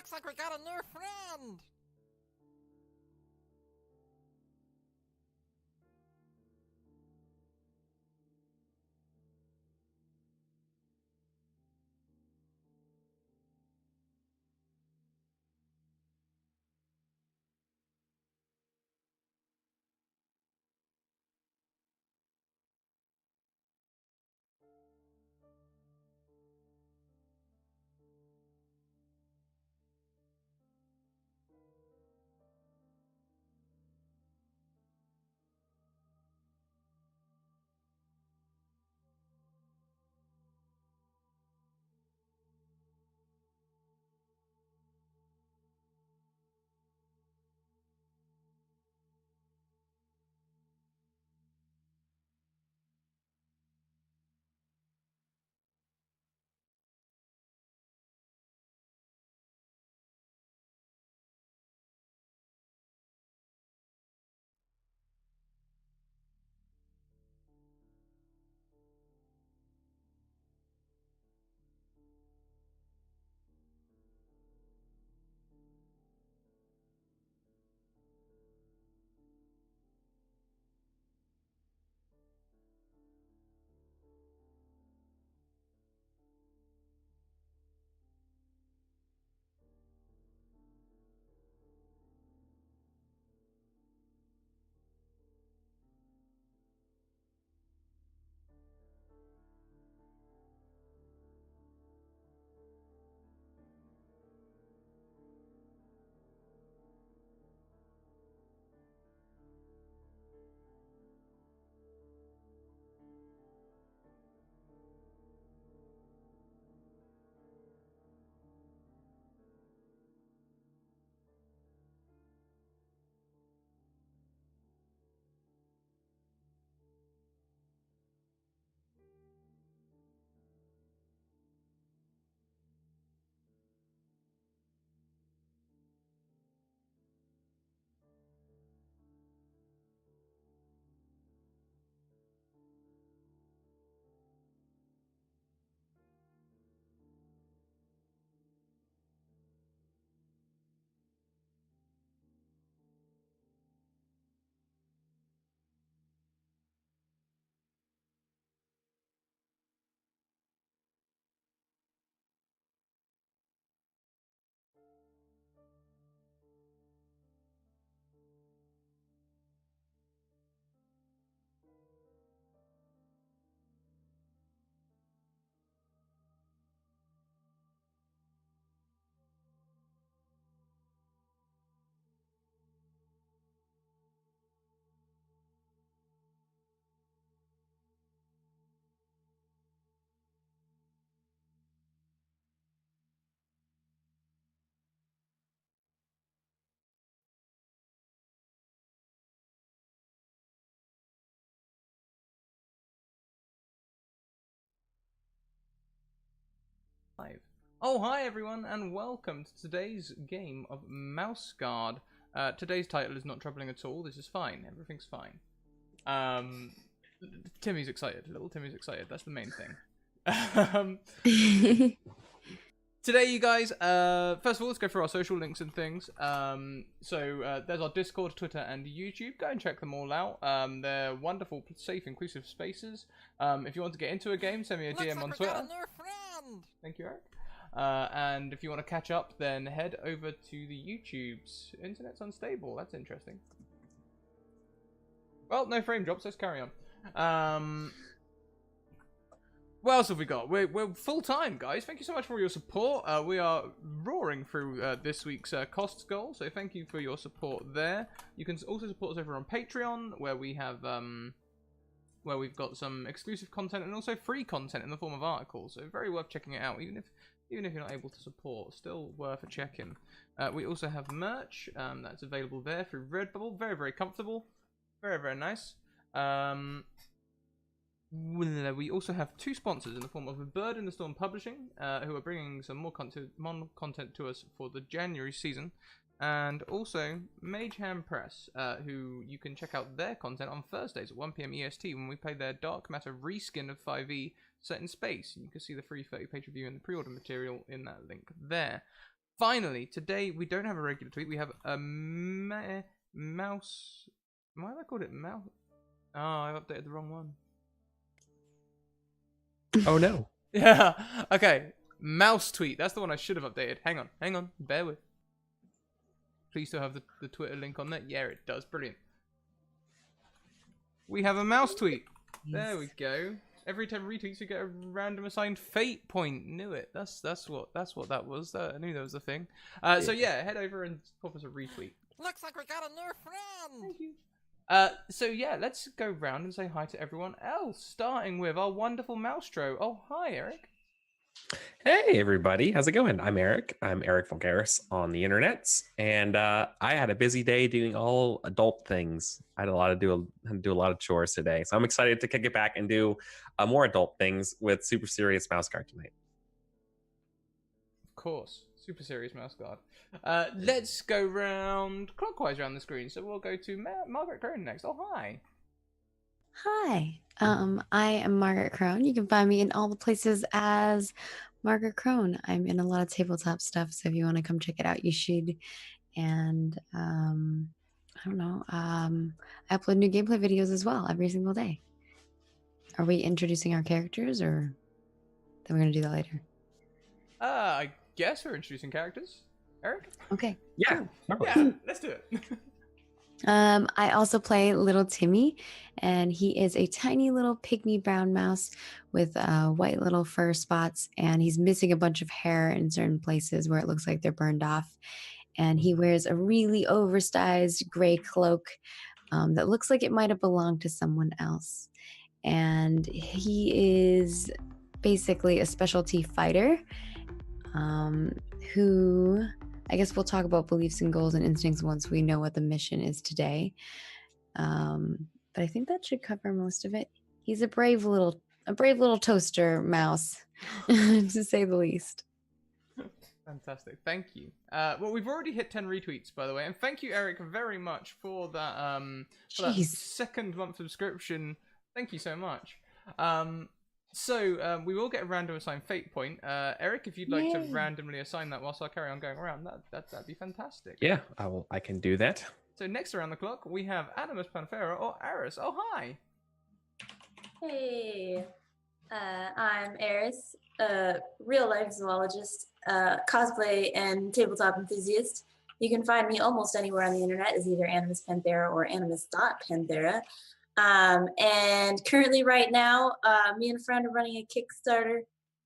looks like we got a new friend! Live. Oh, hi everyone, and welcome to today's game of Mouse Guard. Today's title is not troubling at all. This is fine. Everything's fine. Timmy's excited. Little Timmy's excited. That's the main thing. Today, you guys, first of all, let's go through our social links and things. There's our Discord, Twitter, and YouTube. Go and check them all out. They're wonderful, safe, inclusive spaces. If you want to get into a game, send me a DM on Twitter. Got a new friend! Thank you, Eric. And if you want to catch up, then head over to the YouTubes. Internet's unstable. That's interesting. Well, no frame drops. Let's carry on. What else have we got? We're full time, guys. Thank you so much for your support. We are roaring through this week's costs goal, so thank you for your support there. You can also support us over on Patreon, where we have where we've got some exclusive content and also free content in the form of articles. So very worth checking it out, even if you're not able to support. Still worth a check-in. We also have merch that's available there through Redbubble. Very, very comfortable. Very, very nice. We also have two sponsors in the form of Bird in the Storm Publishing, who are bringing some more content to us for the January season, and also Mage Hand Press, who you can check out their content on Thursdays at 1 PM EST when we play their Dark Matter reskin of 5e set in space. You can see the free 30-page review and the pre-order material in that link there. finally, today we don't have a regular tweet. We have a mouse. Why have I called it mouse? Oh, I've updated the wrong one. Oh no. Yeah. Okay. Mouse tweet. That's the one I should have updated. Hang on. Bear with. Please still have the Twitter link on there. Yeah, it does. Brilliant. We have a mouse tweet. There we go. Every 10 retweets, we get a random assigned fate point. Knew it. That's what that was. I knew that was a thing. So yeah, head over and pop us a retweet. Looks like we got a new friend. Thank you. So yeah, let's go round and say hi to everyone else. Starting with our wonderful Maustro. Oh, hi, Eric. Hey everybody, how's it going? I'm Eric. I'm Eric Vulgaris on the internets, and I had a busy day doing all adult things. I had to do a lot of chores today, so I'm excited to kick it back and do more adult things with Super Serious Mouse Guard tonight. Of course, super serious mouse guard. Let's go round clockwise around the screen. So we'll go to Margaret Crone next. Oh, hi. Hi, I am Margaret Crone. You can find me in all the places as Margaret Crone. I'm in a lot of tabletop stuff, so if you want to come check it out, you should. And I don't know, I upload new gameplay videos as well every single day. Are we introducing our characters, or then we're gonna do that later? I guess we're introducing characters. Eric? Okay. Yeah, Yeah, let's do it. I also play Little Timmy, and he is a tiny little pygmy brown mouse with white little fur spots, and he's missing a bunch of hair in certain places where it looks like they're burned off. And he wears a really oversized gray cloak that looks like it might have belonged to someone else. And he is basically a specialty fighter who... I guess we'll talk about beliefs and goals and instincts once we know what the mission is today. But I think that should cover most of it. He's a brave little toaster mouse, to say the least. Fantastic, thank you. Well, we've already hit 10 retweets, by the way, and thank you, Eric, very much for that second month subscription. Thank you so much. So we will get a random assigned fate point. Eric, if you'd like to randomly assign that whilst I carry on going around, that'd be fantastic. Yeah, I can do that. So next around the clock, we have Animus Panthera or Aris. Oh, hi. Hey, I'm Eris, a real-life zoologist, cosplay and tabletop enthusiast. You can find me almost anywhere on the internet as either Animus Panthera or Animus.Panthera. And currently right now, me and a friend are running a Kickstarter.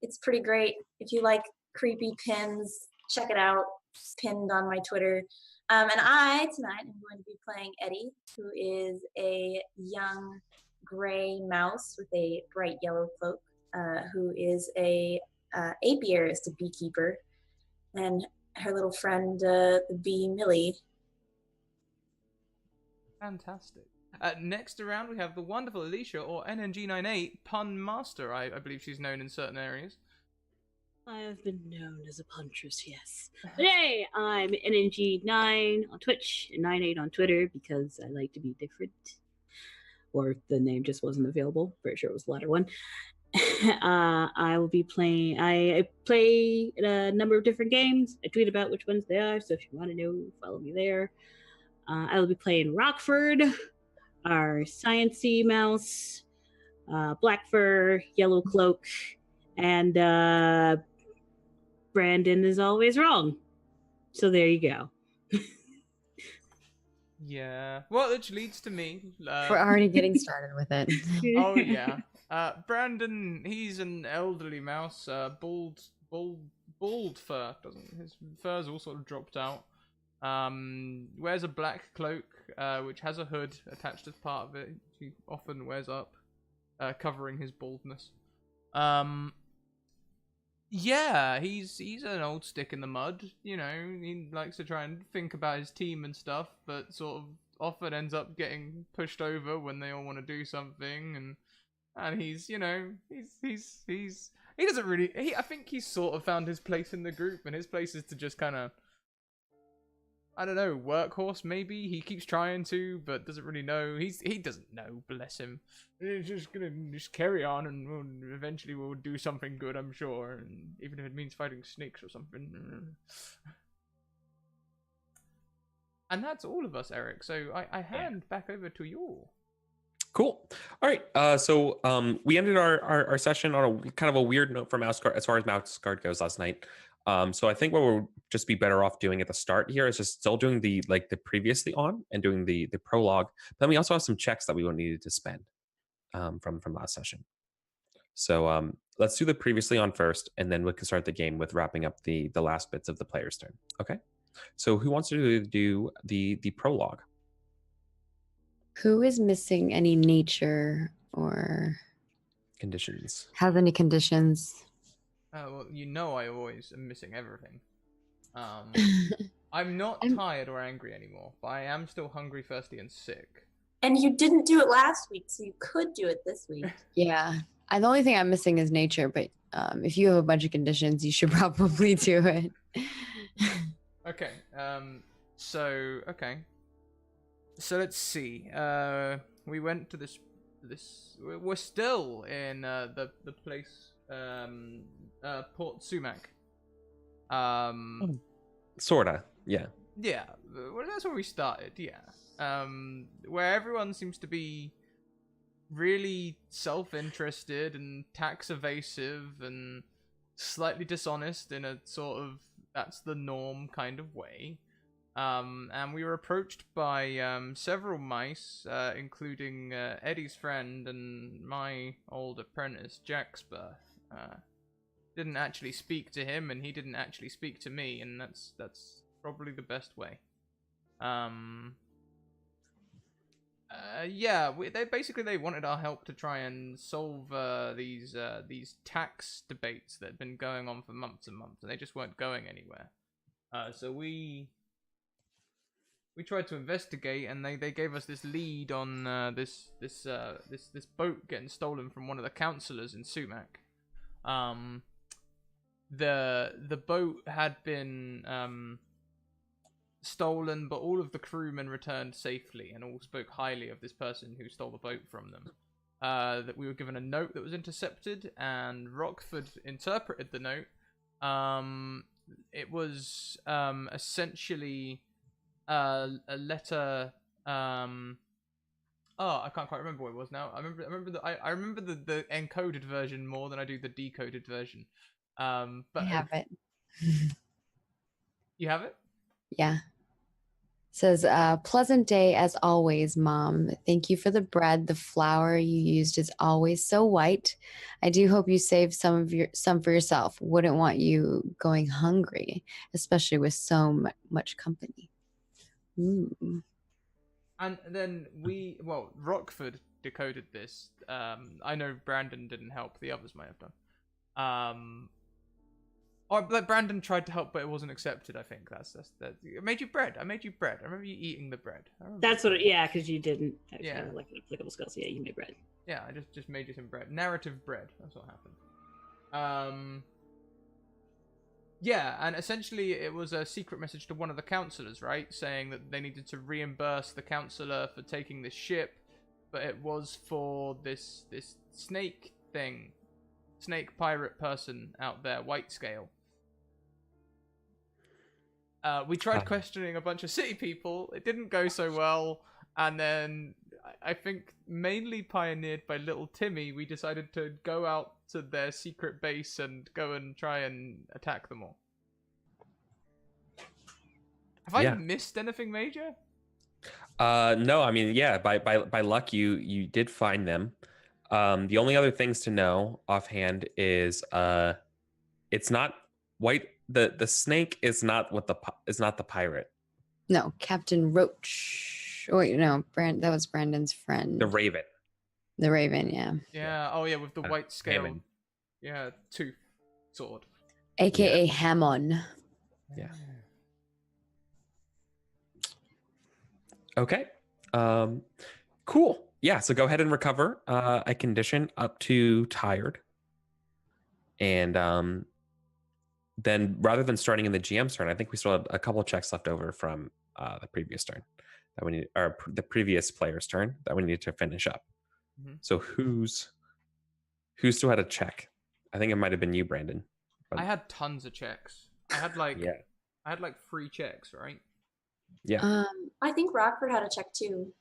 It's pretty great. If you like creepy pins, check it out. It's pinned on my Twitter. And I, tonight, am going to be playing Eddie, who is a young gray mouse with a bright yellow cloak, who is a apiarist, a beekeeper, and her little friend, the bee Millie. Fantastic. Next around, we have the wonderful Alicia, or NNG98, Pun Master, I believe she's known in certain areas. I have been known as a puntress, yes. But hey, I'm NNG9 on Twitch and 98 on Twitter because I like to be different. Or the name just wasn't available. Pretty sure it was the latter one. I will be playing... I play a number of different games. I tweet about which ones they are, so if you want to know, follow me there. I will be playing Rockford, our sciencey mouse, black fur, yellow cloak, and Brandon is always wrong. So there you go. Yeah. Well, which leads to me. We're already getting started with it. Oh yeah. Brandon, he's an elderly mouse. Bald fur. His fur's all sort of dropped out. Wears a black cloak, which has a hood attached as part of it. He often wears up, covering his baldness. Yeah, he's an old stick in the mud. You know, he likes to try and think about his team and stuff, but sort of often ends up getting pushed over when they all want to do something. And he's, you know, he doesn't really. I think he's sort of found his place in the group, and his place is to just kind of, I don't know, workhorse maybe. He keeps trying to, but doesn't really know. He doesn't know. Bless him. He's just gonna just carry on, and eventually we'll do something good, I'm sure. And even if it means fighting snakes or something. And that's all of us, Eric. So I hand back over to you. Cool. All right. So we ended our session on a kind of a weird note for Mouse Guard as far as Mouse Guard goes last night. So I think what we'll just be better off doing at the start here is just still doing the previously on and doing the prologue. But then we also have some checks that we will needed to spend from last session. So let's do the previously on first, and then we can start the game with wrapping up the last bits of the player's turn. Okay. So who wants to do the prologue? Who is missing any nature or Conditions. has any conditions? Well, you know I always am missing everything. I'm not tired or angry anymore, but I am still hungry, thirsty, and sick. And you didn't do it last week, so you could do it this week. Yeah. The only thing I'm missing is nature, but if you have a bunch of conditions, you should probably do it. Okay. So let's see. We went to this. We're still in the place. Port Sumac. Sorta. Yeah. Yeah. Well, that's where we started. Yeah. Where everyone seems to be really self-interested and tax evasive and slightly dishonest in a sort of that's the norm kind of way. And we were approached by several mice, including Eddie's friend and my old apprentice, Jaxper. Didn't actually speak to him, and he didn't actually speak to me, and that's probably the best way. Yeah, they wanted our help to try and solve these tax debates that had been going on for months and months, and they just weren't going anywhere. So we tried to investigate, and they gave us this lead on this boat getting stolen from one of the councillors in Sumac. The boat had been stolen, but all of the crewmen returned safely, and all spoke highly of this person who stole the boat from them. That we were given a note that was intercepted, and Rockford interpreted the note. It was essentially a letter. I can't quite remember what it was now. I remember the encoded version more than I do the decoded version. But I have it. You have it? Yeah. Says, pleasant day as always, Mom. Thank you for the bread. The flour you used is always so white. I do hope you save some for yourself. Wouldn't want you going hungry, especially with so much company. Ooh. And then Rockford decoded this. I know Brandon didn't help. The others might have done. Brandon tried to help, but it wasn't accepted. I think that's that. I made you bread. I remember you eating the bread. That's what. Yeah, because you didn't. Yeah. Like applicable skills. Yeah, you made bread. Yeah, I just made you some bread. Narrative bread. That's what happened. Yeah, and essentially it was a secret message to one of the councillors, right? Saying that they needed to reimburse the councillor for taking this ship, but it was for this snake thing. Snake pirate person out there, White Scale. We tried questioning a bunch of city people. It didn't go so well. And then I think mainly pioneered by little Timmy, we decided to go out to their secret base and go and try and attack them all. Have I missed anything major? No, I mean, yeah, by luck you did find them. The only other things to know offhand is it's not white. The snake is not the pirate. No, Captain Roach. Oh, wait, no, that was Brandon's friend. The Raven. The Raven, yeah. Yeah. Oh, yeah, with the white scale. Hammond. Yeah, tooth sword. AKA Hammon. Yeah. Okay. Cool. Yeah. So go ahead and recover a condition up to tired, and then rather than starting in the GM's turn, I think we still have a couple of checks left over from the previous turn that we need, or the previous player's turn that we need to finish up. Mhm. So who still had a check? I think it might have been you, Brandon. But I had tons of checks. I had like yeah, I had like 3 checks, right? yeah. I think Rockford had a check too.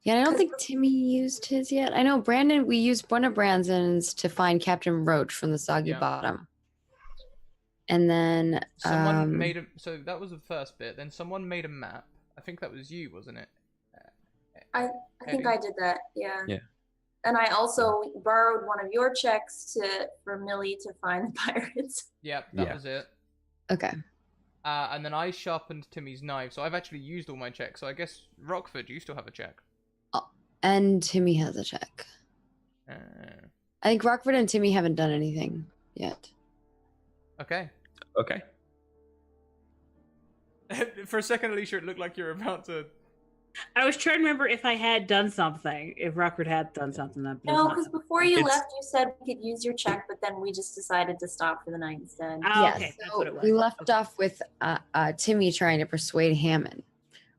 Yeah, I don't 'Cause- think Timmy used his yet. I know Brandon, we used one of Brandon's to find Captain Roach from the Soggy Yeah. Bottom. And then Someone made a, so that was the first bit. Then someone made a map. I think that was you, wasn't it? I think I did that. Yeah. Yeah. And I also borrowed one of your checks for Millie to find the pirates. Yep, that Yeah. was it. okay. And then I sharpened Timmy's knife, so I've actually used all my checks. So I guess Rockford, you still have a check. And Timmy has a check. Uh, I think Rockford and Timmy haven't done anything yet. okay. Okay. For a second, Alicia, it looked like you were about to. I was trying to remember if I had done something, if Rockford had done something. That No, because before you It's- left, you said we could use your check, but then we just decided to stop for the night instead. Oh, Yes. okay, that's So what it was. we left Okay. off with Timmy trying to persuade Hammond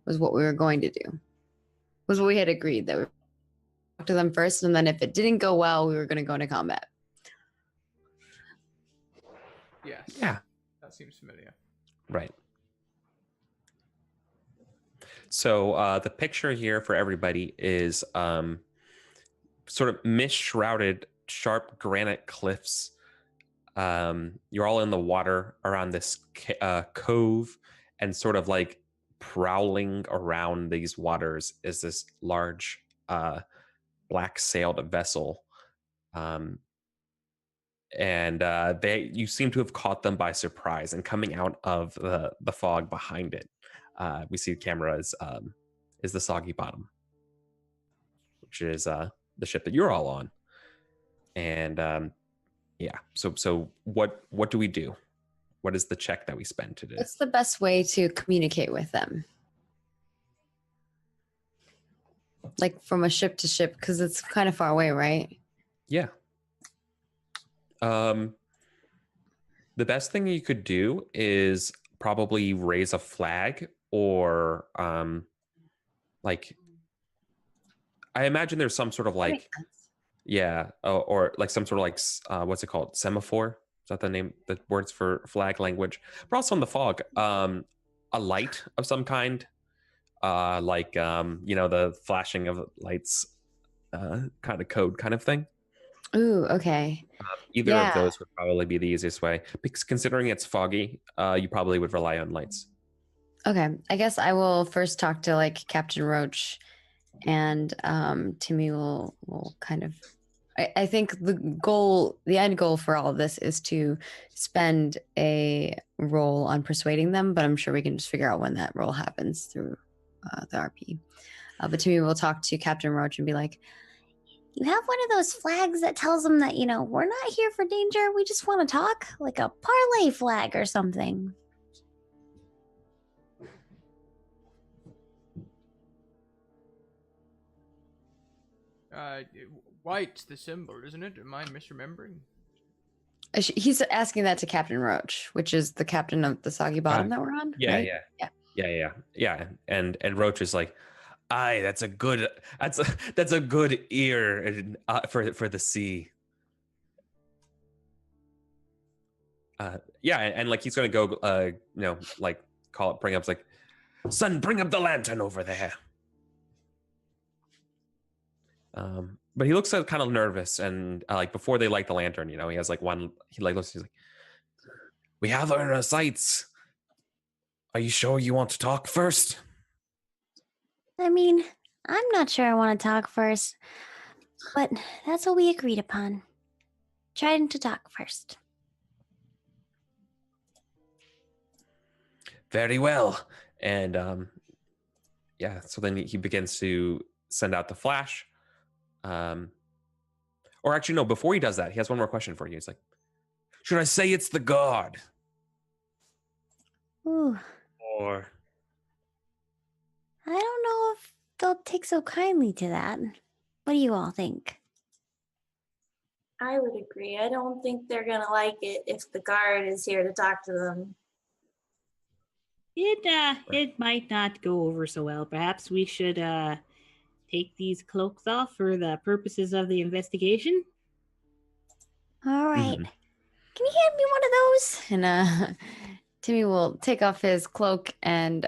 was what we were going to do. Was what we had agreed that we would talk to them first, and then if it didn't go well, we were going to go into combat. Yes. Yeah. That seems familiar. Right. So the picture here for everybody is sort of mist-shrouded, sharp granite cliffs. You're all in the water around this cove, and sort of like prowling around these waters is this large black-sailed vessel. And you seem to have caught them by surprise, and coming out of the fog behind it, we see the camera is the Soggy Bottom, which is the ship that you're all on. And yeah, so what do we do? What is the check that we spend today? What's the best way to communicate with them? Like from a ship to ship, because it's kind of far away, right? Yeah. The best thing you could do is probably raise a flag, or like, I imagine there's some sort of That like, makes sense. yeah, or like some sort of like what's it called? Semaphore? Is that the name? The words for flag language? But also in the fog, a light of some kind, like the flashing of lights, kind of code kind of thing. Ooh, okay. Either of Yeah. those would probably be the easiest way, because considering it's foggy, you probably would rely on lights. Okay. I guess I will first talk to like Captain Roach, and Timmy will kind of. I think the end goal for all of this is to spend a roll on persuading them, but I'm sure we can just figure out when that roll happens through the RP. But Timmy will talk to Captain Roach and be like, "You have one of those flags that tells them that, we're not here for danger. We just want to talk, like a parlay flag or something." White's the symbol, isn't it? Am I misremembering? He's asking that to Captain Roach, which is the captain of the Soggy Bottom that we're on. Yeah, right? yeah. And Roach is like, "Aye, that's a good ear for the sea." Yeah, and like he's gonna go, like bring up, like, "Son, bring up the lantern over there." But he looks kind of nervous, and like before they light the lantern, he has like one. He like looks. He's like, "We have her in our sights. Are you sure you want to talk first?" I mean, I'm not sure I want to talk first, but that's what we agreed upon. Trying to talk first. Very well. And yeah, so then he begins to send out the flash. Or actually, no, before he does that, he has one more question for you. He's like, "Should I say it's the guard?" Ooh, Or I don't know if they'll take so kindly to that. What do you all think? I would agree. I don't think they're gonna like it if the guard is here to talk to them. It might not go over so well. Perhaps we should take these cloaks off for the purposes of the investigation. All right. Mhm. Can you hand me one of those? And Timmy will take off his cloak and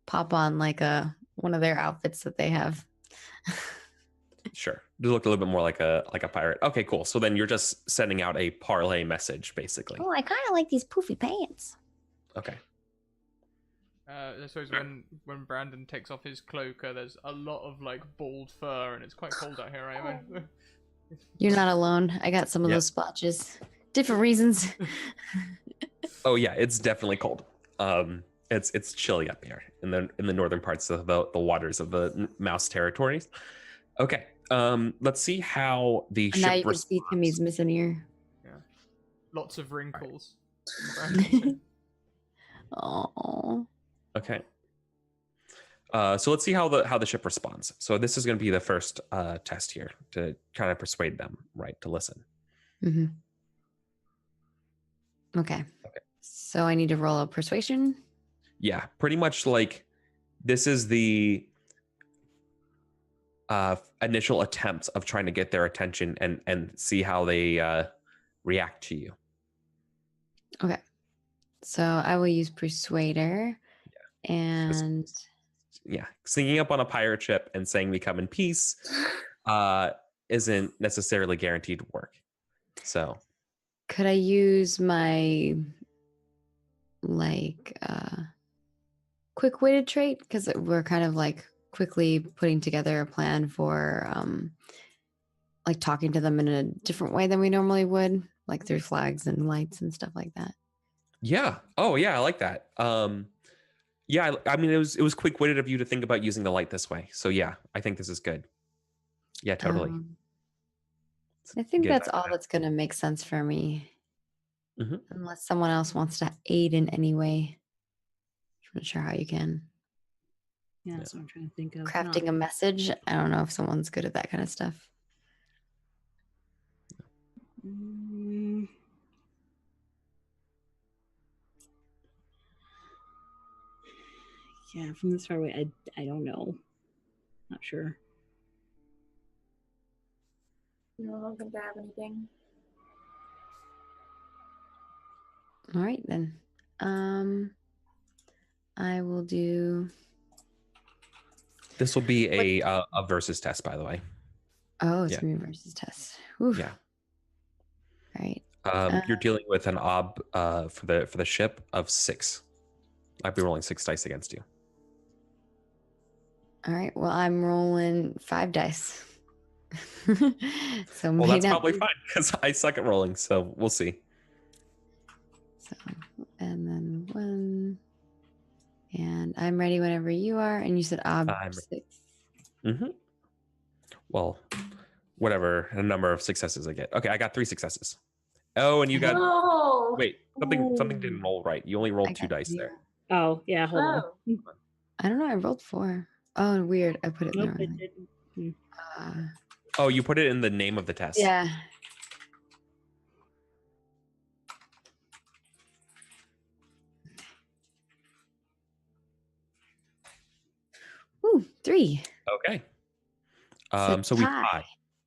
pop on like one of their outfits that they have. Sure. You look a little bit more like a pirate. Okay, cool. So then you're just sending out a parlay message, basically. Oh, I kind of like these poofy pants. Okay. I suppose when Brandon takes off his cloak, there's a lot of like bald fur, and it's quite cold out here. Right? You're not alone. I got some of Yep. those splotches. Different reasons. Oh yeah, it's definitely cold. It's chilly up here in the northern parts of the waters of the mouse territories. Okay. Let's see how the And now ship you can see responds. Timmy's missing ear. Lots of wrinkles. Oh. Okay. So let's see how the ship responds. So this is going to be the first test here to kind of persuade them, right, to listen. Mm-hmm. Okay. So I need to roll a persuasion. Yeah, pretty much like this is the initial attempt of trying to get their attention and see how they react to you. Okay. So I will use Persuader. And Yeah, sneaking up on a pirate ship and saying we come in peace isn't necessarily guaranteed to work. So could I use my quick-witted trait? Because we're kind of like quickly putting together a plan for like talking to them in a different way than we normally would, like through flags and lights and stuff like that. yeah. Oh yeah, I like that. Yeah, I mean it was quick-witted of you to think about using the light this way. So yeah, I think this is good. Yeah, totally. I think Good. that's all that's going to make sense for me. Mhm. Unless someone else wants to aid in any way. I'm not sure how you can. Yeah, that's what I'm trying to think of. Crafting a message. I don't know if someone's good at that kind of stuff. Yeah, from this far away, I don't know. Not sure. No, I don't think I have anything. All right then. I will do. This will be a versus test, by the way. Oh, it's Yeah. gonna be a versus test. Oof. Yeah. All right. You're dealing with an ob for the ship of 6. I'd be rolling 6 dice against you. All right. Well, I'm rolling 5 dice. So Well, may that's not probably be- fine because I suck at rolling, so we'll see. So, and then 1. And I'm ready whenever you are. And you said ob I'm 6. Mm-hmm. Well, whatever a number of successes I get. Okay, I got 3 successes. Oh, and you got Oh, wait, something didn't roll right. You only rolled I 2 got dice 0. there. Oh, yeah, hold on. oh. I don't know. I rolled 4. Oh, weird. I put it in Nope, the it wrong. didn't. Oh, you put it in the name of the test. Yeah. Ooh, 3. Okay. It's a So we tie. tie.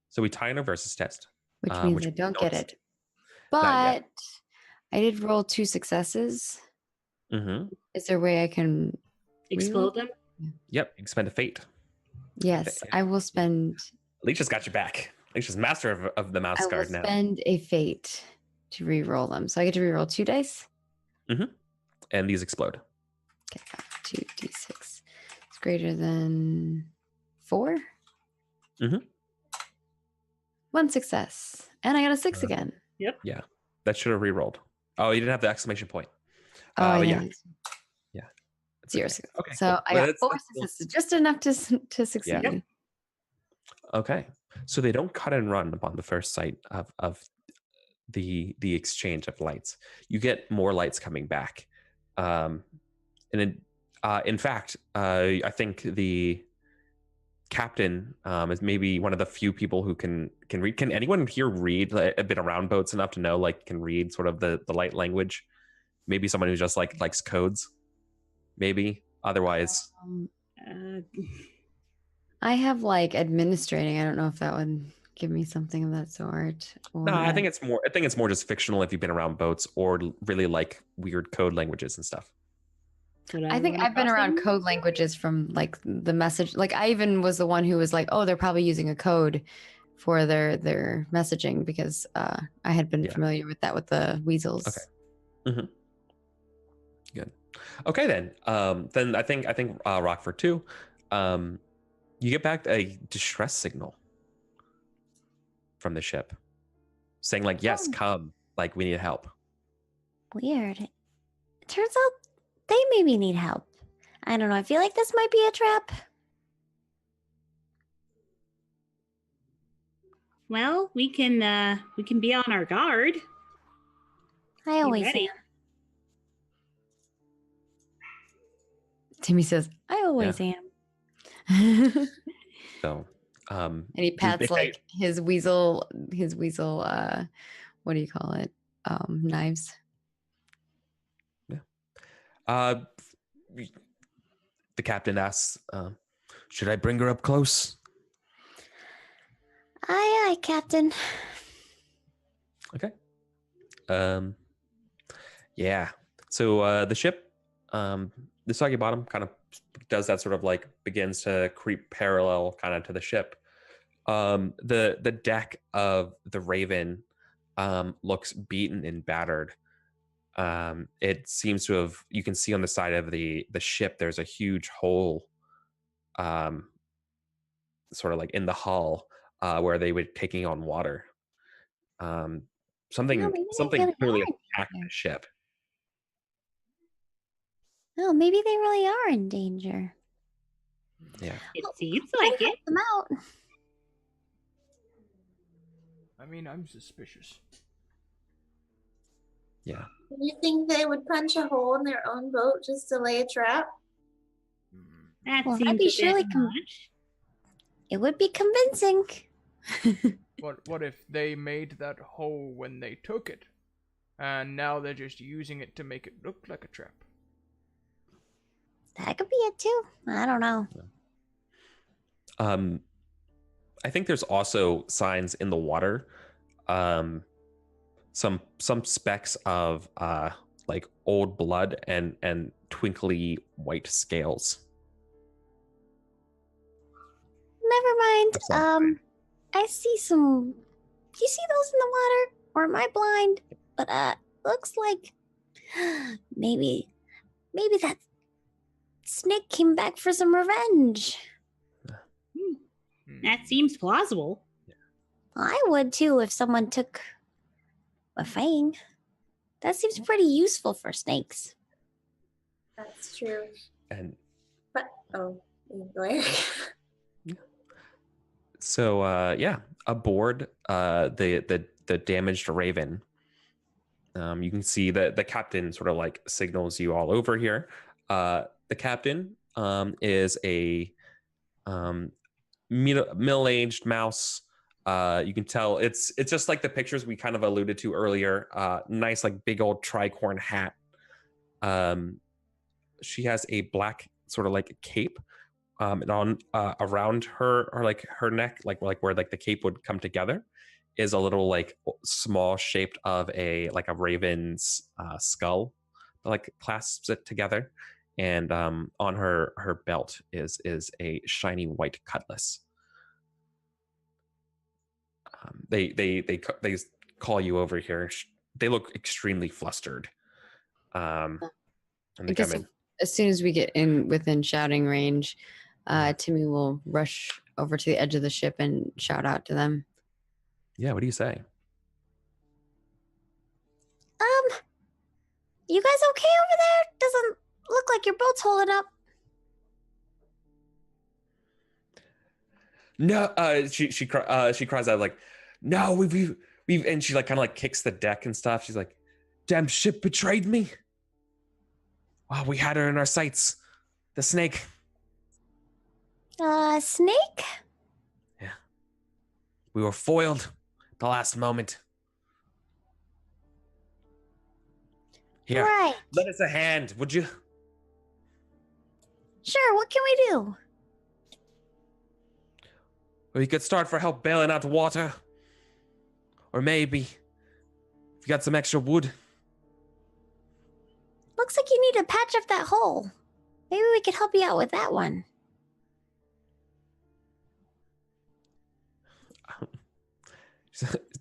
So we tie in a versus test. Which means which I don't we get don't it. Not yet. But I did roll 2 successes. Mm-hmm. Is there a way I can Explode them? Yep. Expend a fate. Yes, I will spend Alicia's got your back. Alicia's master of the mouse I will guard now. spend a fate to re-roll them. So I get to re-roll 2 dice. And these explode. Okay, 2d6. It's greater than 4. Mhm. 1 success. And I got a 6 again. That should have re-rolled. Oh, you didn't have the exclamation point. Oh, I but know. yeah. It's 0 okay. success. Okay. So cool. I But got that's- 4 that's cool. successes, just enough to succeed. Yep. Okay. So they don't cut and run upon the first sight of the exchange of lights. You get more lights coming back. In fact, I think the captain is maybe one of the few people who can read. Can anyone here read? Like, a bit around boats enough to know, like, can read sort of the light language? Maybe someone who just like likes codes. Maybe otherwise. Uh, I have like administrating. I don't know if that would give me something of that sort. Or... No, I think it's more. I think it's more just fictional if you've been around boats or really like weird code languages and stuff. I think I've been around code languages from like the message. Like I even was the one who was like, "Oh, they're probably using a code for their messaging," because I had been familiar with that with the weasels. Okay. Mm-hmm. Good. Okay, then. Then I think Rockford too. You get back a distress signal from the ship, saying like, "Yes, come. Like, we need help." Weird. It turns out they maybe need help. I don't know. I feel like this might be a trap. Well, we can be on our guard. I always ready? am. Timmy says, "I always am." So, and he pats like his weasel. What do you call it? Knives. Yeah. The captain asks, "Should I bring her up close?" Aye, aye, Captain. Okay. Yeah. So the ship, the soggy bottom kind of does that sort of like begins to creep parallel kind of to the ship. The deck of the Raven looks beaten and battered. It seems to have, you can see on the side of the ship there's a huge hole sort of like in the hull where they were taking on water. Something really clearly are. attacked the ship. Oh, maybe they really are in danger. Yeah. It seems like it. Help them out. I mean, I'm suspicious. Yeah. Do you think they would punch a hole in their own boat just to lay a trap? That Well, seems that'd be a bit surely much. It would be convincing. What if they made that hole when they took it, and now they're just using it to make it look like a trap? That could be it too. I don't know. I think there's also signs in the water, some specks of like old blood and twinkly white scales. Never mind. I see some. Do you see those in the water, or am I blind? But looks like maybe that snake came back for some revenge. That seems plausible. I would too if someone took a fang. That seems pretty useful for snakes. That's true. And But go ahead. so yeah, aboard the damaged Raven, you can see that the captain sort of like signals you all over here. The captain is a middle-aged mouse. You can tell it's just like the pictures we kind of alluded to earlier. Nice, like big old tricorn hat. She has a black sort of like cape, and on around her or like her neck, like where like the cape would come together, is a little like small shaped of a raven's skull, like clasps it together. And on her belt is a shiny white cutlass. They call you over here. They look extremely flustered. And they I guess come in. as soon as we get in within shouting range, Timmy will rush over to the edge of the ship and shout out to them. Yeah, what do you say? You guys okay over there? Doesn't look like your boat's holding up. No, she cries out like, no, we've and she like kind of like kicks the deck and stuff. She's like, damn ship betrayed me. Wow, we had her in our sights. The snake. Snake? Yeah. We were foiled at the last moment. Here, Right. lend us a hand, would you? Sure, what can we do? We could start for help bailing out water. Or maybe, if you got some extra wood. Looks like you need to patch up that hole. Maybe we could help you out with that one.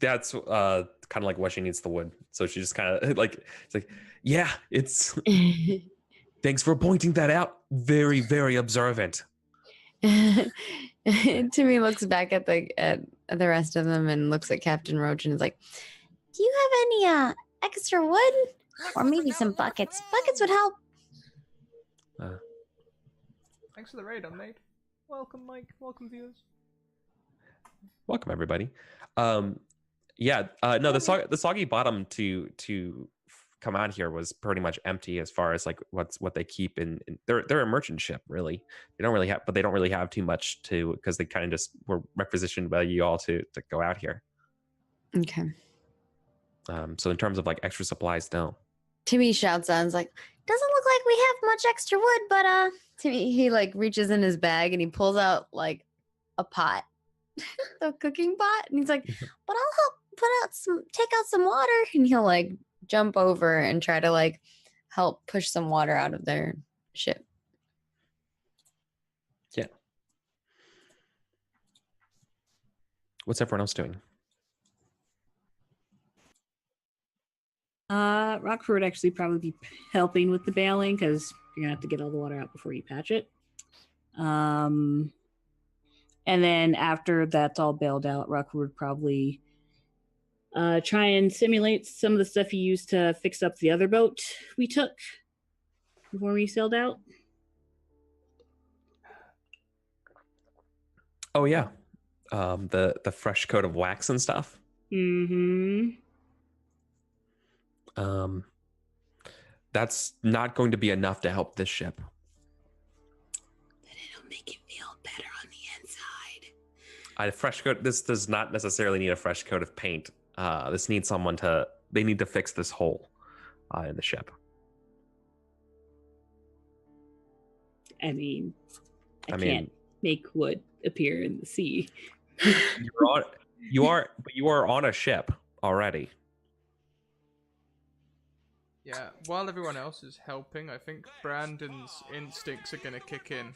That's kind of like what she needs the wood. So she just kind of like, it's like, yeah, it's, thanks for pointing that out. Very, very observant. Timmy looks back at the rest of them and looks at Captain Roach and is like, Do you have any extra wood? Looks Or like we maybe got some a new buckets. friend. Buckets would help. Thanks for the raid, Unmade. Welcome, Mike. Welcome, viewers. Welcome, everybody. No, the soggy bottom to come out here was pretty much empty as far as like what they keep in they're a merchant ship, really. They don't really have too much to, because they kind of just were requisitioned by you all to go out here. okay. So in terms of like extra supplies, no. Timmy shouts out and is like, Doesn't look like we have much extra wood, but Timmy, he like reaches in his bag and he pulls out like a pot, a cooking pot. And he's like, but I'll help take out some water. And he'll like jump over and try to like help push some water out of their ship. Yeah. What's everyone else doing? Rockford would actually probably be helping with the bailing because you're gonna have to get all the water out before you patch it. And then after that's all bailed out, Rockford would probably try and simulate some of the stuff he used to fix up the other boat we took before we sailed out. Oh yeah, the fresh coat of wax and stuff. Mm-hmm. That's not going to be enough to help this ship. Then it'll make it feel better on the inside. A fresh coat. This does not necessarily need a fresh coat of paint. This needs someone to. They need to fix this hole in the ship. I mean, I can't make wood appear in the sea. You are on a ship already. Yeah, while everyone else is helping, I think Brandon's instincts are going to kick in.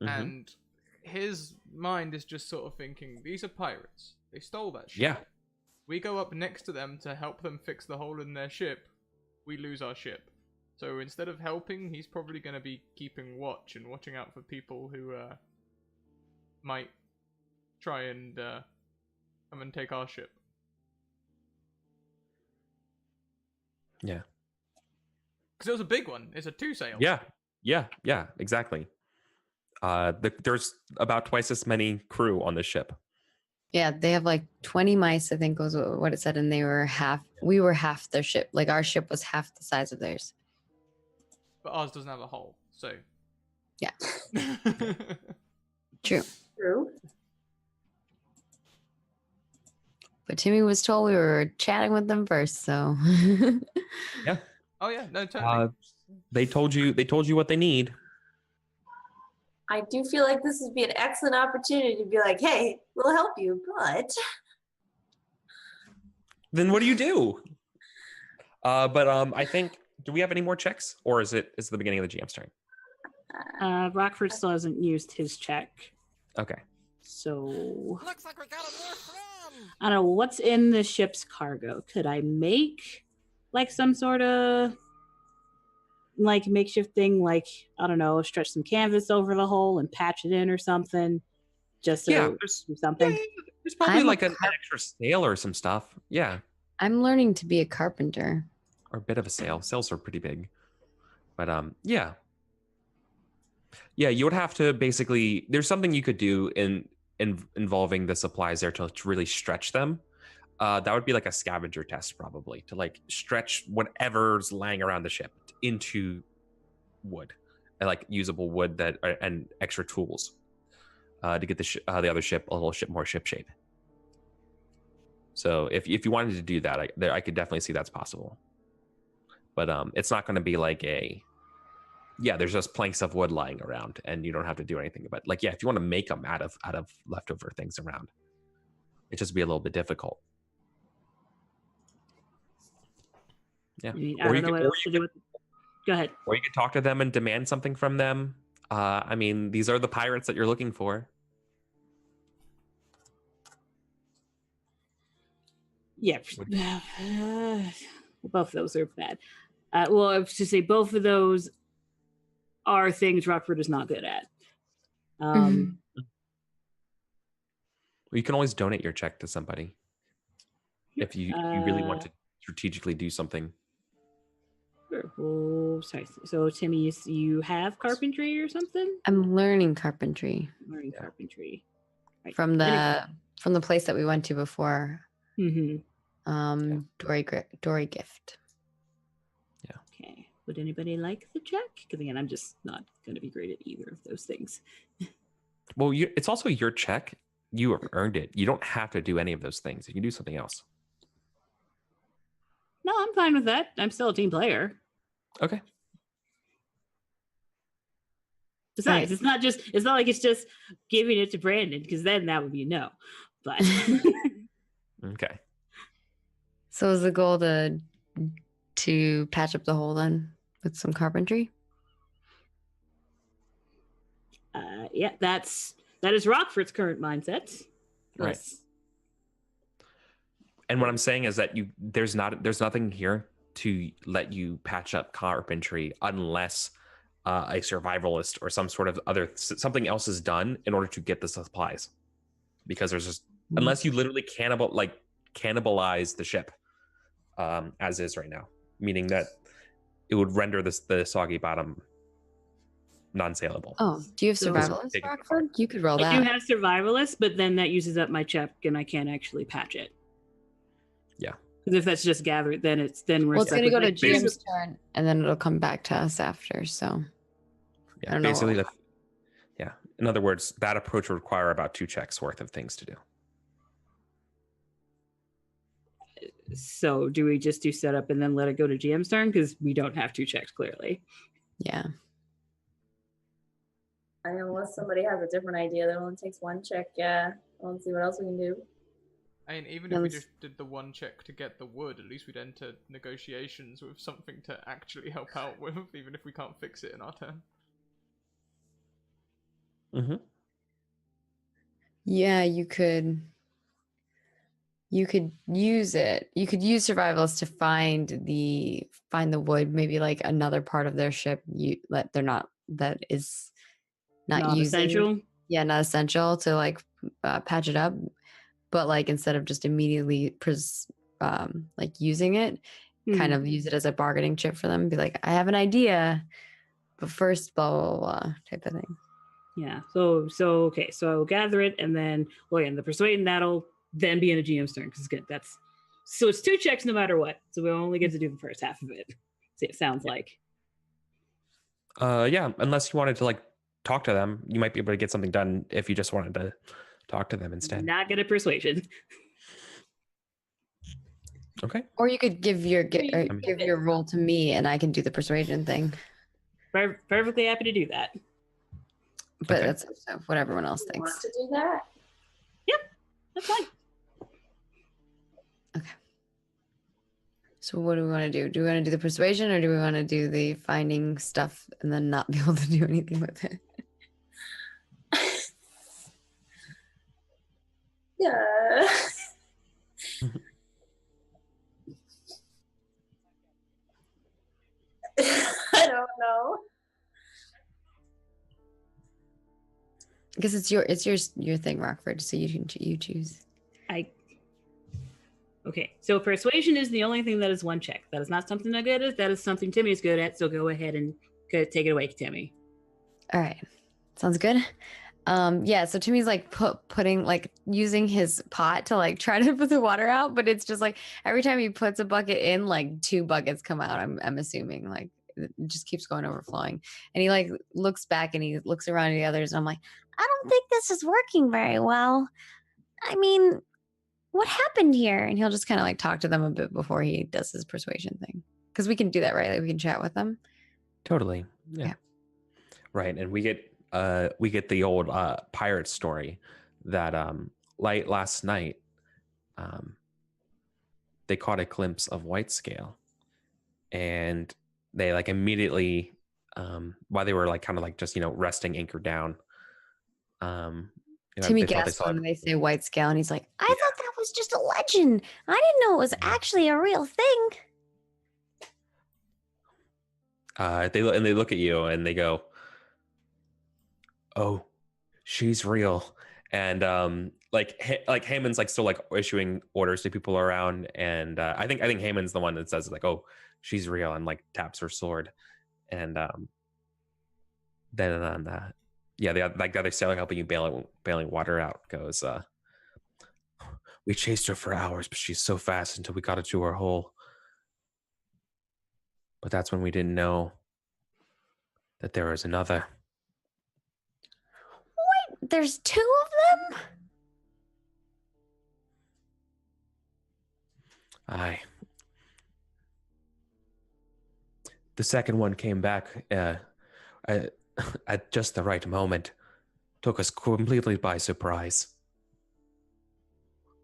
Mhm. And his mind is just sort of thinking, these are pirates. They stole that ship. Yeah. We go up next to them to help them fix the hole in their ship. We lose our ship. So instead of helping, he's probably going to be keeping watch and watching out for people who might try and come and take our ship. Yeah. Because it was a big one. It's a 2-sail. Yeah, exactly. There's about twice as many crew on this ship. Yeah, they have like 20 mice, I think was what it said, and we were half their ship. Like our ship was half the size of theirs. But ours doesn't have a hole, so. Yeah. True. True. But Timmy was told we were chatting with them first, so. Yeah. Oh yeah, no, totally. They told you what they need. I do feel like this would be an excellent opportunity to be like, hey, we'll help you, but Then what do you do? I think, do we have any more checks, or is it the beginning of the GM's turn? Rockford still hasn't used his check. Okay. So Looks like we got a new friend. I don't know what's in the ship's cargo. Could I make like some sort of like makeshift thing, like I don't know, stretch some canvas over the hole and patch it in or something, just so there's do something. There's probably I'm like an extra sail or some stuff. Yeah, I'm learning to be a carpenter. or a bit of a sail. Sails are pretty big, but yeah. You would have to basically. There's something you could do involving the supplies there to really stretch them. That would be like a scavenger test, probably, to like stretch whatever's lying around the ship into wood. like usable wood and extra tools to get the other ship a little more ship shape. So if you wanted to do that, I could definitely see that's possible. But it's not going to be like there's just planks of wood lying around and you don't have to do anything. But like, if you want to make them out of leftover things around, it just be a little bit difficult. Yeah. I mean, I don't know what else to do with. Go ahead. Or you could talk to them and demand something from them. I mean, these are the pirates that you're looking for. Yeah. Both of those are bad. Well, I was to say both of those are things Rockford is not good at. Well, you can always donate your check to somebody if you really want to strategically do something. Sure. Oh, sorry. So, Timmy, you have carpentry or something? I'm learning carpentry. Carpentry. Right. From the place that we went to before. Mm-hmm. Dory Gift. Yeah. Okay. Would anybody like the check? Because again, I'm just not going to be great at either of those things. Well, it's also your check. You have earned it. You don't have to do any of those things. You can do something else. No, I'm fine with that. I'm still a team player. Okay. Besides, it's not like it's just giving it to Brandon, because then that would be no. But okay. So is the goal to patch up the hole then with some carpentry? Yeah, that is Rockford's current mindset. Right. And what I'm saying is that there's nothing here to let you patch up carpentry unless a survivalist or some sort of something else is done in order to get the supplies. Because there's just unless you literally cannibalize the ship as is right now, meaning that it would render the soggy bottom non-saleable. Oh, do you have survivalist, Rockford? You could roll that. I do have survivalist, but then that uses up my check and I can't actually patch it. Yeah. Because if that's just gathered, then we're well, it's going to go to GM's James' turn, and then it'll come back to us after. So, yeah, basically, yeah. In other words, that approach would require about 2 checks worth of things to do. So, do we just do setup and then let it go to GM's turn? Because we don't have 2 checks clearly. Yeah. I mean, unless somebody has a different idea that only takes 1 check, yeah. Let's see what else we can do. I mean, even if we just did the 1 check to get the wood, at least we'd enter negotiations with something to actually help out with, even if we can't fix it in our turn. Mm-hmm. Yeah, you could use it. You could use survivalists to find the wood, maybe like another part of their ship that is not essential. Yeah, not essential to like patch it up. But like instead of just immediately like using it, kind of use it as a bargaining chip for them. Be like, I have an idea, but first, blah blah blah type of thing. Yeah. So okay. So I will gather it, and then and the persuading that'll then be in a GM's turn because so it's 2 checks no matter what. So we only get to do the first half of it. See, it sounds like. Yeah, unless you wanted to like talk to them, you might be able to get something done if you just wanted to talk to them instead. Not good at persuasion. Okay. Or you could give your role to me, and I can do the persuasion thing. Perfectly happy to do that. But that's what everyone else thinks. Want to do that? Yep, that's fine. Okay. So what do we want to do? Do we want to do the persuasion, or do we want to do the finding stuff and then not be able to do anything with it? Yeah. I don't know. I guess it's your thing, Rockford. So you choose. Okay, so persuasion is the only thing that is 1 check. That is not something I'm good at. That is something Timmy's good at. So go ahead and take it away, Timmy. All right, sounds good. Yeah. So Timmy's like putting like using his pot to like try to put the water out, but it's just like every time he puts a bucket in, like 2 buckets come out. I'm assuming like it just keeps going overflowing. And he like looks back and he looks around at the others, and I'm like, I don't think this is working very well. I mean, what happened here? and he'll just kind of like talk to them a bit before he does his persuasion thing. Because we can do that, right? Like we can chat with them. Totally. Yeah. Yeah. Right. And we get the old pirate story that last night they caught a glimpse of White Scale, and they like immediately while they were like kind of like just resting anchor down, Timmy they thought they gasps saw when it. they say White Scale, and he's like, I thought that was just a legend. I didn't know it was actually a real thing. They look at you and they go, "Oh, she's real." And like Haman's like still like issuing orders to people around, and I think Haman's the one that says like, "Oh, she's real," and like taps her sword, and then the other sailor helping you bailing water out goes, "We chased her for hours, but she's so fast until we got her to her hole. But that's when we didn't know that there was another." There's two of them? Aye. The second one came back at just the right moment. Took us completely by surprise.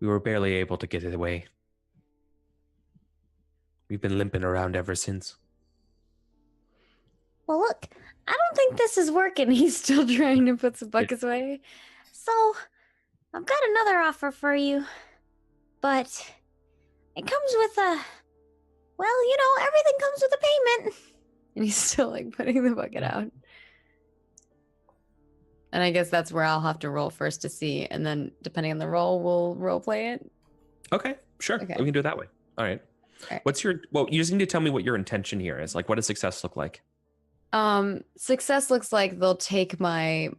We were barely able to get it away. We've been limping around ever since. Well, look, I don't think this is working. he's still trying to put some buckets away. So, I've got another offer for you. But it comes with everything comes with a payment. And he's still like putting the bucket out. And I guess that's where I'll have to roll first to see. And then depending on the roll, we'll role play it. Okay, sure. Okay. We can do it that way. All right. All right. You just need to tell me what your intention here is. Like, what does success look like? Success looks like they'll take my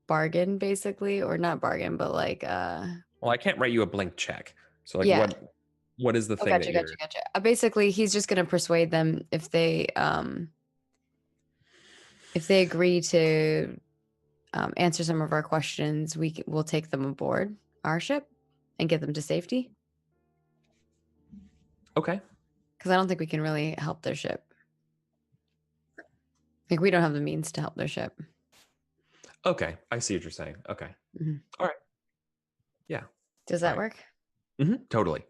bargain, basically, or not bargain, but like Well, I can't write you a blank check. So like Yeah. what is the thing that you're... Gotcha. Basically, he's just gonna persuade them if they agree to answer some of our questions, we'll take them aboard our ship and get them to safety. Okay. Because I don't think we can really help their ship. Like we don't have the means to help their ship. Okay, I see what you're saying. Okay. Mhm. All right. Yeah. Does that All right. work? Totally.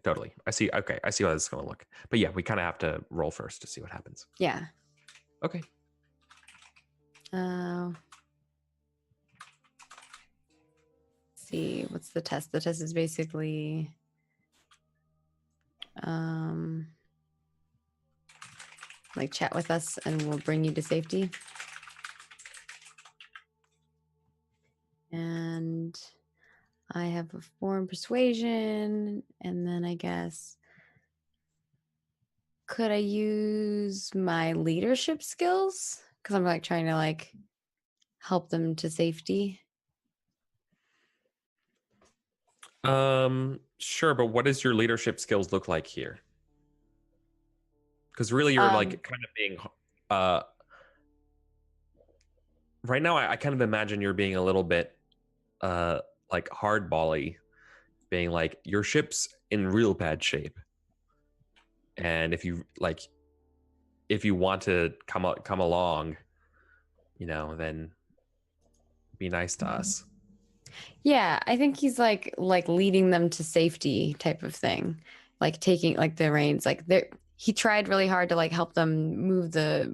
I see. Okay, I see how this is going to look. But yeah, we kind of have to roll first to see what happens. Yeah. Okay. See, what's the test? The test is basically like chat with us and we'll bring you to safety. And I have a foreign persuasion, and then I guess could I use my leadership skills? Because I'm like trying to like help them to safety. Sure, but what does your leadership skills look like here? Because really you're like kind of being right now I kind of imagine you're being a little bit like hardball-y, being like your ship's in real bad shape. And if you want to come along, then be nice to us. Yeah, I think he's like leading them to safety type of thing, like taking like the reins. Like he tried really hard to like help them move the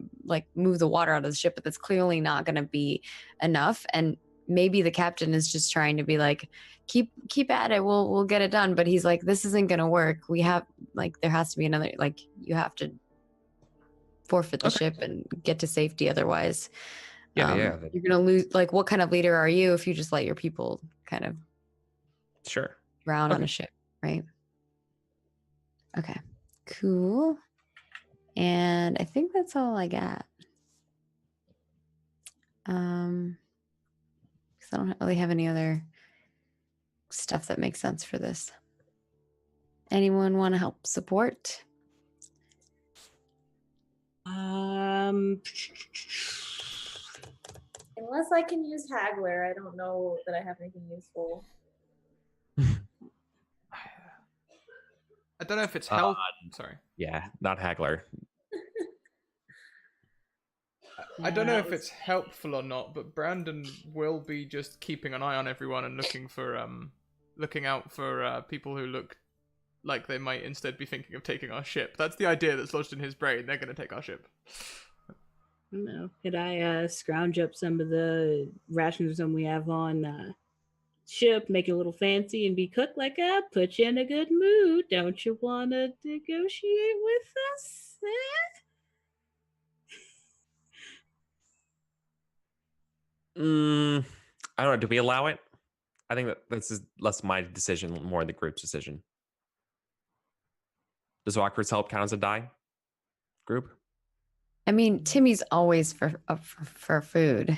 water out of the ship, but that's clearly not going to be enough. And maybe the captain is just trying to be like, keep at it. We'll get it done. But he's like, this isn't going to work. We have there has to be another, like you have to forfeit the ship and get to safety. Otherwise, you're going to lose. Like, what kind of leader are you if you just let your people kind of drown on a ship, right? Okay, cool. And I think that's all I got. Because I don't really have any other stuff that makes sense for this. Anyone want to help support? Unless I can use Haggler, I don't know that I have anything useful. I don't know if it's help. Sorry. Yeah, not Haggler. I don't know if it's helpful or not, but Brandon will be just keeping an eye on everyone and looking out for people who look like they might instead be thinking of taking our ship. That's the idea that's lodged in his brain. They're going to take our ship. I don't know. Could I scrounge up some of the rations or something we have on ship, make it a little fancy, and be cooked like that? Put you in a good mood. Don't you want to negotiate with us? I don't know. Do we allow it? I think that this is less my decision, more the group's decision. Does Rockford's help count as a die group? I mean, Timmy's always for food.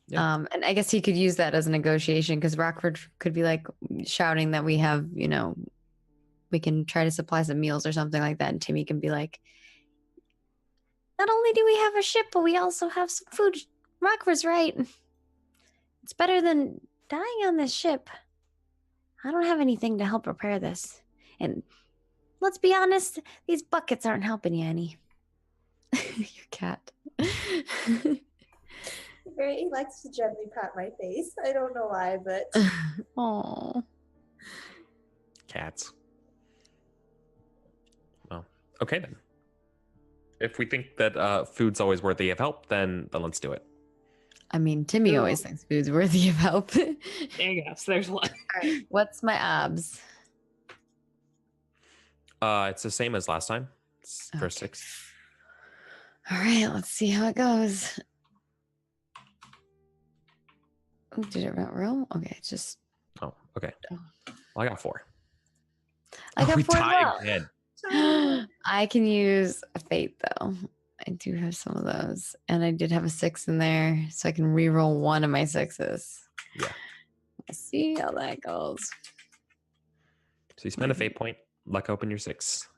Yeah. And I guess he could use that as a negotiation because Rockford could be like shouting that we have, we can try to supply some meals or something like that. And Timmy can be like, not only do we have a ship, but we also have some food. Rockford's right. It's better than dying on this ship. I don't have anything to help repair this. And let's be honest, these buckets aren't helping you any. Your cat. He likes to gently pat my face. I don't know why, but Oh. Cats. Well, okay then. If we think that food's always worthy of help, then let's do it. I mean, Timmy always thinks food's worthy of help. There you go. So there's one. All right. What's my obs? It's the same as last time. It's first Okay. 6. All right, let's see how it goes. Oh, did it not roll? Okay, it's just. Oh, okay. Oh. Well, I got 4. I got we 4 as tied well. again. I can use a fate though. I do have some of those, and I did have a 6 in there, so I can re-roll one of my 6s. Yeah. We'll see how that goes. So you spend a fate point, luck open your 6.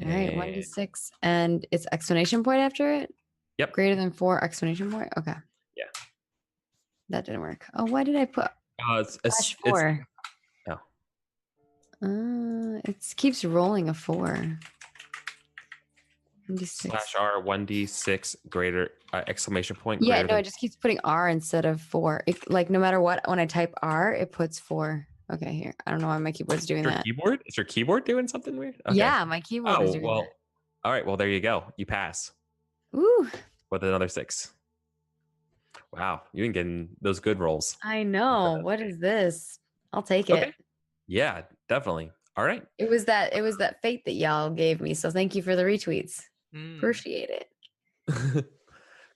All right, 1d6, and it's explanation point after it. Yep. Greater than 4 explanation point. Okay. Yeah. That didn't work. Oh, why did I put It's 4? Oh. It keeps rolling a 4. 1d6. /R 1d6 greater exclamation point. Yeah, greater no, than- it just keeps putting R instead of 4. It, like no matter what, when I type R, it puts 4. Okay, here. I don't know why my keyboard's doing Your that. keyboard? Is your keyboard doing something weird? Okay. Yeah, my keyboard is doing well. All right. Well, there you go. You pass that. Ooh, with another 6. Wow, you been getting those good rolls. I know. What is this? I'll take it. Okay. Yeah, definitely. All right. It was that fate that y'all gave me. So thank you for the retweets. Appreciate it.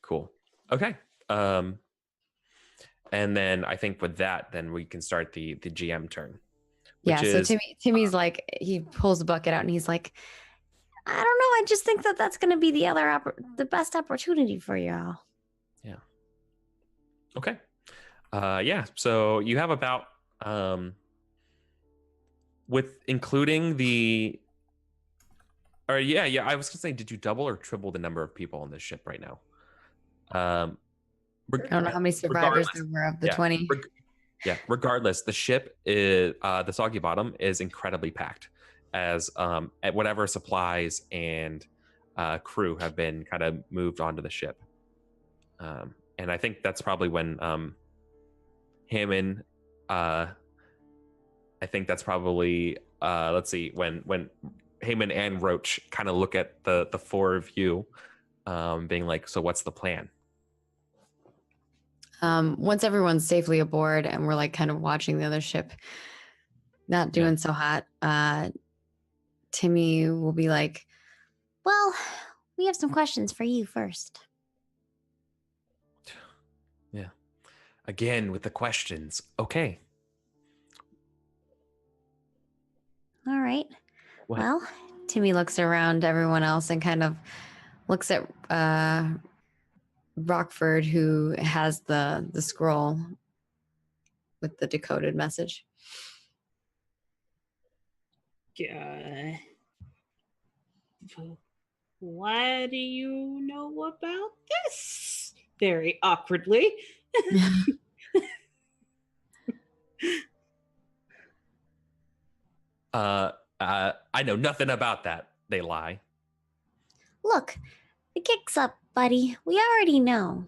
Cool. Okay. And then I think with that, then we can start the GM turn. Yeah. Which So is, Timmy's like, he pulls the bucket out and he's like, I don't know. I just think that that's going to be the best opportunity for y'all. Yeah. Okay. Yeah. So you have about with including the. Or yeah. I was gonna say, did you double or triple the number of people on this ship right now? I don't know how many survivors there were of the 20. Yeah. Regardless, the ship is the Soggy Bottom is incredibly packed, as at whatever supplies and crew have been kind of moved onto the ship. And I think that's probably when Hammond. I think that's probably let's see when Heyman and Roach kind of look at the 4 of you, being like, so what's the plan? Once everyone's safely aboard and we're like kind of watching the other ship not doing so hot, Timmy will be like, Well, we have some questions for you first. Yeah. Again with the questions. Okay. All right. What? Well, Timmy looks around everyone else and kind of looks at Rockford, who has the scroll with the decoded message. Yeah. Why do you know about this? Very awkwardly. I know nothing about that. They lie. Look, the kick's up, buddy. We already know.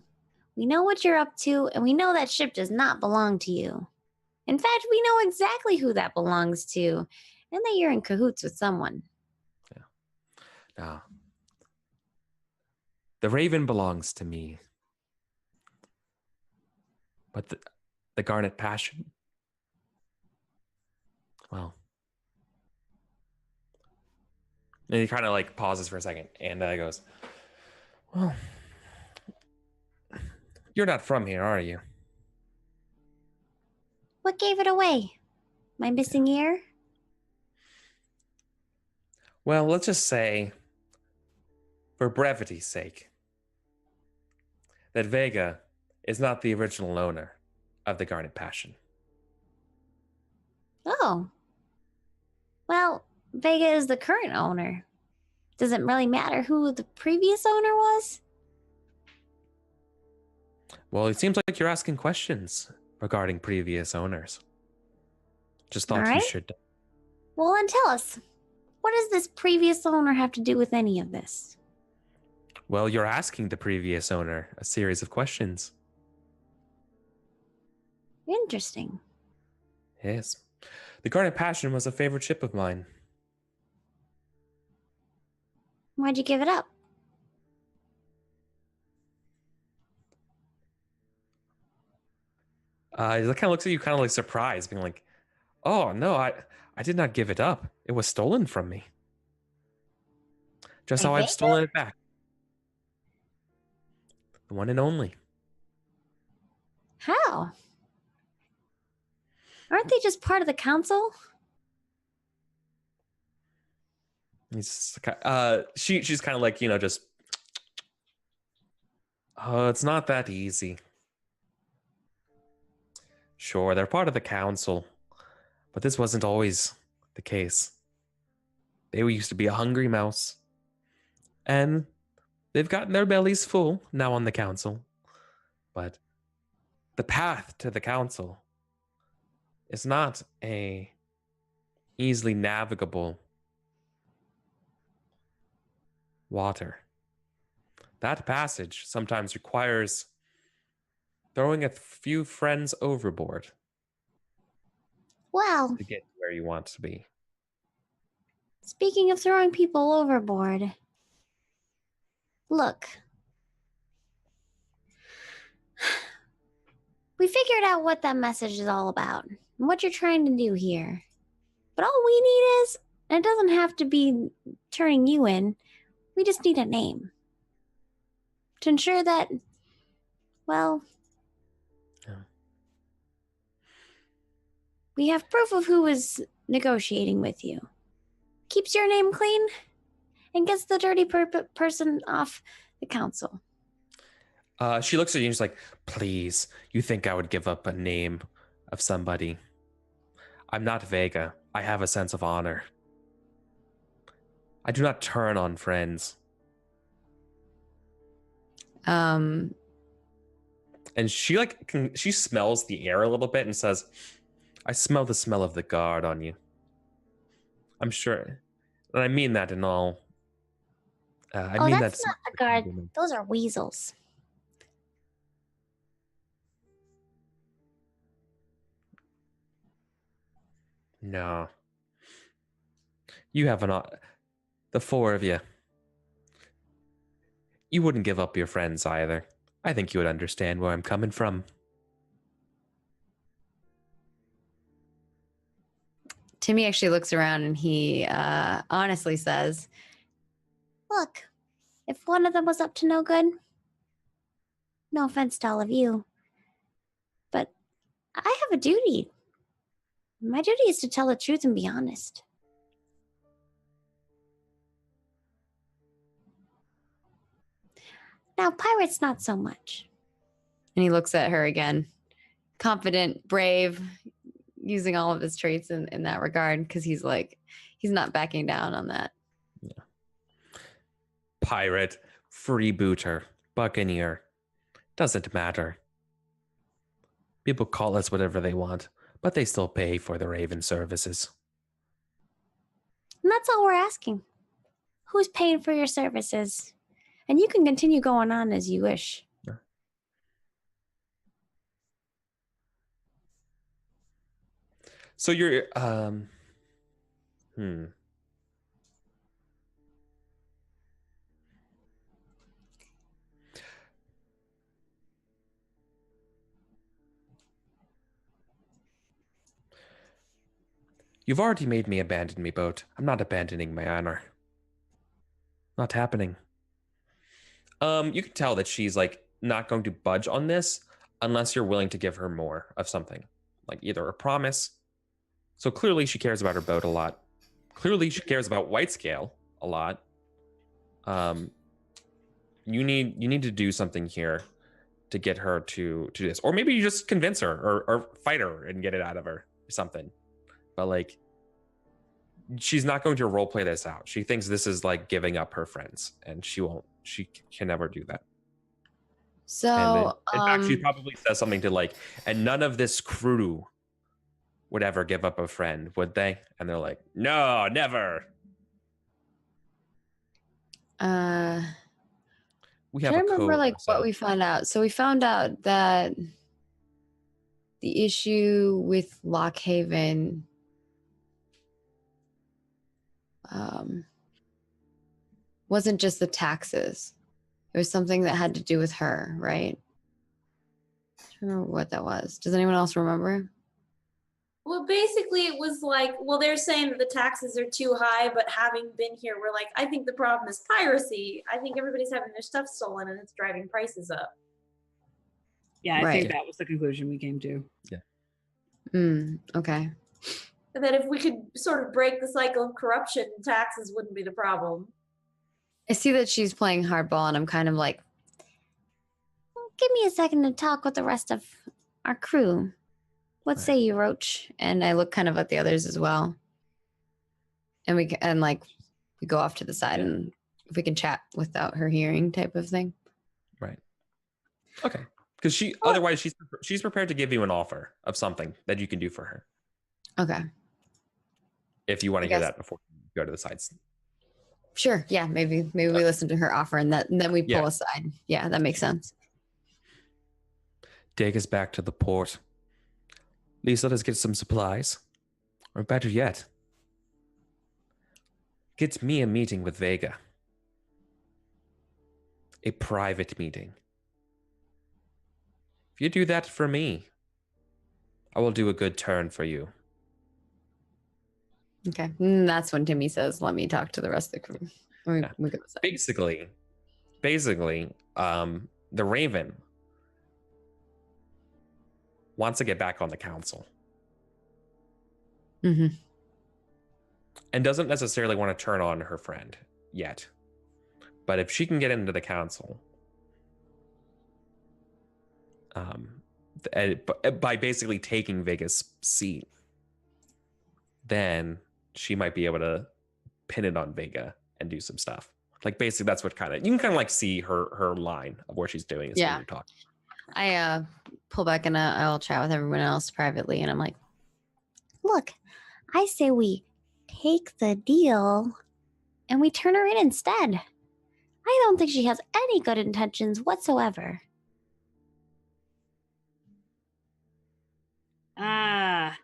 We know what you're up to, and we know that ship does not belong to you. In fact, we know exactly who that belongs to, and that you're in cahoots with someone. Yeah. Now, the Raven belongs to me. But the Garnet Passion? Well. And he kind of like pauses for a second and goes, well, you're not from here, are you? What gave it away? My missing ear? Well, let's just say, for brevity's sake, that Vega is not the original owner of the Garnet Passion. Oh. Well, Vega is the current owner. Doesn't really matter who the previous owner was? Well, it seems like you're asking questions regarding previous owners. Just thought you Alright. should. Well, then tell us. What does this previous owner have to do with any of this? Well, you're asking the previous owner a series of questions. Interesting. Yes. The Garnet Passion was a favorite ship of mine. Why'd you give it up? He kind of looks at you kind of like surprised, being like, oh, no, I did not give it up. It was stolen from me. Just how I've stolen it back. The one and only. How? Aren't they just part of the council? He's, she's kind of like, just, oh, it's not that easy. Sure, they're part of the council, but this wasn't always the case. They used to be a hungry mouse, and they've gotten their bellies full now on the council. But the path to the council is not a easily navigable water. That passage sometimes requires throwing a few friends overboard Well, to get where you want to be. speaking of throwing people overboard, look. We figured out what that message is all about and what you're trying to do here. But all we need is, and it doesn't have to be turning you in, we just need a name. To ensure that, well, we have proof of who is negotiating with you. Keeps your name clean and gets the dirty person off the council. She looks at you and she's like, please, you think I would give up a name of somebody? I'm not Vega. I have a sense of honor. I do not turn on friends. And she she smells the air a little bit and says, I smell the smell of the guard on you. I'm sure. And I mean that in all. That's not a guard. Those are weasels. No. You have the four of you. You wouldn't give up your friends either. I think you would understand where I'm coming from. Timmy actually looks around and he honestly says, Look, if one of them was up to no good, no offense to all of you, but I have a duty. My duty is to tell the truth and be honest. Now, pirates, not so much. and he looks at her again, confident, brave, using all of his traits in that regard, because he's not backing down on that. Yeah. pirate, freebooter, buccaneer. Doesn't matter. People call us whatever they want, but they still pay for the Raven services. And that's all we're asking. Who's paying for your services? And you can continue going on as you wish. So you're You've already made me abandon me boat. I'm not abandoning my honor. Not happening. You can tell that she's like not going to budge on this unless you're willing to give her more of something, like either a promise. So clearly she cares about her boat a lot. Clearly she cares about White Scale a lot. You need to do something here to get her to do this, or maybe you just convince her or fight her and get it out of her or something. But like, she's not going to role play this out. She thinks this is like giving up her friends, and she won't. She can never do that. So, in fact, she probably says something to like, and none of this crew would ever give up a friend, would they? And they're like, no, never. We have I a remember code. like what we found out. So we found out that the issue with Lockhaven wasn't just the taxes. It was something that had to do with her, right? I don't remember what that was. Does anyone else remember? Well, basically, it was like, well, they're saying that the taxes are too high, but having been here, we're like, I think the problem is piracy. I think everybody's having their stuff stolen and it's driving prices up. Yeah, I Right. think that was the conclusion we came to. Yeah. Okay. And that if we could sort of break the cycle of corruption, taxes wouldn't be the problem. I see that she's playing hardball, and I'm kind of like, Give me a second to talk with the rest of our crew. What say you, Roach? and I look kind of at the others as well. And we go off to the side, and if we can chat without her hearing, type of thing. Right. Okay. Because otherwise she's prepared to give you an offer of something that you can do for her. Okay. If you want to hear that before you go to the sides. Sure. Yeah. Maybe we listen to her offer, and then we pull aside. Yeah, that makes sense. Take us back to the port. At least let us get some supplies. Or better yet, get me a meeting with Vega. A private meeting. If you do that for me, I will do a good turn for you. Okay. And that's when Timmy says, let me talk to the rest of the crew. We go aside. Basically, the Raven wants to get back on the council. Mm-hmm. And doesn't necessarily want to turn on her friend yet. But if she can get into the council, by basically taking Vega's seat, then she might be able to pin it on Vega and do some stuff. Like basically that's what you can kind of like see her line of where she's doing is when you're talking. I pull back and I'll chat with everyone else privately, and I'm like, Look, I say we take the deal and we turn her in instead. I don't think she has any good intentions whatsoever. I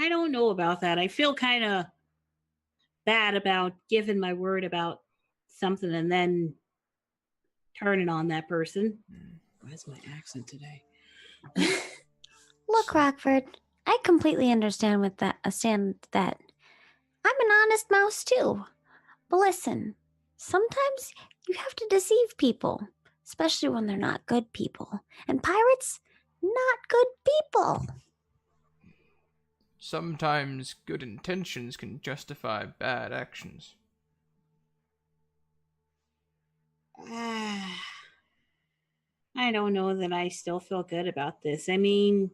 don't know about that. I feel kind of bad about giving my word about something and then turning on that person. Where's my accent today? Look, Rockford, I completely understand that. I'm an honest mouse too. But listen, sometimes you have to deceive people, especially when they're not good people. And pirates, not good people. Sometimes good intentions can justify bad actions. I don't know that I still feel good about this. I mean,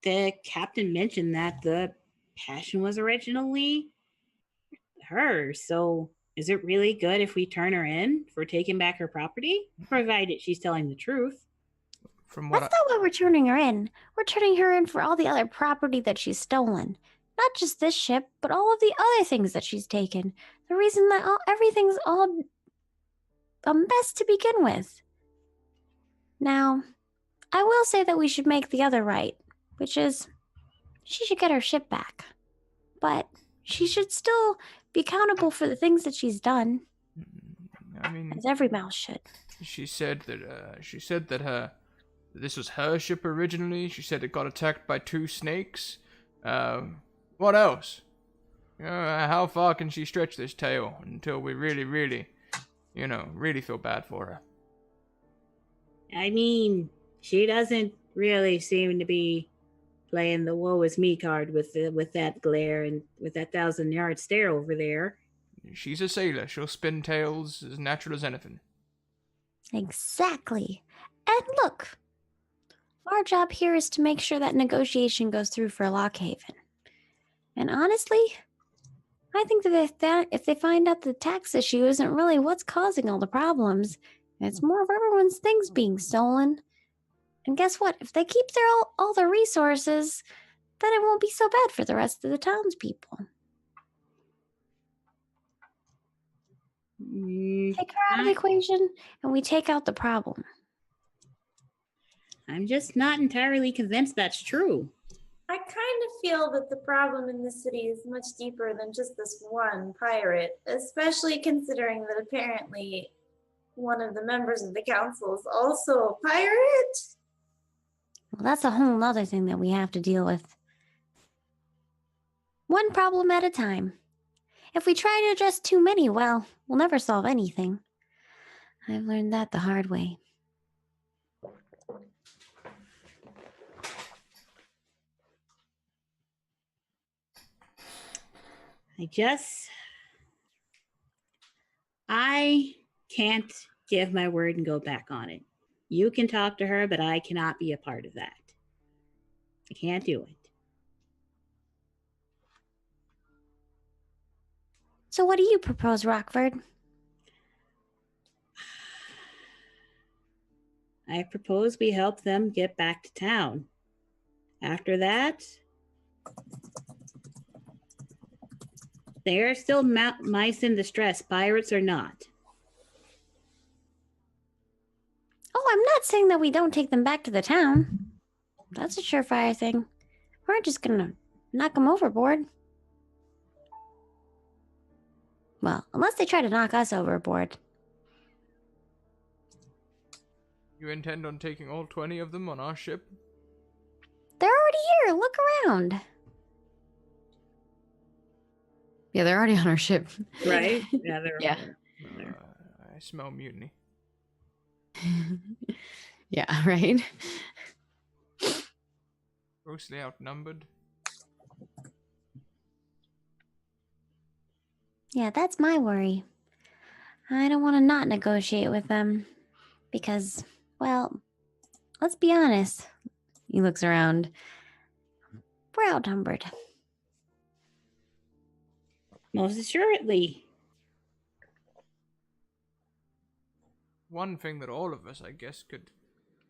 the captain mentioned that the passion was originally her. So is it really good if we turn her in for taking back her property? Provided she's telling the truth. From what That's not why we're turning her in. We're turning her in for all the other property that she's stolen. Not just this ship, but all of the other things that she's taken. The reason that everything's all a mess to begin with. Now, I will say that we should make the other right, which is she should get her ship back. But she should still be accountable for the things that she's done, I mean, as every mouse should. she said that this was her ship originally. She said it got attacked by 2 snakes. What else? How far can she stretch this tale until we really, really, really feel bad for her? I mean, she doesn't really seem to be playing the woe is me card with that glare and with that 1,000-yard stare over there. She's a sailor. She'll spin tales as natural as anything. Exactly. And look, our job here is to make sure that negotiation goes through for Lockhaven. And honestly, I think that if they find out the tax issue isn't really what's causing all the problems, it's more of everyone's things being stolen. And guess what? If they keep all their resources, then it won't be so bad for the rest of the townspeople. Take her out of the equation, and we take out the problem. I'm just not entirely convinced that's true. I kind of feel that the problem in the city is much deeper than just this one pirate, especially considering that apparently one of the members of the council is also a pirate. Well, that's a whole other thing that we have to deal with. One problem at a time. If we try to address too many, well, we'll never solve anything. I've learned that the hard way. I can't give my word and go back on it. You can talk to her, but I cannot be a part of that. I can't do it. So what do you propose, Rockford? I propose we help them get back to town. After that, they are still mice in distress, pirates or not. Oh, I'm not saying that we don't take them back to the town. That's a surefire thing. We're just gonna knock them overboard. Well, unless they try to knock us overboard. You intend on taking all 20 of them on our ship? They're already here. Look around. Yeah, they're already on our ship. Right? Yeah, they're Yeah. I smell mutiny. Yeah, right? Grossly outnumbered. Yeah, that's my worry. I don't want to not negotiate with them because, well, let's be honest. He looks around. We're outnumbered. most assuredly. One thing that all of us, I guess, could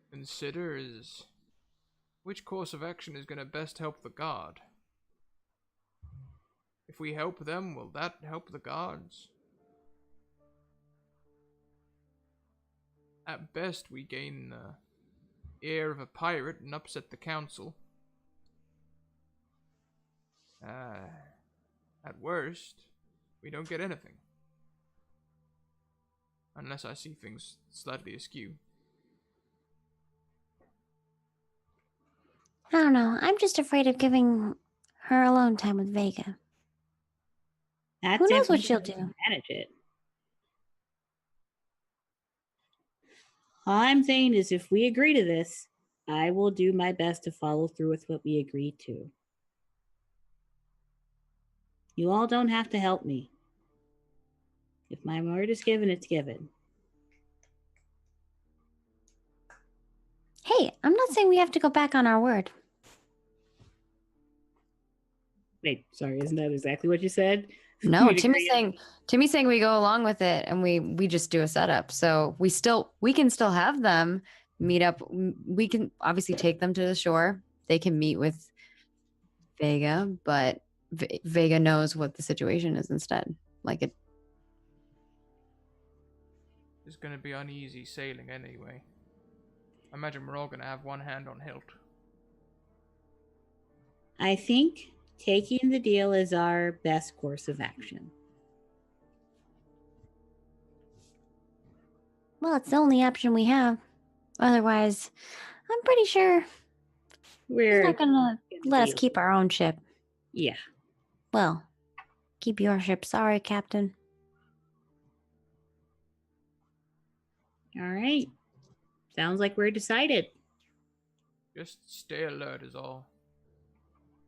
consider is which course of action is going to best help the guard. If we help them, will that help the guards? At best, we gain the ear of a pirate and upset the council. At worst, we don't get anything. Unless I see things slightly askew. I don't know. I'm just afraid of giving her alone time with Vega. That's Who knows if what we she'll can do? Manage it. All I'm saying is if we agree to this, I will do my best to follow through with what we agreed to. You all don't have to help me. If my word is given, it's given. Hey, I'm not saying we have to go back on our word. Wait, sorry, isn't that exactly what you said? No, We'd Timmy's agree. saying we go along with it and we just do a setup. So we can still have them meet up. We can obviously take them to the shore. They can meet with Vega, but Vega knows what the situation is instead. Like it. It's gonna be uneasy sailing anyway. I imagine we're all gonna have one hand on hilt. I think taking the deal is our best course of action. Well, it's the only option we have. Otherwise, I'm pretty sure he's We're not gonna let us keep our own ship. Yeah. Well, keep your ship. Sorry, Captain. All right. Sounds like we're decided. Just stay alert is all.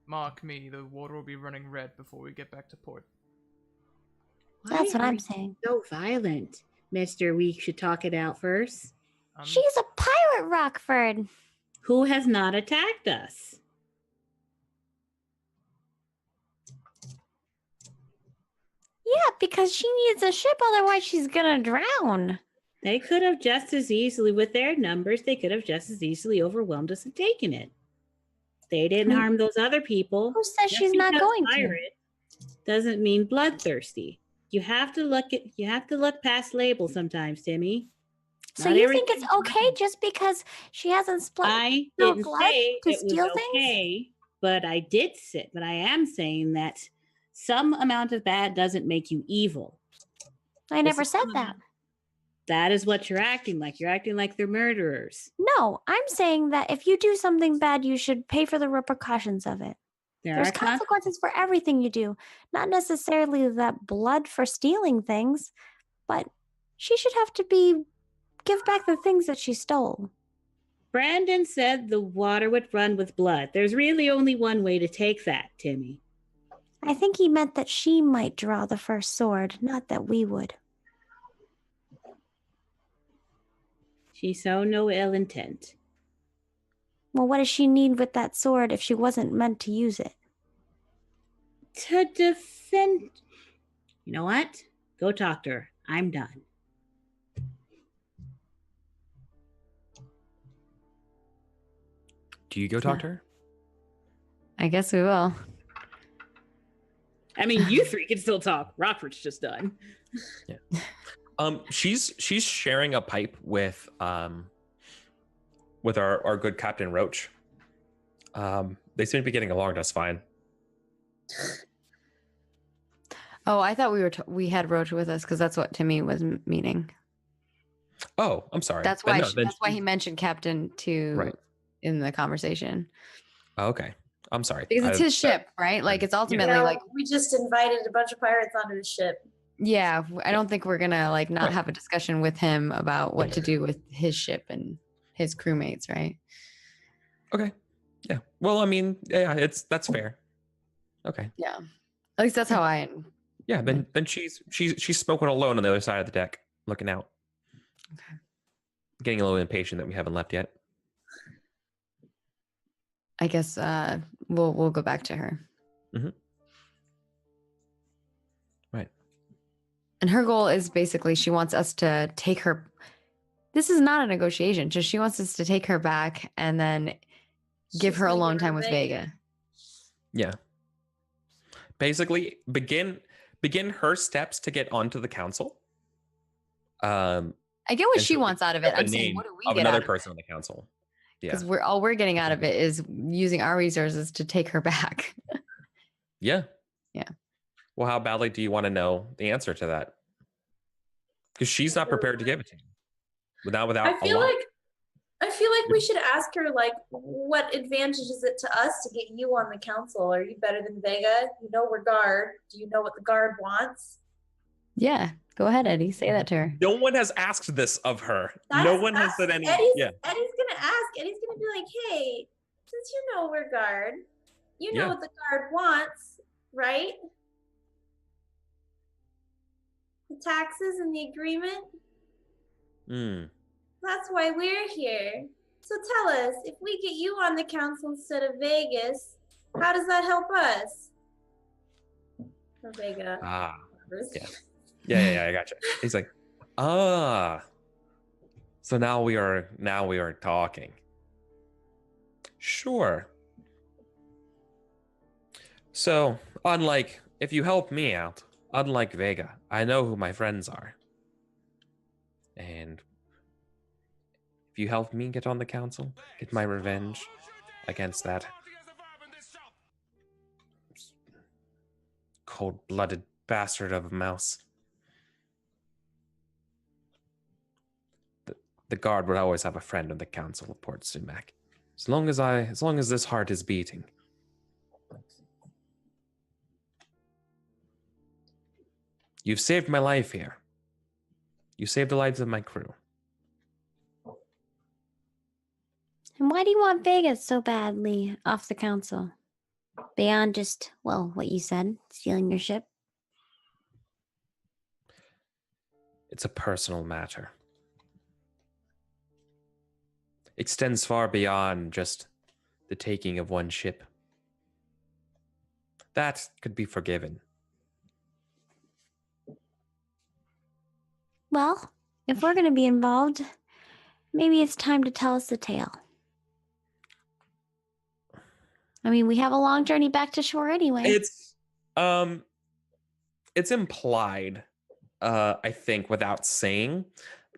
Mark me, the water will be running red before we get back to port. That's what Why are I'm you saying. so violent, Mister? We should talk it out first. She's a pirate, Rockford. Who has not attacked us? Yeah, because she needs a ship, otherwise she's gonna drown. They could have just as easily, with their numbers, they could have just as easily overwhelmed us and taken it. They didn't harm those other people. Who says Just she's not because going to? pirate doesn't mean bloodthirsty. You have to look past labels sometimes, Timmy. So Not you think everything's it's okay just because she hasn't split I no didn't blood say to it was steal things? okay, but I am saying that some amount of bad doesn't make you evil. I never Just said some that. amount. That is what you're acting like. You're acting like they're murderers. No, I'm saying that if you do something bad, you should pay for the repercussions of it. There's consequences for everything you do. Not necessarily that blood for stealing things, but she should have to give back the things that she stole. Brandon said the water would run with blood. There's really only one way to take that, Timmy. I think he meant that she might draw the first sword, not that we would. She saw no ill intent. Well, what does she need with that sword if she wasn't meant to use it? To defend. You know what? Go talk to her. I'm done. Do you go talk to her? I guess we will. I mean, you three can still talk. Rockford's just done. Yeah. She's sharing a pipe with our good Captain Roach. They seem to be getting along just fine. Oh, I thought we had Roach with us because that's what Timmy was meaning. Oh, I'm sorry. That's why that's why he mentioned Captain too in the conversation. Oh, okay. I'm sorry. Because it's his ship, right? Like it's ultimately like we just invited a bunch of pirates onto the ship. Yeah, I don't think we're gonna like not have a discussion with him about what to do with his ship and his crewmates, right? Okay. Yeah. Well, I mean, yeah, that's fair. Okay. Yeah. At least that's how I. Yeah. Then she's smoking alone on the other side of the deck, looking out. Okay. Getting a little impatient that we haven't left yet. I guess we'll go back to her. Mm-hmm. Right. And her goal is basically she wants us to take her. This is not a negotiation. Just she wants us to take her back and then give her alone time with Vega. Yeah. Basically, begin her steps to get onto the council. I get what she wants out of it. I'm saying, what do we get another out person on the council? Yeah. Because we're getting out of it is using our resources to take her back. Yeah. Yeah. Well, how badly do you want to know the answer to that? Because she's not prepared to give it to you. Without I feel like we should ask her, like, what advantage is it to us to get you on the council? Are you better than Vega? You know we're guard. Do you know what the guard wants? Yeah. Go ahead, Eddie. Say that to her. No one has asked this of her. No one has said any. Eddie's gonna ask. Eddie's gonna be like, hey, since you know we're guard, you know what the guard wants, right? The taxes and the agreement. That's why we're here. So tell us, if we get you on the council instead of Vegas, how does that help us? Or Vega. Ah, Whatever. yeah, I gotcha. He's like, ah. So now we are talking. Sure. So, unlike if you help me out, unlike Vega, I know who my friends are. And if you help me get on the council, get my revenge against that cold-blooded bastard of a mouse, the guard would always have a friend in the council of Port Sumac. As long as this heart is beating. You've saved my life here. You saved the lives of my crew. And why do you want Vegas so badly off the council? Beyond just, well, what you said, stealing your ship? It's a personal matter. Extends far beyond just the taking of one ship. That could be forgiven. Well, if we're going to be involved, maybe it's time to tell us the tale. I mean, we have a long journey back to shore anyway. It's implied, I think, without saying,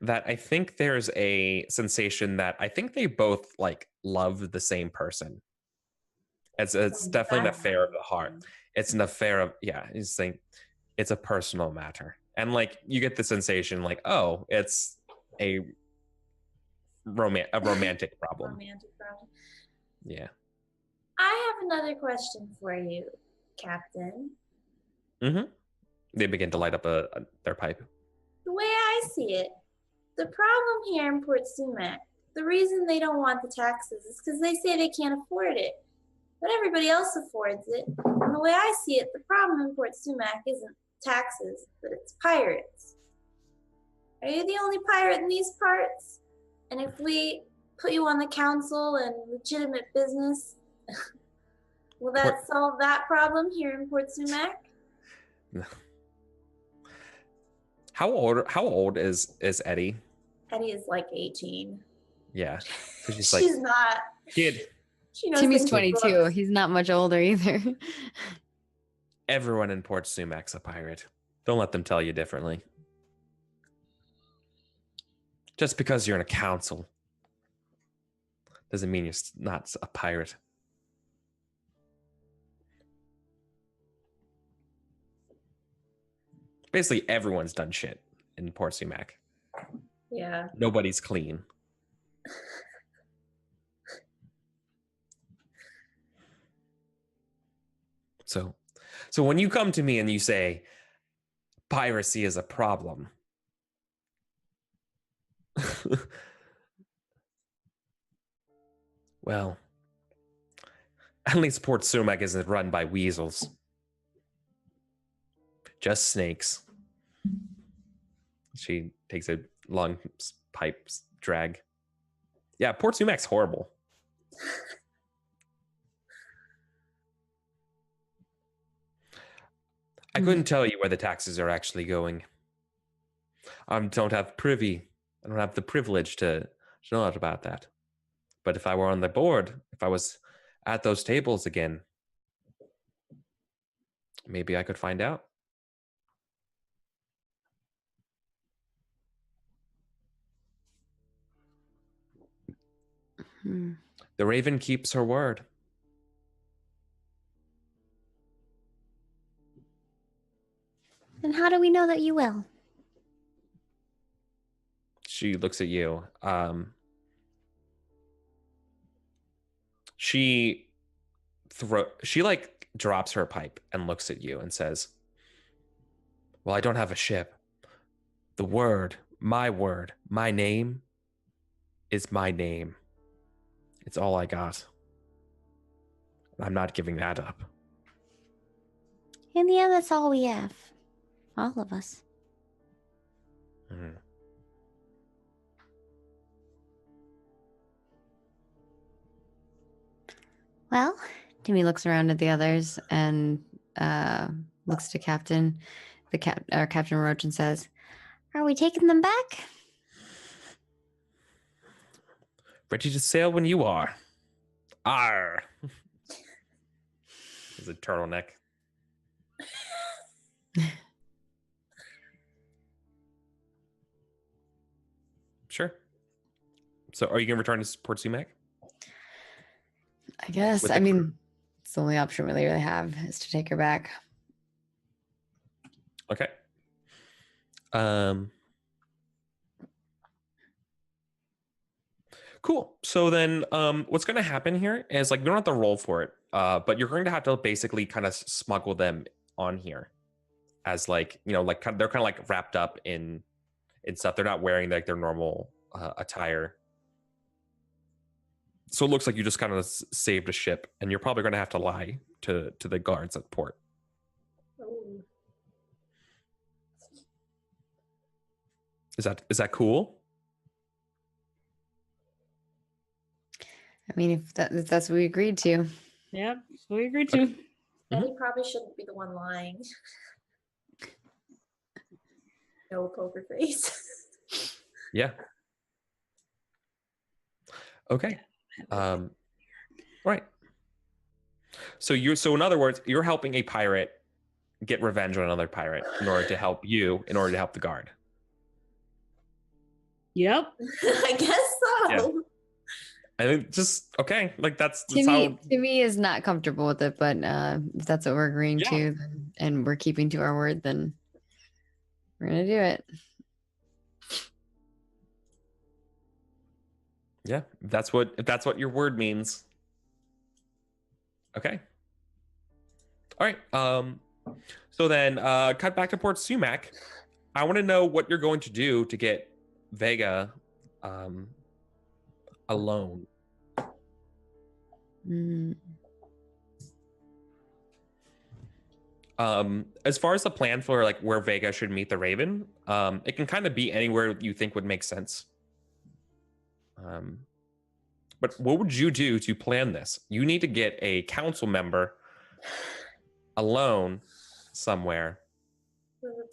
that I think there's a sensation that I think they both like love the same person. It's definitely an affair of the heart. It's an affair of, yeah, he's saying it's a personal matter. And like you get the sensation like, oh, it's a romantic problem. Romantic problem. Yeah. I have another question for you, Captain. Mm-hmm. They begin to light up their pipe. The way I see it, the problem here in Port Sumac, the reason they don't want the taxes is because they say they can't afford it. But everybody else affords it. And the way I see it, the problem in Port Sumac isn't taxes, but it's pirates. Are you the only pirate in these parts? And if we put you on the council and legitimate business, will that solve that problem here in Port Sumac? How old is Eddie? Eddie is like 18. Yeah. So she's She's not. kid. She knows Timmy's things with 22. books. He's not much older either. Everyone in Port Sumac's a pirate. Don't let them tell you differently. Just because you're in a council doesn't mean you're not a pirate. Basically, everyone's done shit in Port Sumac. Yeah. Nobody's clean. So when you come to me and you say piracy is a problem, well, at least Port Sumac isn't run by weasels. Just snakes. She takes a long pipe drag. Yeah, Port Sumac's horrible. I couldn't tell you where the taxes are actually going. I don't have the privilege to know about that. But if I were on the board, if I was at those tables again, maybe I could find out. The Raven keeps her word. Then how do we know that you will? She looks at you. She like drops her pipe and looks at you and says, well, I don't have a ship. The word, my name is my name. It's all I got. I'm not giving that up. In the end, that's all we have. All of us. Mm. Well, Timmy looks around at the others and looks to Captain Roach and says, Are we taking them back? Ready to sail when you are. Arr. It's a turtleneck. Sure. So are you going to return to Port Sumac? I guess. With I the mean, it's the only option we really have is to take her back. Okay. Cool. So then what's going to happen here is, like, you don't have to roll for it, but you're going to have to basically kind of smuggle them on here as, like, you know, like they're kind of like wrapped up in stuff. They're not wearing like their normal attire. So it looks like you just kind of saved a ship, and you're probably going to have to lie to the guards at the port. Oh. Is that cool? I mean, if that's what we agreed to. Yep, so we agreed to. Eddie probably shouldn't be the one lying. No poker face. Yeah. Okay. Right. So in other words, you're helping a pirate get revenge on another pirate in order to help the guard. Yep. I guess so. Yeah. I think just okay. Like that's Timmy is not comfortable with it, but if that's what we're agreeing to, and we're keeping to our word, then we're gonna do it. Yeah, if that's what your word means. Okay. All right. So then cut back to Port Sumac. I want to know what you're going to do to get Vega alone. As far as the plan for like where Vega should meet the Raven, it can kind of be anywhere you think would make sense. But what would you do to plan this? You need to get a council member alone somewhere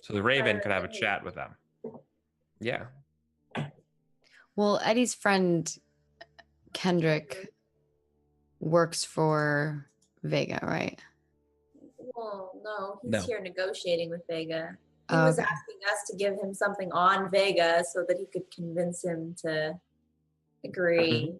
so the Raven could have a chat with them. Yeah. Well, Eddie's friend Kendrick works for Vega, right? Well, no, he's No. here negotiating with Vega. He Oh, was okay. asking us to give him something on Vega so that he could convince him to agree.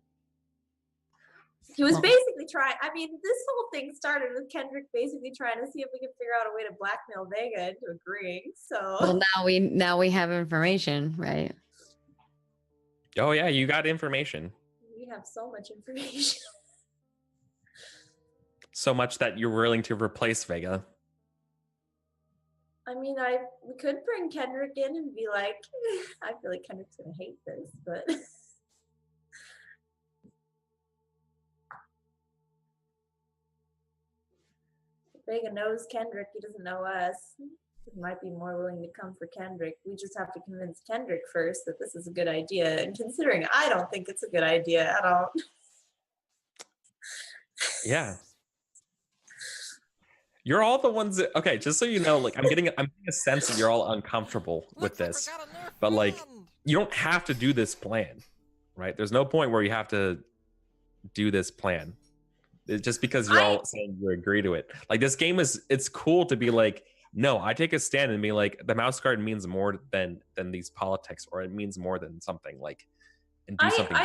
He was basically trying, I mean, this whole thing started with Kendrick basically trying to see if we could figure out a way to blackmail Vega into agreeing. So Well, now we have information, right? Oh yeah, you got information. we have so much information. So much that you're willing to replace Vega. I mean, we could bring Kendrick in and be like, I feel like Kendrick's gonna hate this, but Vega knows Kendrick, he doesn't know us. He might be more willing to come for Kendrick. We just have to convince Kendrick first that this is a good idea. And considering I don't think it's a good idea at all. Yeah. You're all the ones that, okay, just so you know, like I'm getting a sense that you're all uncomfortable with this. But like you don't have to do this plan, right? There's no point where you have to do this plan. It's just because you're all saying you agree to it. Like this game it's cool to be like, no, I take a stand and be like, the mouse guard means more than these politics, or it means more than something, like, and do something.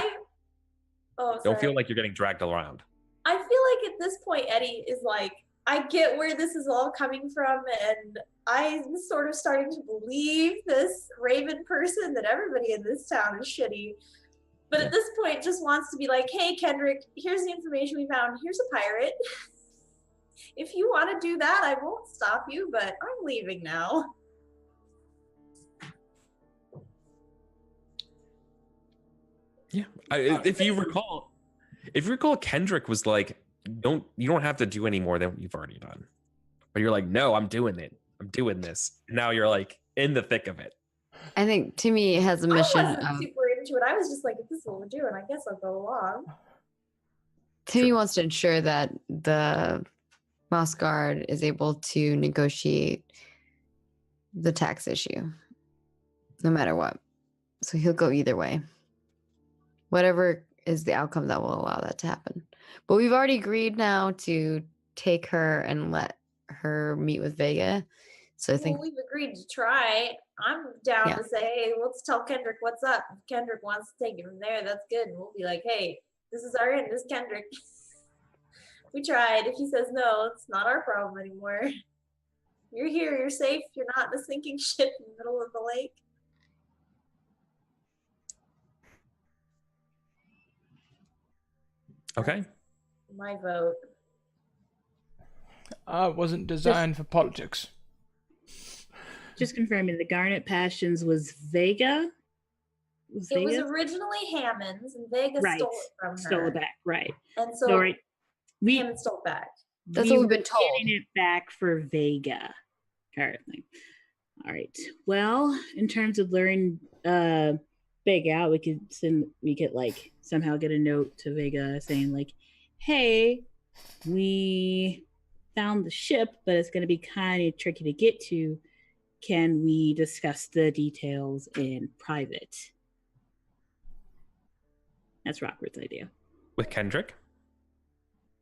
Don't feel like you're getting dragged around. I feel like at this point, Eddie is like, I get where this is all coming from, and I'm sort of starting to believe this Raven person that everybody in this town is shitty. But at this point, just wants to be like, hey, Kendrick, here's the information we found. Here's a pirate. If you want to do that, I won't stop you, but I'm leaving now. Yeah. If you recall, Kendrick was like, you don't have to do any more than what you've already done. But you're like, no, I'm doing it. I'm doing this. And now you're like in the thick of it. I think Timmy has a mission. I wasn't super into it. I was just like, if this is what we're doing, I guess I'll go along. Timmy wants to ensure that Mouse Guard is able to negotiate the tax issue, no matter what. So he'll go either way. Whatever is the outcome that will allow that to happen. But we've already agreed now to take her and let her meet with Vega. So I think we've agreed to try. I'm down to say, hey, let's tell Kendrick what's up. If Kendrick wants to take it from there, that's good. And we'll be like, hey, this is our end, this Kendrick. We tried. If he says no, it's not our problem anymore. You're here, you're safe, you're not in a sinking ship in the middle of the lake. Okay. My vote. Wasn't designed for politics. Just confirming, the Garnet Passions was Vega? It was originally Hammond's, and Vega stole it from her. Stole it back, right. And so Hammond stole it back. That's what we've been told. Getting it back for Vega, currently. All right. Well, in terms of luring Vega out, we could like somehow get a note to Vega saying like, hey, we found the ship, but it's going to be kind of tricky to get to. Can we discuss the details in private? That's Rockford's idea. With Kendrick?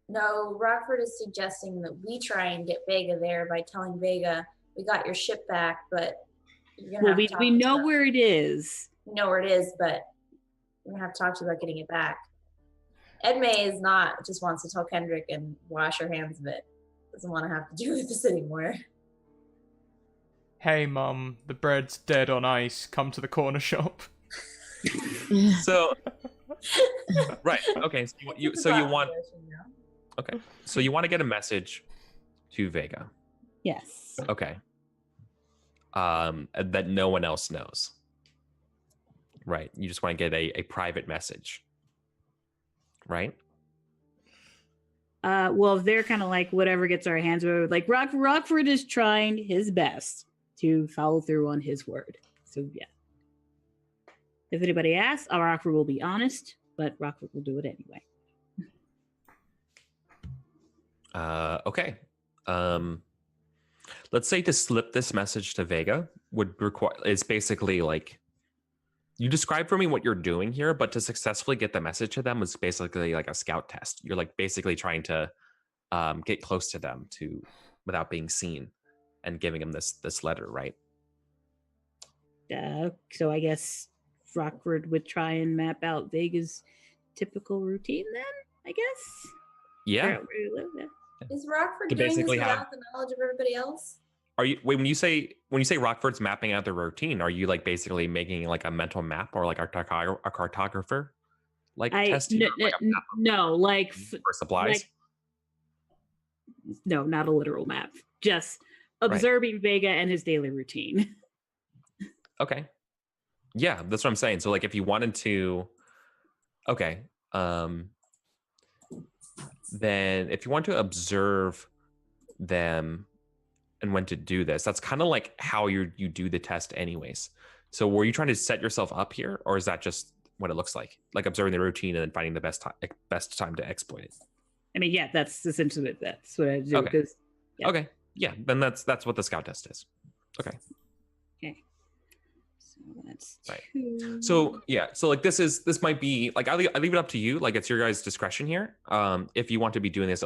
No, Rockford is suggesting that we try and get Vega there by telling Vega, we got your ship back, but you're gonna have to we know where it is. We know where it is, but we're gonna have to talk to you about getting it back. Edme is not, just wants to tell Kendrick and wash her hands of it. Doesn't want to have to do with this anymore. Hey, Mum, the bread's dead on ice. Come to the corner shop. So, right. Okay. So you want. Okay. So you want to get a message to Vega. Yes. Okay. That no one else knows. Right. You just want to get a private message. Right. Well, they're kind of like whatever gets our hands over. Like Rockford is trying his best to follow through on his word. So yeah. If anybody asks, Rockford will be honest, but Rockford will do it anyway. Okay. Let's say to slip this message to Vega would require is basically like you describe for me what you're doing here, but to successfully get the message to them is basically like a scout test. You're like basically trying to get close to them without being seen and giving them this letter, right? So I guess Rockford would try and map out Vega's typical routine then, I guess. Yeah. Is Rockford to doing this basically without the knowledge of everybody else? Are you when you say Rockford's mapping out the routine, are you like basically making like a mental map or like a cartographer like test? No, like for supplies. No, not a literal map. Just observing Vega and his daily routine. Okay. Yeah, that's what I'm saying. So like if you wanted to then if you want to observe them and when to do this, that's kind of like how you do the test anyways. So were you trying to set yourself up here, or is that just what it looks like observing the routine and then finding the best time to exploit it? I mean, yeah, that's essentially that's what I do. Okay. Okay. Yeah, then that's what the scout test is. Okay. So that's right. 2. So yeah, so like this might be like I leave it up to you. Like it's your guys' discretion here. If you want to be doing this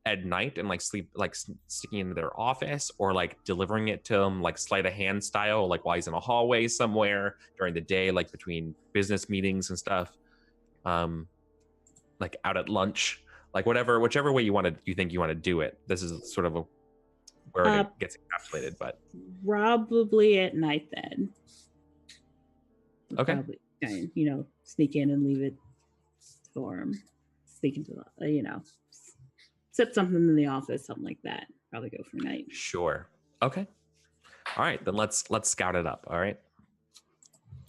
at night and like sticking into their office, or like delivering it to him like sleight of hand style, like while he's in a hallway somewhere during the day, like between business meetings and stuff, like out at lunch, like whichever way you think you want to do it. This is sort of where it gets encapsulated, but probably at night then. Okay. Probably, sneak in and leave it for him. Sneak into the, set something in the office, something like that. Probably go for night. Sure. Okay. All right, then let's scout it up. All right.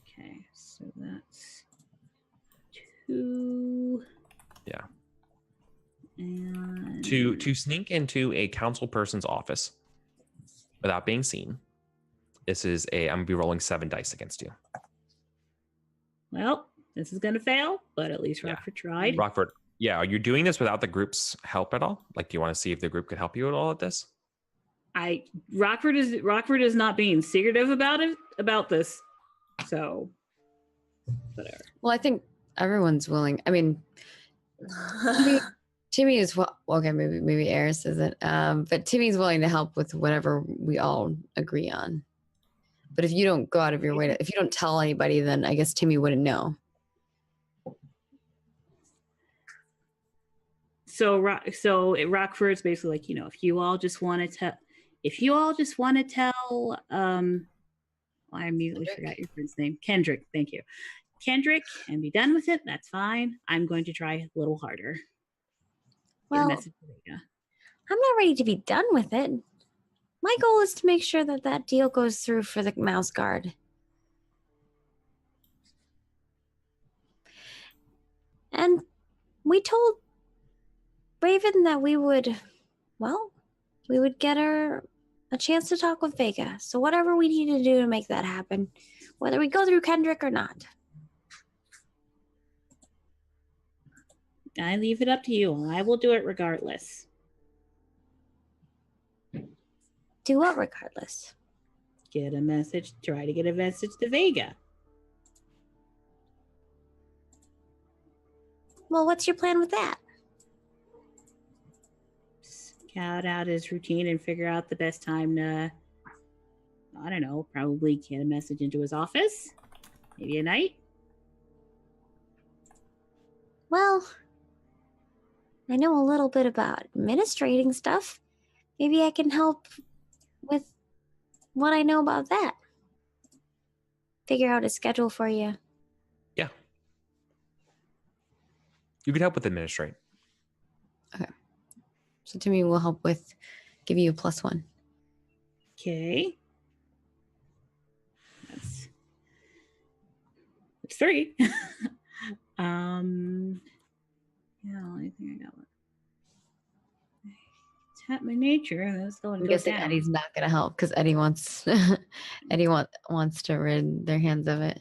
Okay, so that's 2. Yeah. And To sneak into a council person's office without being seen. This is I'm gonna be rolling 7 dice against you. well, this is gonna fail, but at least Rockford tried. Rockford, Yeah, are you doing this without the group's help at all? Like, do you want to see if the group could help you at all at this? Rockford is not being secretive about this. So whatever. Well, I think everyone's willing. I mean, Timmy is okay. Maybe Eris isn't. But Timmy's willing to help with whatever we all agree on. But if you don't go out of your way if you don't tell anybody, then I guess Timmy wouldn't know. So Rockford's basically like, if you all just want to tell, I immediately forgot your friend's name. Kendrick, thank you. Kendrick, and be done with it, that's fine. I'm going to try a little harder. Well, I'm not ready to be done with it. My goal is to make sure that deal goes through for the mouse guard. And we told Raven that we would get her a chance to talk with Vega. So whatever we need to do to make that happen, whether we go through Kendrick or not. I leave it up to you. I will do it regardless. Do what regardless? Try to get a message to Vega. Well, what's your plan with that? Scout out his routine and figure out the best time to, I don't know, probably get a message into his office. Maybe at night. Well, I know a little bit about administrating stuff. Maybe I can help with what I know about that. Figure out a schedule for you. Yeah. You could help with administrate. Okay. So Timmy will help with give you a +1. Okay. That's 3. Yeah, I think I got one. Tap my nature. That's going to I'm go guessing down. Eddie's not going to help because Eddie wants wants to rid their hands of it.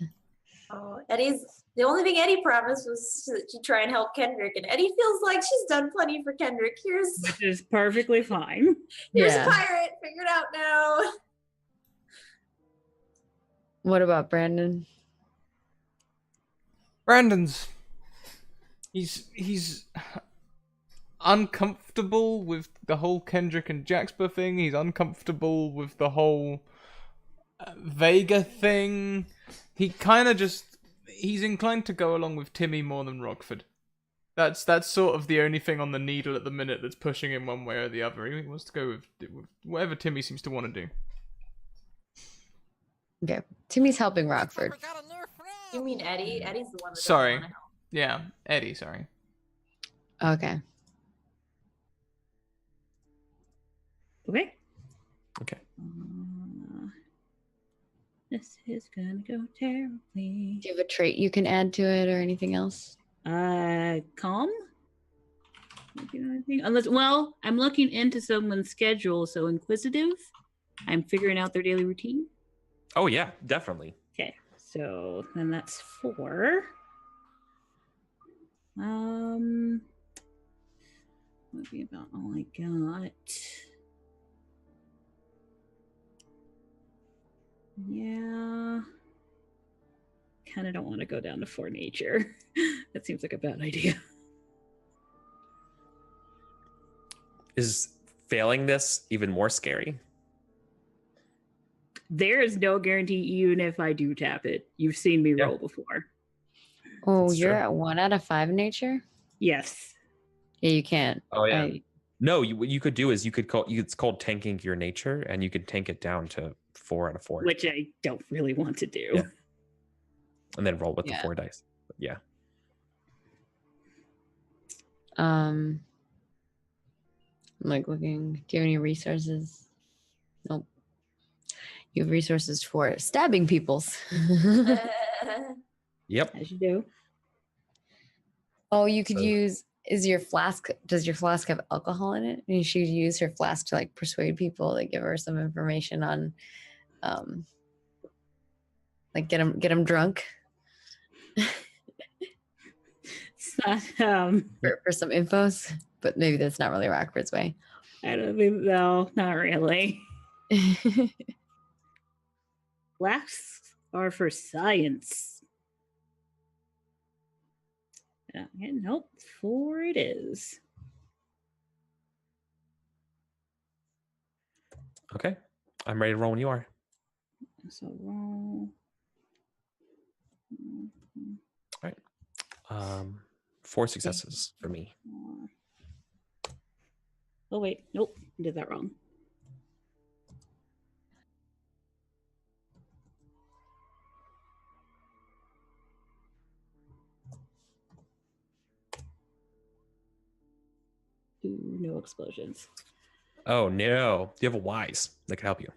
Oh, the only thing Eddie promised was to try and help Kendrick, and Eddie feels like she's done plenty for Kendrick. Which is perfectly fine. Here's a pirate. Figure it out now. What about Brandon? Brandon's he's uncomfortable with the whole Kendrick and Jaxper thing. He's uncomfortable with the whole Vega thing. He kind of he's inclined to go along with Timmy more than Rockford. That's sort of the only thing on the needle at the minute that's pushing him one way or the other. He wants to go with whatever Timmy seems to want to do. Okay, Timmy's helping Rockford. You mean Eddie? Eddie's the one that Sorry. doesn't want to help. Yeah, Eddie, sorry. Okay. Okay. Okay. This is gonna go terribly. Do you have a trait you can add to it or anything else? Calm. Well, I'm looking into someone's schedule, so inquisitive. I'm figuring out their daily routine. Oh yeah, definitely. Okay, so then that's 4. Would be about all I got. Yeah. Kind of don't want to go down to 4 nature. That seems like a bad idea. Is failing this even more scary? There is no guarantee, even if I do tap it. You've seen me Yeah. roll before. Oh, That's you're true. at 1 out of 5 nature? Yes. Yeah, you can't. Oh yeah. I- No, what you could do is it's called tanking your nature, and you could tank it down to 4 out of 4, Which I don't really want to do. Yeah. and then roll with the Yeah. 4 dice. But yeah. I'm like looking. Do you have any resources? Nope. You have resources for stabbing peoples. Yep. As you do. Oh, you could So- use. Does your flask have alcohol in it? And you should use her flask to like persuade people to give her some information on, like get them drunk. for some infos, but maybe that's not really Rockford's way. I don't think no, not really. Blacks are for science. Nope, 4 it is. Okay. I'm ready to roll when you are. So roll. All right. 4 successes for me. Oh wait, nope, I did that wrong. Ooh, no explosions. Oh no. Do you have a wise that can help you?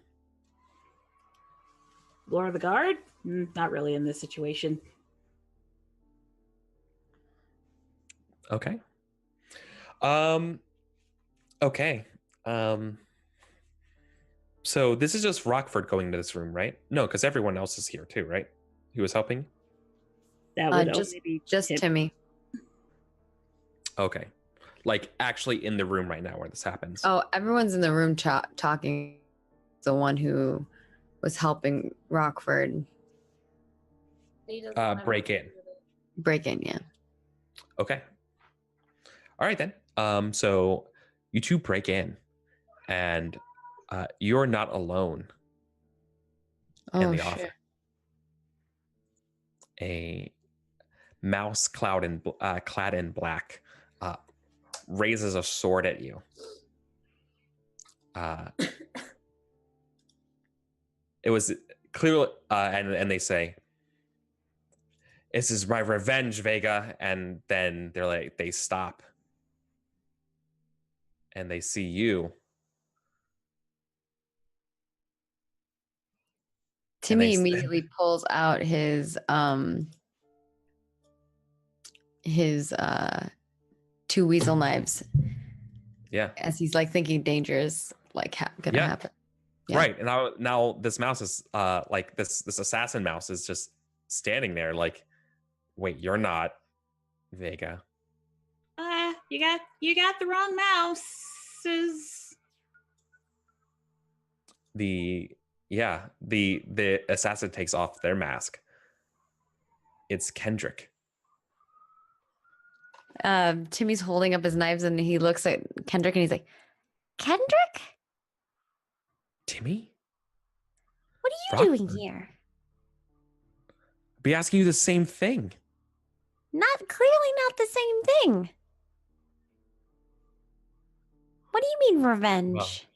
Lord of the Guard? Not really in this situation. Okay. Okay. So this is just Rockford going to this room, right? No, because everyone else is here too, right? Who was helping? That would just only be just Timmy. Okay. Like actually in the room right now where this happens. Oh, everyone's in the room talking. The one who was helping Rockford He doesn't want break everyone in. to do it. break in. Yeah. Okay. All right then. So you two break in, and you're not alone in Oh the shit. office. A mouse clad in black raises a sword at you. It was clearly, and they say, "This is my revenge, Vega." And then they're like, they stop, and they see you. Timmy immediately pulls out his 2 weasel knives. Yeah. As he's like thinking danger is like gonna happen. Yeah. Right. And now this mouse is like this assassin mouse is just standing there like, wait, you're not Vega. You got the wrong mouses. The assassin takes off their mask. It's Kendrick. Timmy's holding up his knives and he looks at Kendrick and he's like, Kendrick? Timmy? What are you doing Rockford? here? Be asking you the same thing. Clearly not the same thing. What do you mean revenge?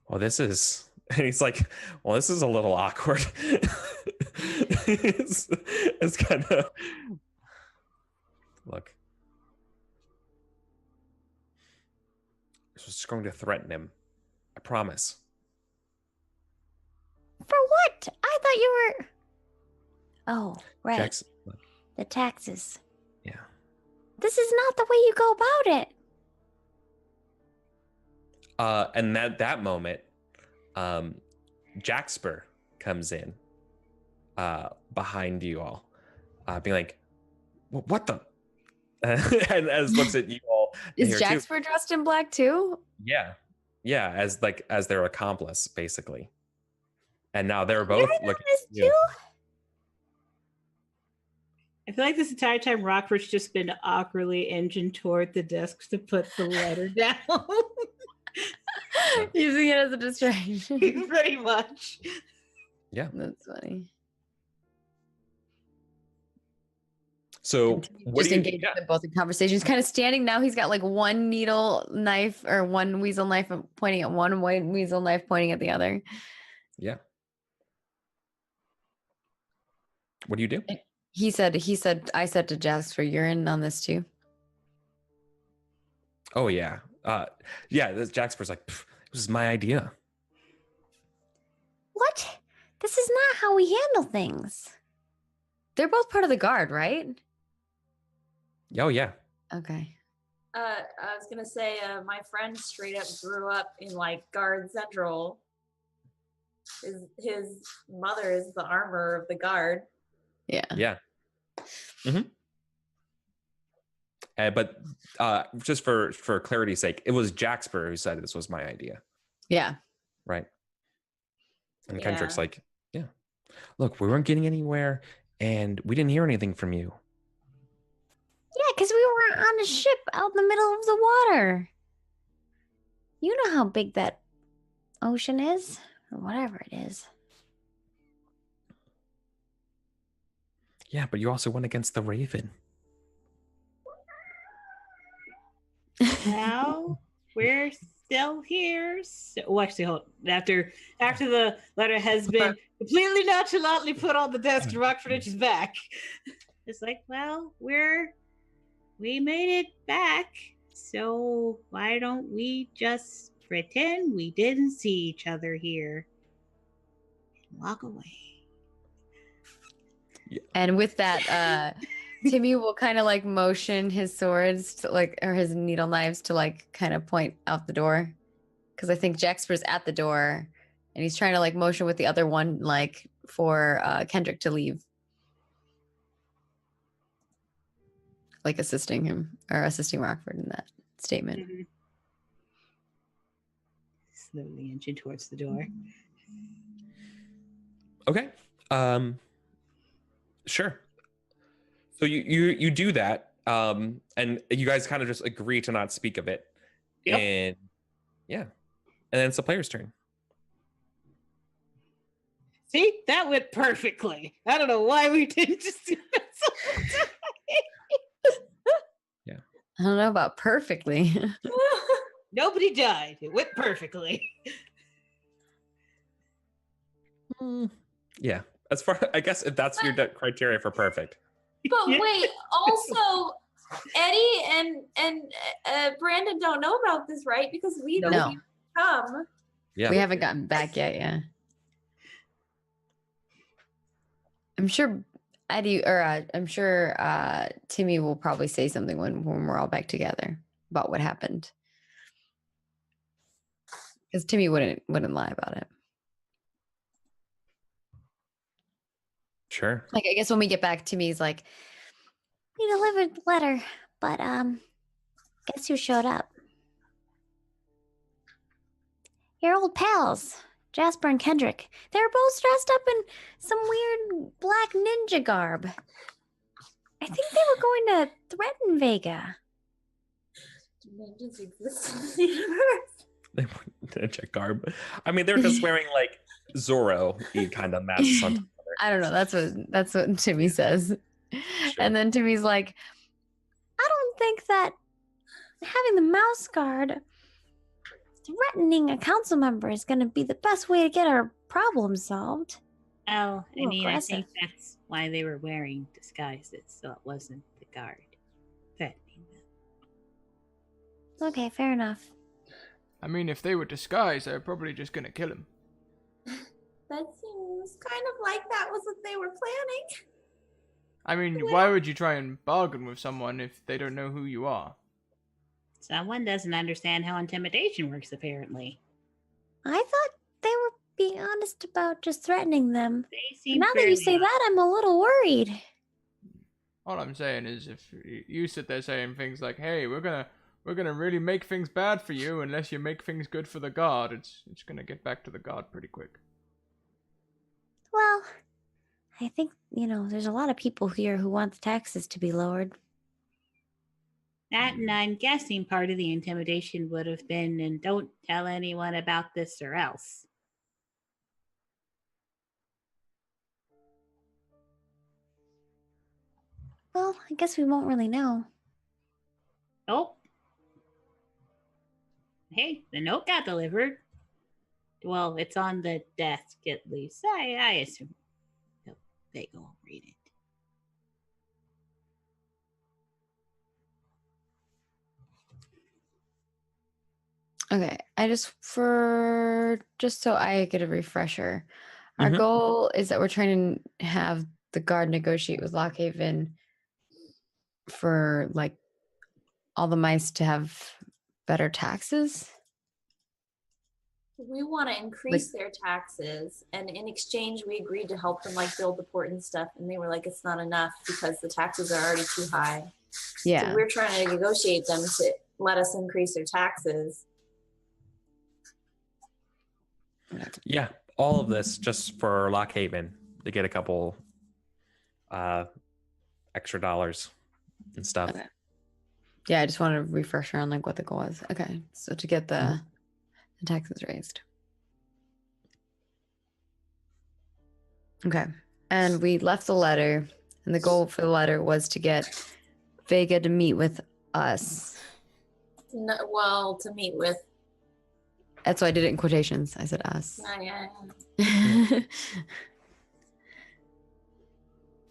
Well, this is and he's like, well, this is a little awkward. it's kind of look. I was just going to threaten him. I promise. For what? I thought you were... Oh, right. Jackson. The taxes. Yeah. This is not the way you go about it. And that moment, Jaxper comes in behind you all, being like, "What the?" and as looks at you all. Is Jaxper dressed in black too? Yeah, as their accomplice, basically. And now they're both looking at you. Too? I feel like this entire time Rockford's just been awkwardly engine toward the desk to put the letter down. Using it as a distraction. Pretty much. Yeah. That's funny. So what just do you engaged in both the conversations, kind of standing now. He's got like one needle knife or one weasel knife pointing at one white weasel knife pointing at the other. Yeah. What do you do? I said to Jasper, you're in on this too. Oh yeah. Jaxper's like, this is my idea. What? This is not how we handle things. They're both part of the guard, right? Oh yeah. Okay. I was gonna say, my friend straight up grew up in like Guard Central. His mother is the armor of the guard. Yeah. Yeah. But just for clarity's sake, it was Jaxper who said this was my idea, Yeah. right? And Yeah. Kendrick's like, yeah, look, we weren't getting anywhere, and we didn't hear anything from you. Yeah, because we were on a ship out in the middle of the water. You know how big that ocean is, or whatever it is. Yeah, but you also went against the Raven. Well, we're still here. So, oh, actually, hold after the letter has been completely nonchalantly put on the desk, and Rockford is back. It's like, well, we made it back, so why don't we just pretend we didn't see each other here and walk away? And with that, Timmy will kind of like motion his swords to like, or his needle knives to like kind of point out the door. Cause I think Jaxper's at the door and he's trying to like motion with the other one, like for Kendrick to leave. Like assisting him or assisting Rockford in that statement. Mm-hmm. Slowly inching towards the door. Okay. Sure. So you do that, and you guys kind of just agree to not speak of it. Yep. And yeah, and then it's the player's turn. See, that went perfectly. I don't know why we didn't just do that. Yeah. I don't know about perfectly. Nobody died. It went perfectly. Yeah. As far, I guess if that's your criteria for perfect. But Yeah. wait, also Eddie and Brandon don't know about this, right? Because we No. didn't come. Yeah. We haven't gotten back yet, yeah. I'm sure Eddie or I'm sure Timmy will probably say something when we're all back together about what happened. Because Timmy wouldn't lie about it. Sure. Like I guess when we get back, Timmy's like, We delivered the letter, but guess who showed up? Your old pals, Jasper and Kendrick. They were both dressed up in some weird black ninja garb. I think they were going to threaten Vega. Ninjas exist in the universe. They were ninja garb. I mean, they're just wearing like Zorro-y kind of masks on top of their I don't know. That's what Timmy says. Sure. And then Timmy's like, I don't think that having the mouse guard threatening a council member is going to be the best way to get our problem solved. Oh, I Ooh, mean, I aggressive. think that's why they were wearing disguises, so it wasn't the guard threatening them. Okay, fair enough. I mean, if they were disguised, they're probably just gonna kill him. That seems kind of like that was what they were planning. I mean, why would you try and bargain with someone if they don't know who you are? Someone doesn't understand how intimidation works, apparently. I thought they were being honest about just threatening them. They But seem now that you fairly say that, I'm a little worried. All I'm saying is, if you sit there saying things like, "Hey, we're gonna really make things bad for you unless you make things good for the guard," it's gonna get back to the guard pretty quick. Well, I think, there's a lot of people here who want the taxes to be lowered. That, and I'm guessing part of the intimidation would have been, and don't tell anyone about this or else. Well, I guess we won't really know. Oh. Hey, the note got delivered. Well, it's on the desk at least. I assume they go and read it. okay, just so I get a refresher, our Mhm. goal is that we're trying to have the guard negotiate with Lockhaven for like all the mice to have better taxes. We want to increase their taxes, and in exchange, we agreed to help them like build the port and stuff. And they were like, "It's not enough because the taxes are already too high." Yeah. So we're trying to negotiate them to let us increase their taxes. Yeah, all of this just for Lockhaven to get a couple extra dollars and stuff. Okay. Yeah, I just want to refresh on like what the goal is. Okay, so to get the taxes raised. Okay, and we left the letter, and the goal for the letter was to get Vega to meet with us. No, well, to meet with. That's why I did it in quotations. I said us. Yeah.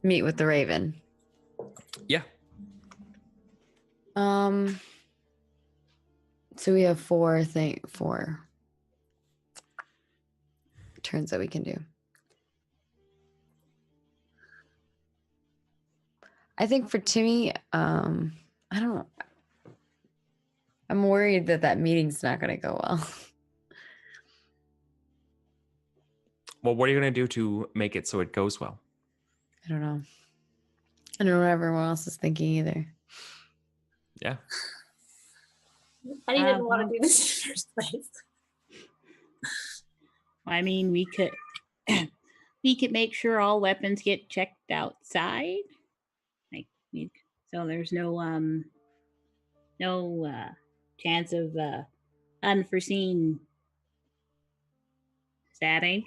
Meet with the Raven. Yeah. So we have four turns that we can do. I think for Timmy, I don't know. I'm worried that meeting's not going to go well. Well, what are you going to do to make it so it goes well? I don't know. I don't know what everyone else is thinking either. Yeah. I didn't want to do this in the first place. I mean, we could make sure all weapons get checked outside. So there's no chance of unforeseen stabbing.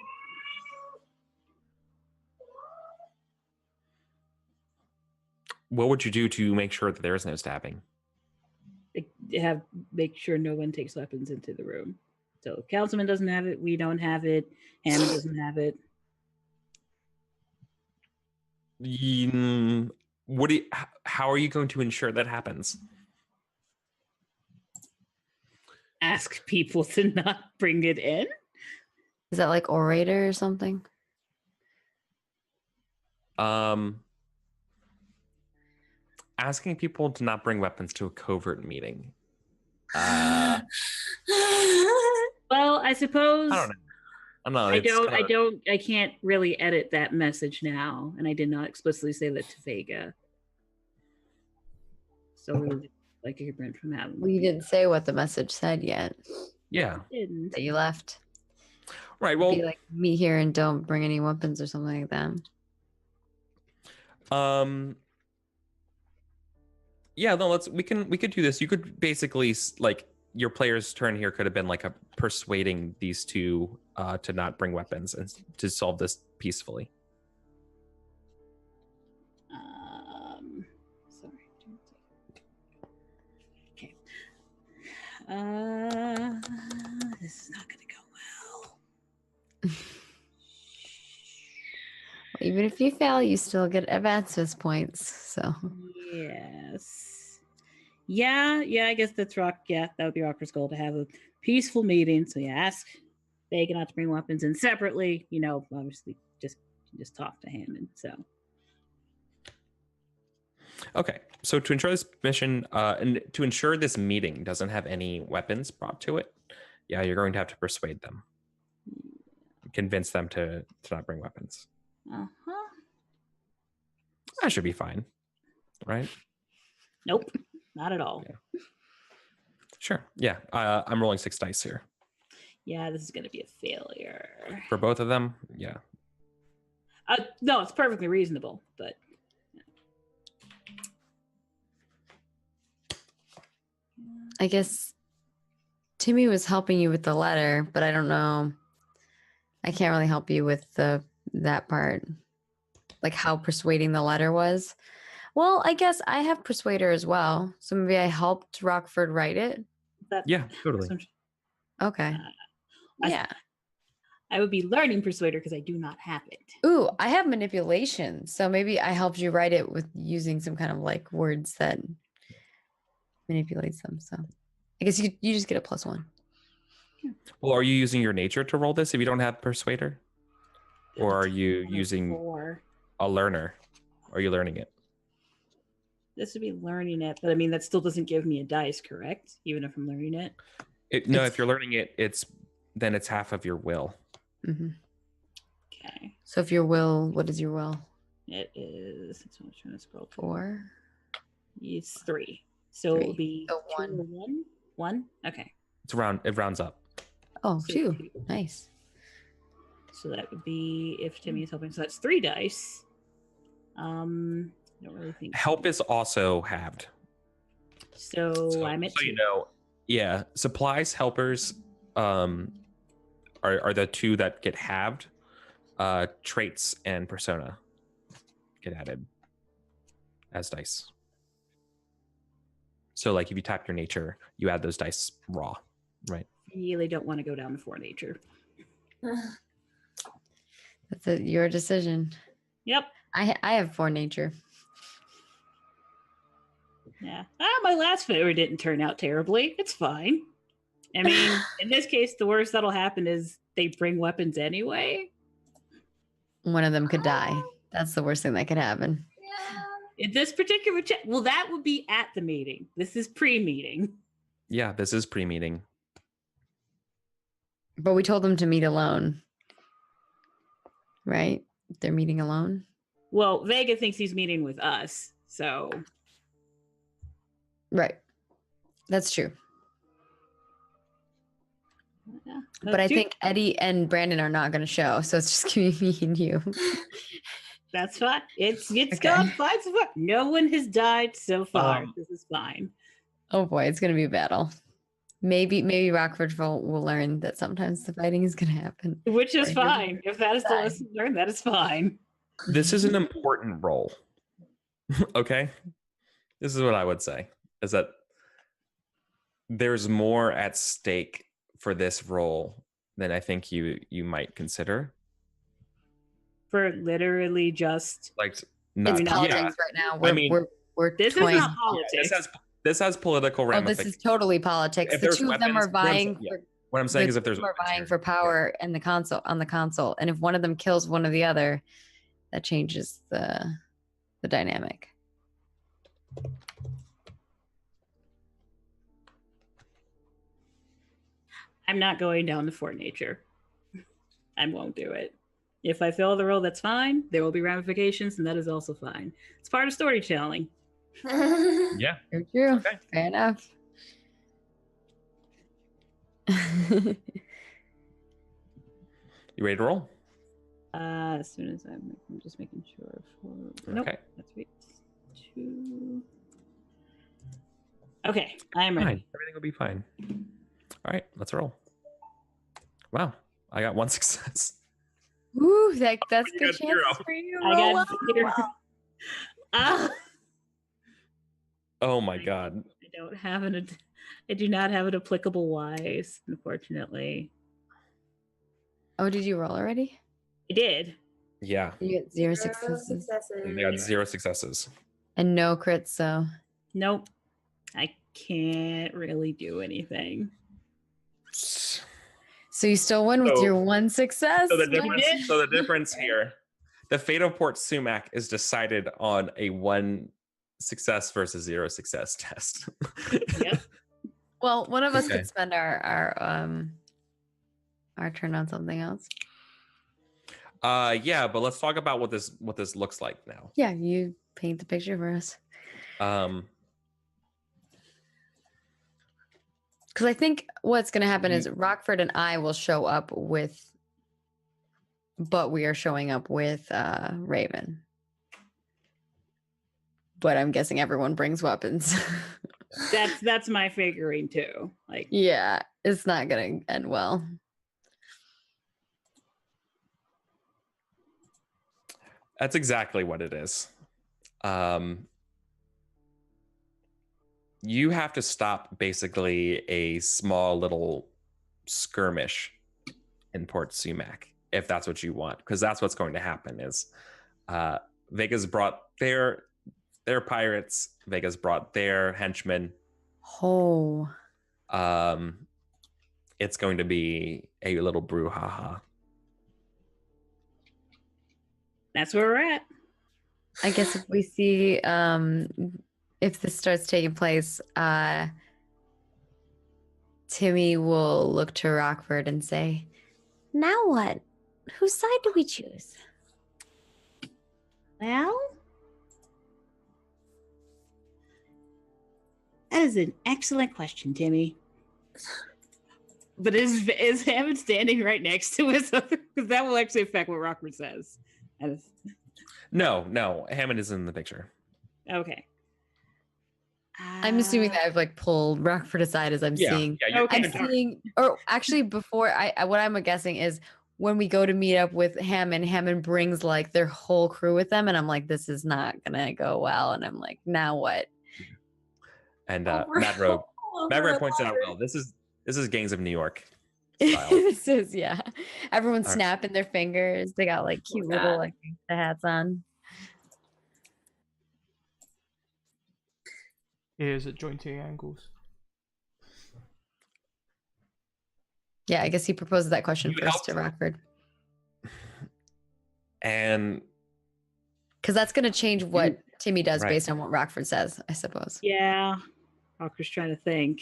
What would you do to make sure that there is no stabbing? Make sure no one takes weapons into the room. So Councilman doesn't have it, we don't have it, Hammond doesn't have it. How are you going to ensure that happens? Ask people to not bring it in. Is that like orator or something? Asking people to not bring weapons to a covert meeting. Well, I suppose. I don't know. I can't really edit that message now, and I did not explicitly say that to Vega. So like you could print from that. We didn't say what the message said yet. Yeah. That you left. Right. Well, be like, meet here and don't bring any weapons or something like that. Yeah, no, we could do this. You could basically like your player's turn here could have been like a persuading these two to not bring weapons and to solve this peacefully. Sorry. Okay. This is not going to go well. Even if you fail, you still get advances points. So yes, yeah. I guess that's Rock. Yeah, that would be Rocker's goal, to have a peaceful meeting. So yeah, ask Vega not to bring weapons in separately. Obviously, just talk to Hammond. So okay. So to ensure this mission, and to ensure this meeting doesn't have any weapons brought to it, yeah, you're going to have to persuade them, convince them to not bring weapons. That should be fine, right? Nope, not at all. Yeah. Sure. Yeah. I'm rolling 6 dice here. Yeah, this is going to be a failure. For both of them? Yeah. No, it's perfectly reasonable, but... I guess Timmy was helping you with the letter, but I don't know. I can't really help you with that part. Like how persuading the letter was. Well, I guess I have Persuader as well. So maybe I helped Rockford write it. Yeah, totally. Okay. Yeah. I would be learning Persuader because I do not have it. Ooh, I have Manipulation. So maybe I helped you write it with using some kind of like words that manipulates them. So I guess you just get a +1. Well, are you using your nature to roll this if you don't have Persuader? Or are you using a learner? Are you learning it? This would be learning it, but I mean, that still doesn't give me a dice, correct? Even if I'm learning it? No, if you're learning it, it's then it's half of your will. Hmm. Okay. So if your will, what is your will? It is. I'm trying to scroll. 4. It's 3. So it 3. will be So 2 or 1. 1. Okay. It rounds up. Oh, So 2. 2. Nice. So that would be if Timmy is helping. So that's 3 dice. I don't really think. Help is also halved. So I'm at 2. you know, yeah, supplies, helpers, are the 2 that get halved. Traits and persona get added as dice. So like if you tap your nature, you add those dice raw, right? Really don't want to go down the 4 nature. That's your decision. Yep. I have 4 nature. Yeah. My last favor didn't turn out terribly. It's fine. I mean, in this case, the worst that'll happen is they bring weapons anyway. One of them could die. That's the worst thing that could happen. In this particular well, that would be at the meeting. This is pre-meeting. Yeah, this is pre-meeting. But we told them to meet alone. Right? They're meeting alone. Well, Vega thinks he's meeting with us, so. Right. That's true. Yeah, but I think Eddie and Brandon are not going to show, so it's just going to be me and you. That's fine. It's Okay. gone fine so far. No one has died so far. This is fine. Oh boy, it's going to be a battle. Maybe Rockford will learn that sometimes the fighting is going to happen. Which is Or fine. If that is the die. lesson learned, that is fine. This is an important role. Okay? This is what I would say, is that there's more at stake for this role than I think you might consider. For literally just Like, It's not, politics yeah. right now. I mean, we're this is toying. not politics. This has political Oh, this ramifications. is totally politics. If The there's 2 of them weapons- are vying yeah. for. What I'm saying the is if there's 2 are weapons vying here, for power and the console, and if one of them kills one of the other, that changes the dynamic. I'm not going down to Fort Nature. I won't do it. If I fail the role, that's fine. There will be ramifications, and that is also fine. It's part of storytelling. Yeah. True. Okay. Fair enough. You ready to roll? As soon as I'm just making sure. Nope, Okay. that's right. 2. Okay, I am ready. Fine. Everything will be fine. All right, let's roll. Wow, I got 1 success. Woo, that's You good got 0. chances for you. I Roll got well. 0. Ah, Oh my god. I do not have an applicable wise, unfortunately. Oh, did you roll already? I did. Yeah, You get 0 Zero successes they got 0 successes. and no crits, so Nope. I can't really do anything. so you still win with So- your 1 success. So the Wow. difference, here, the fate of Port Sumac is decided on a 1 success versus 0 success test. Yep. Well, one of us Okay. could spend our turn on something else. Yeah, but let's talk about what this looks like now. Yeah, you paint the picture for us. Because I think what's going to happen is Rockford and I will show up but we are showing up with Raven. But I'm guessing everyone brings weapons. That's my figuring too. Like, Yeah, it's not going to end well. That's exactly what it is. You have to stop basically a small little skirmish in Port Sumac if that's what you want, because that's what's going to happen. Is Vega's brought their pirates, Vega's brought their henchmen. Oh, It's going to be a little brouhaha. that's where we're at. I guess if we see if this starts taking place, Timmy will look to Rockford and say, Now what? Whose side do we choose? Well, that is an excellent question, Timmy. But is Hammond standing right next to us? Because that will actually affect what Rockford says. No, Hammond is in the picture. Okay. I'm assuming that I've like pulled Rockford aside as I'm seeing. Yeah, Okay. I'm seeing, or actually before what I'm guessing is when we go to meet up with Hammond brings like their whole crew with them. And I'm like, this is not going to go well. And I'm like, now what? And Oh, Matt Rogue points it out well. This is Gangs of New York style. This is, everyone's All right. snapping their fingers. They got like cute little like hats on. Ears at jointy angles. Yeah, I guess he proposes that question You first to helped- Rockford. And Because that's going to change what Timmy does Right. based on what Rockford says, I suppose. Yeah. Rockford's trying to think.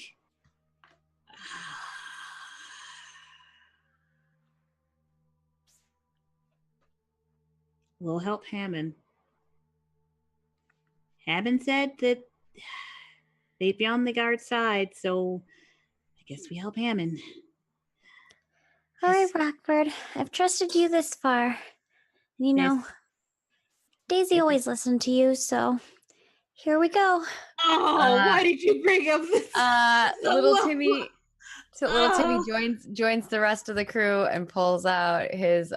We'll help Hammond. Hammond said that they'd be on the guard side, so I guess we help Hammond. All right, Yes. Rockford. I've trusted you this far. You know, Yes. Daisy Yes. always listened to you, so here we go. Oh, why did you bring up this? Little Well, Timmy joins the rest of the crew and pulls out his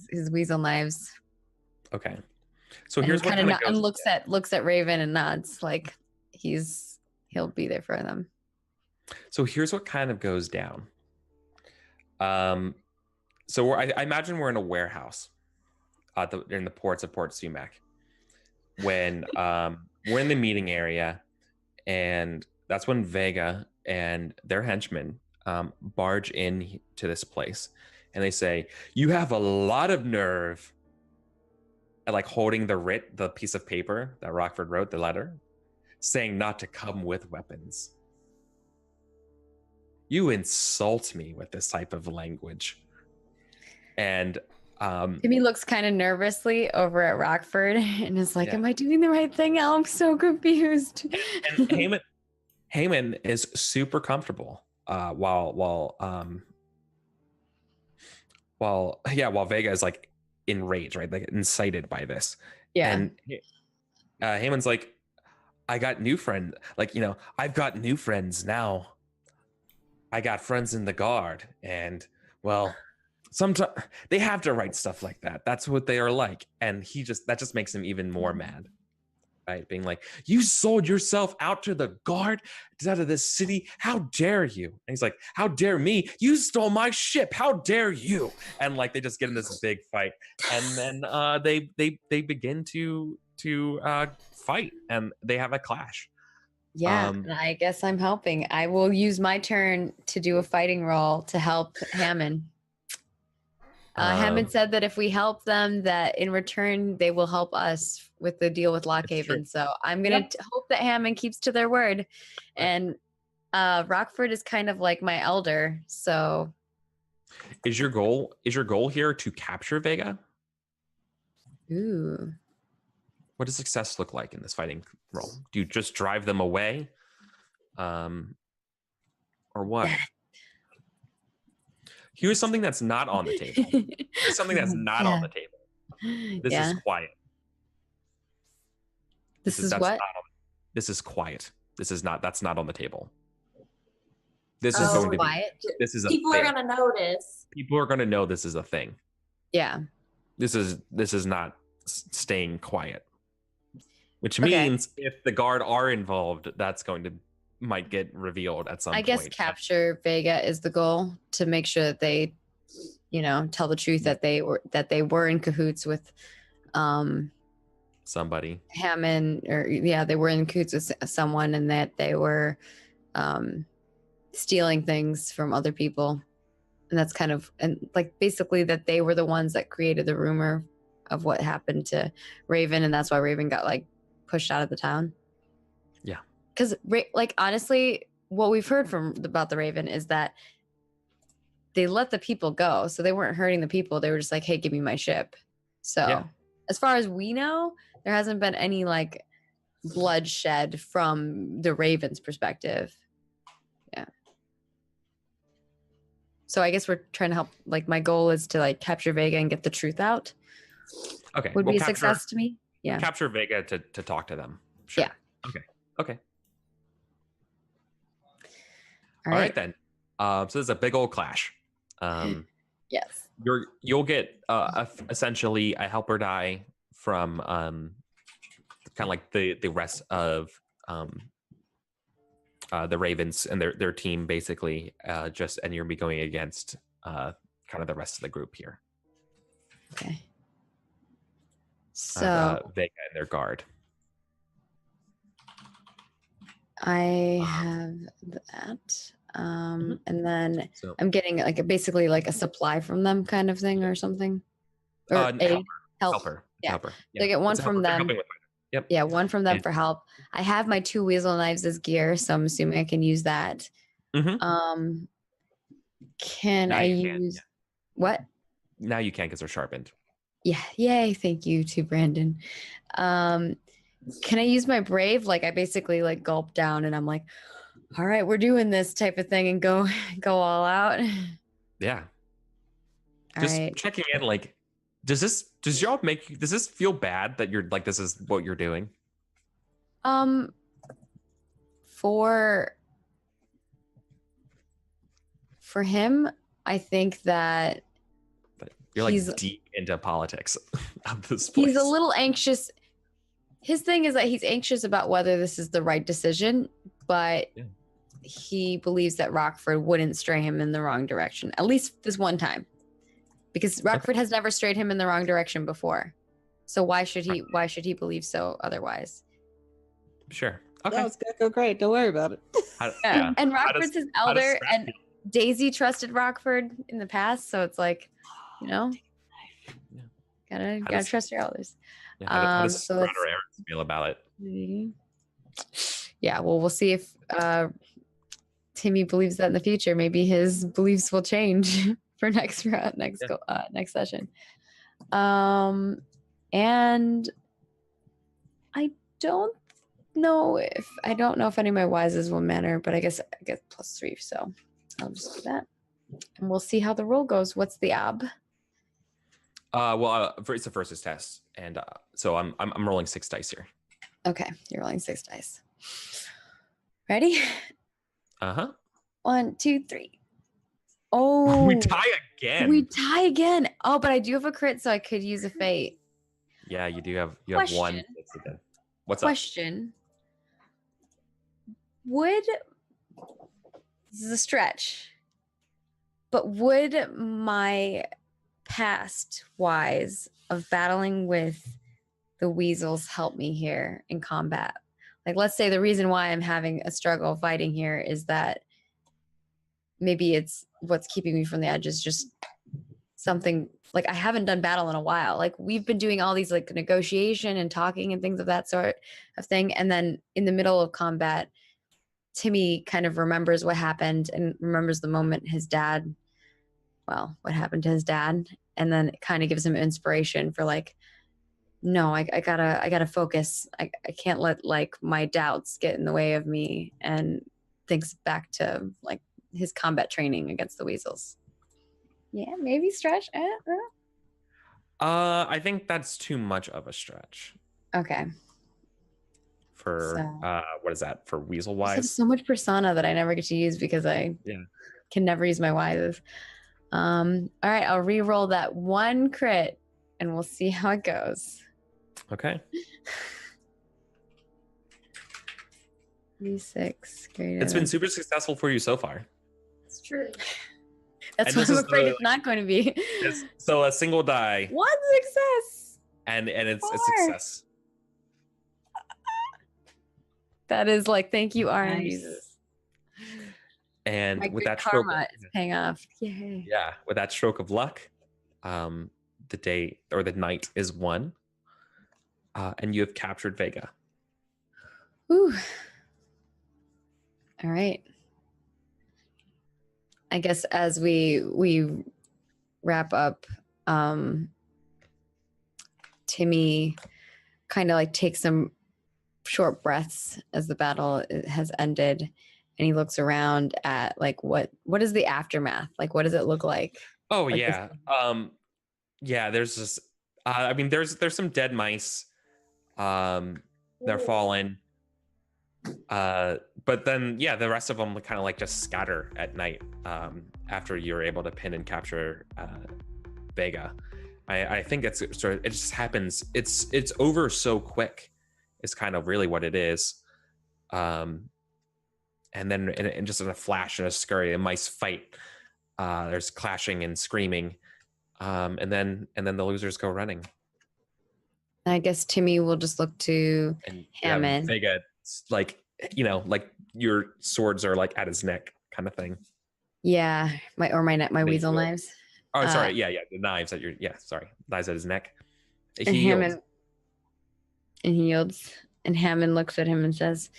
his weasel knives. okay. So And here's what kind of goes. and looks at Raven and nods like he'll be there for them. So here's what kind of goes down. So I imagine we're in a warehouse in the ports of Port Sumac when we're in the meeting area, and that's when Vega and their henchmen barge in to this place, and they say, "You have a lot of nerve," and like holding the piece of paper that Rockford wrote, the letter, saying not to come with weapons. You insult me with this type of language. And Timmy looks kind of nervously over at Rockford and is like, Yeah. "Am I doing the right thing? I'm so confused." and Heyman is super comfortable while Vega is like enraged, right? Like incited by this. Yeah. And Heyman's like, I got new friends. Like, I've got new friends now. I got friends in the guard, and well, sometimes they have to write stuff like that. That's what they are like. And that just makes him even more mad. Right? Being like, you sold yourself out to the guard, out of this city. How dare you? And he's like, how dare me? You stole my ship. How dare you? And like they just get in this big fight. And then they begin to fight, and they have a clash. Yeah, and I guess I'm helping. I will use my turn to do a fighting roll to help Hammond. Hammond said that if we help them, that in return they will help us with the deal with Lockhaven. So I'm gonna hope that Hammond keeps to their word. And Rockford is kind of like my elder. So is your goal here to capture Vega? Ooh. What does success look like in this fighting role? Do you just drive them away? Or what? Here's something that's not on the table. Here's something that's not on the table. This is quiet. This is This is quiet. That's not on the table. This Oh, is going to quiet. be. This is a People thing. are gonna notice. People are going to know this is a thing. Yeah. This is not staying quiet. Which means if the guard are involved, that's might get revealed at some point. I guess capture Vega is the goal, to make sure that they, tell the truth that they were in cahoots with somebody. Hammond, or they were in cahoots with someone, and that they were stealing things from other people. And that's kind of, and like basically that they were the ones that created the rumor of what happened to Raven, and that's why Raven got like pushed out of the town. Yeah. Because like honestly, what we've heard from about the Raven is that they let the people go, so they weren't hurting the people. They were just like, "Hey, give me my ship." So, as far as we know, there hasn't been any like bloodshed from the Raven's perspective. Yeah. So I guess we're trying to help. Like, my goal is to like capture Vega and get the truth out. Okay. Would be a success to me. Yeah. Capture Vega to talk to them. Sure. Yeah. Okay. All All right. right then. So this is a big old clash. Yes. You'll get essentially a helper die from kind of like the rest of the Ravens and their team basically, and you're gonna be going against kind of the rest of the group here. Okay. So Vega and their guard. I have that. And then So I'm getting like basically like a supply from them kind of thing or something. Or aid, helper. Yeah. Helper. So I get one It's a from helper. They're them. helping with it. Yep. Yeah, one from them And- for help. I have my 2 weasel knives as gear, so I'm assuming I can use that. Mhm. Can Now I you can, use what? Now you can because they're sharpened. Yeah, yay, thank you to Brandon. Can I use my brave? Like I basically like gulp down and I'm like, all right, we're doing this type of thing and go all out. Yeah. All Just right. checking in, like, does this feel bad that you're like this is what you're doing? For him, I think that You're he's like deep into politics of this place. he's a little anxious. His thing is that he's anxious about whether this is the right decision, but he believes that Rockford wouldn't stray him in the wrong direction, at least this one time, because Rockford has never strayed him in the wrong direction before. So why should he believe so otherwise? Sure. Okay. No, it's gonna go great. Don't worry about it. Yeah. And How Rockford's does- his how does elder, Scrap and feel? Daisy trusted Rockford in the past, so it's like, you know, How gotta does- trust your elders. Yeah, how does so Brad that's- or Aaron feel about it? Yeah, well, we'll see if Timmy believes that in the future. Maybe his beliefs will change for next session. And I don't know if any of my wises will matter, but I guess I get +3, so I'll just do that, and we'll see how the roll goes. What's the ab? It's a versus test, and so I'm rolling 6 dice here. Okay, you're rolling 6 dice. Ready? 1, 2, 3. Oh, We tie again. We tie again. Oh, but I do have a crit, so I could use a fate. Yeah, you do have one. Question. Again. What's up? Question. This is a stretch, but would my past wise of battling with the weasels help me here in combat? Like, let's say the reason why I'm having a struggle fighting here is that maybe it's what's keeping me from the edge is just something like I haven't done battle in a while. Like we've been doing all these like negotiation and talking and things of that sort of thing. And then in the middle of combat, Timmy kind of remembers what happened and remembers the moment what happened to his dad. And then it kind of gives him inspiration for like, no, I gotta focus. I can't let like my doubts get in the way of me, and thinks back to like his combat training against the weasels. Yeah, maybe stretch. I think that's too much of a stretch. Okay. For what is that for weasel I have wise? so much persona that I never get to use because I can never use my wises. All right, I'll re-roll that 1 crit and we'll see how it goes. Okay. D6. Great. It's been super successful for you so far. It's true. That's and what this I'm is afraid the- it's not going to be. So a single die, 1 success. and it's a 4. success. That is like, thank you, RN Nice. Jesus. And My with good that stroke, karma is paying off. Yay. yeah, with that stroke of luck, the day or the night is won, and you have captured Vega. Whew. All right. I guess as we wrap up, Timmy kind of like takes some short breaths as the battle has ended, and he looks around at like what is the aftermath? Like, what does it look like? Oh Like this- yeah. There's this. I mean, there's some dead mice. They're fallen. But then yeah, the rest of them kind of like just scatter at night. After you're able to pin and capture Vega. I think it's sort of, it just happens. It's over so quick. Is kind of really what it is. And then in just in a flash and a scurry, the mice fight. There's clashing and screaming, and then the losers go running. I guess Timmy will just look to And Hammond. Vega, like like your swords are like at his neck, kind of thing. Yeah, my weasel knives. Oh, sorry, yeah, the knives at your sorry, knives at his neck. And He yields. He yields. And Hammond looks at him and says,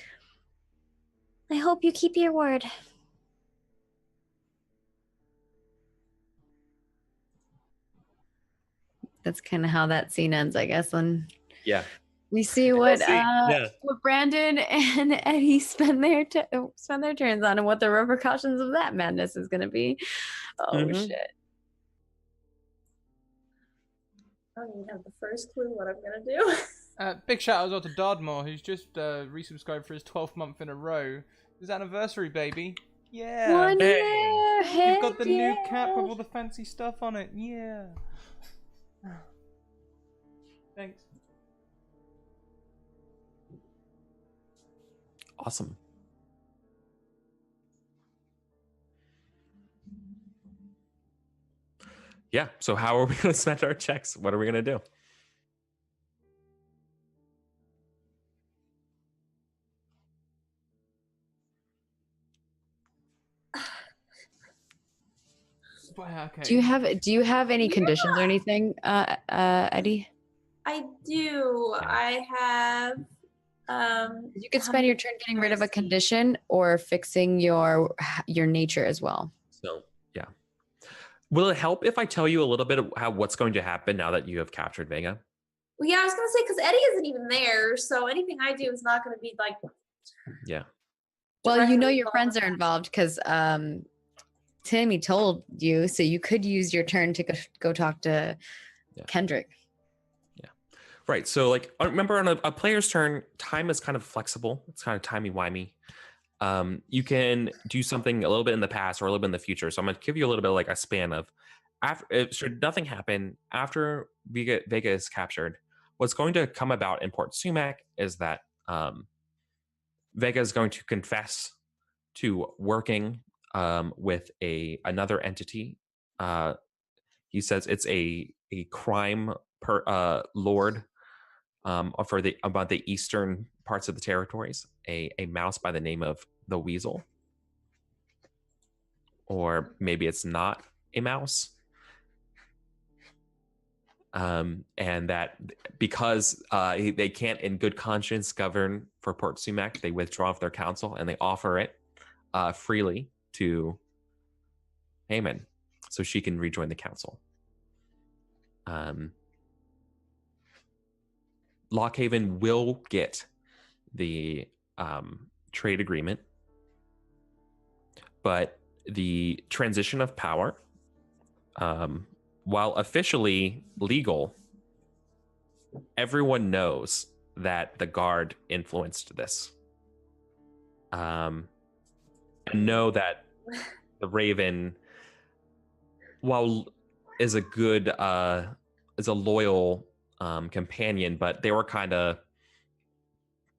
I hope you keep your word. that's kind of how that scene ends, I guess. And Yeah. we see what Brandon and Eddie spend their turns on, and what the repercussions of that madness is going to be. Oh shit! I don't even have the first clue what I'm gonna do. Big shout out to Dardmore, who's just resubscribed for his 12th month in a row. His anniversary, baby. Yeah. 1 year. You've got the heck new yeah. cap with all the fancy stuff on it. Yeah. Thanks. Awesome. Yeah. So how are we going to spend our checks? What are we going to do? Okay. Do you have any conditions or anything, Eddie? I do. I have. You could spend your turn getting rid of a condition or fixing your nature as well. So yeah. Will it help if I tell you a little bit of what's going to happen now that you have captured Vega? Well, yeah, I was gonna say because Eddie isn't even there, so anything I do is not gonna be like. Yeah. Well, you know directly your friends are involved because Timmy told you, so you could use your turn to go talk to Kendrick. Yeah. Right. So like remember on a player's turn, time is kind of flexible. It's kind of timey-wimey. You can do something a little bit in the past or a little bit in the future. So I'm going to give you a little bit of like a span of should nothing happen after Vega is captured, what's going to come about in Port Sumac is that Vega is going to confess to working with another entity. He says it's a crime lord about the eastern parts of the territories, a mouse by the name of the Weasel. Or maybe it's not a mouse. And that because they can't in good conscience govern for Port Sumac, they withdraw from their council and they offer it freely to Hammond so she can rejoin the council. Lockhaven will get the trade agreement, but the transition of power, while officially legal, everyone knows that the guard influenced this. And know that the Raven, while is a good, is a loyal companion, but they were kind of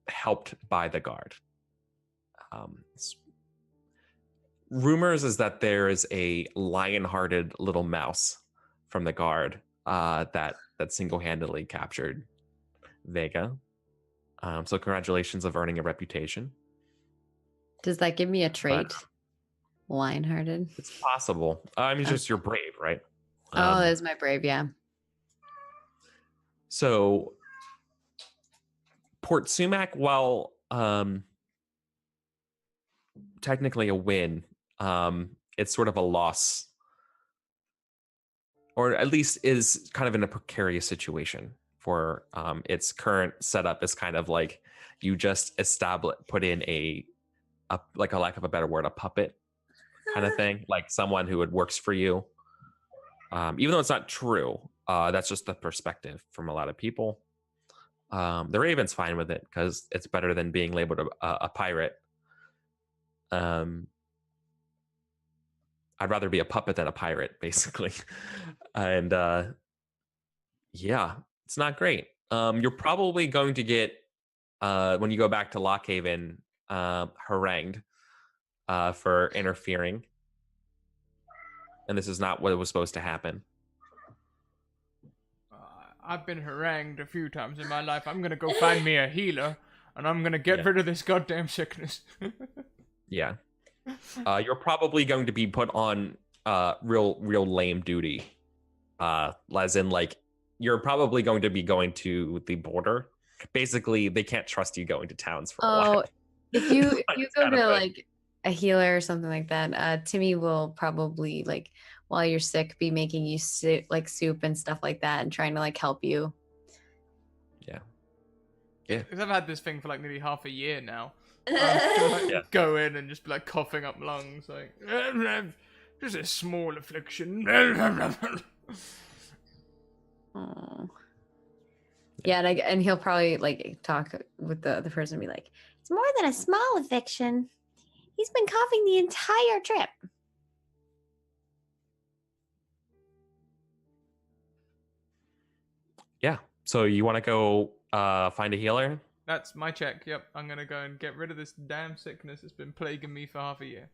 helped by the guard. Rumors is that there is a lion-hearted little mouse from the guard that single-handedly captured Vega. So congratulations of earning a reputation. Does that give me a trait? Lion-hearted. It's possible. I mean, just you're brave, right? Oh, that's my brave, yeah. So Port Sumac, while technically a win, it's sort of a loss, or at least is kind of in a precarious situation for its current setup. Is kind of like you just put in a like, a lack of a better word, a puppet kind of thing, like someone who works for you. Even though it's not true, that's just the perspective from a lot of people. The Raven's fine with it because it's better than being labeled a pirate. I'd rather be a puppet than a pirate, basically. And yeah, it's not great. You're probably going to get, when you go back to Lockhaven, harangued for interfering. And this is not what was supposed to happen. I've been harangued a few times in my life. I'm gonna go find me a healer, and I'm gonna get rid of this goddamn sickness. Yeah. You're probably going to be put on real lame duty. As in, like, you're probably going to be going to the border. Basically, they can't trust you going to towns for a while. If you go to a, like a healer or something like that, Timmy will probably, like, while you're sick, be making you like soup and stuff like that, and trying to like help you. Yeah. Because I've had this thing for like nearly half a year now. Like, go in and just be like coughing up lungs, like just a small affliction. Oh. Yeah, and he'll probably like talk with the person and be like, It's more than a small affliction. He's been coughing the entire trip. Yeah. So you want to go find a healer? That's my check. Yep, I'm gonna go and get rid of this damn sickness that's been plaguing me for half a year.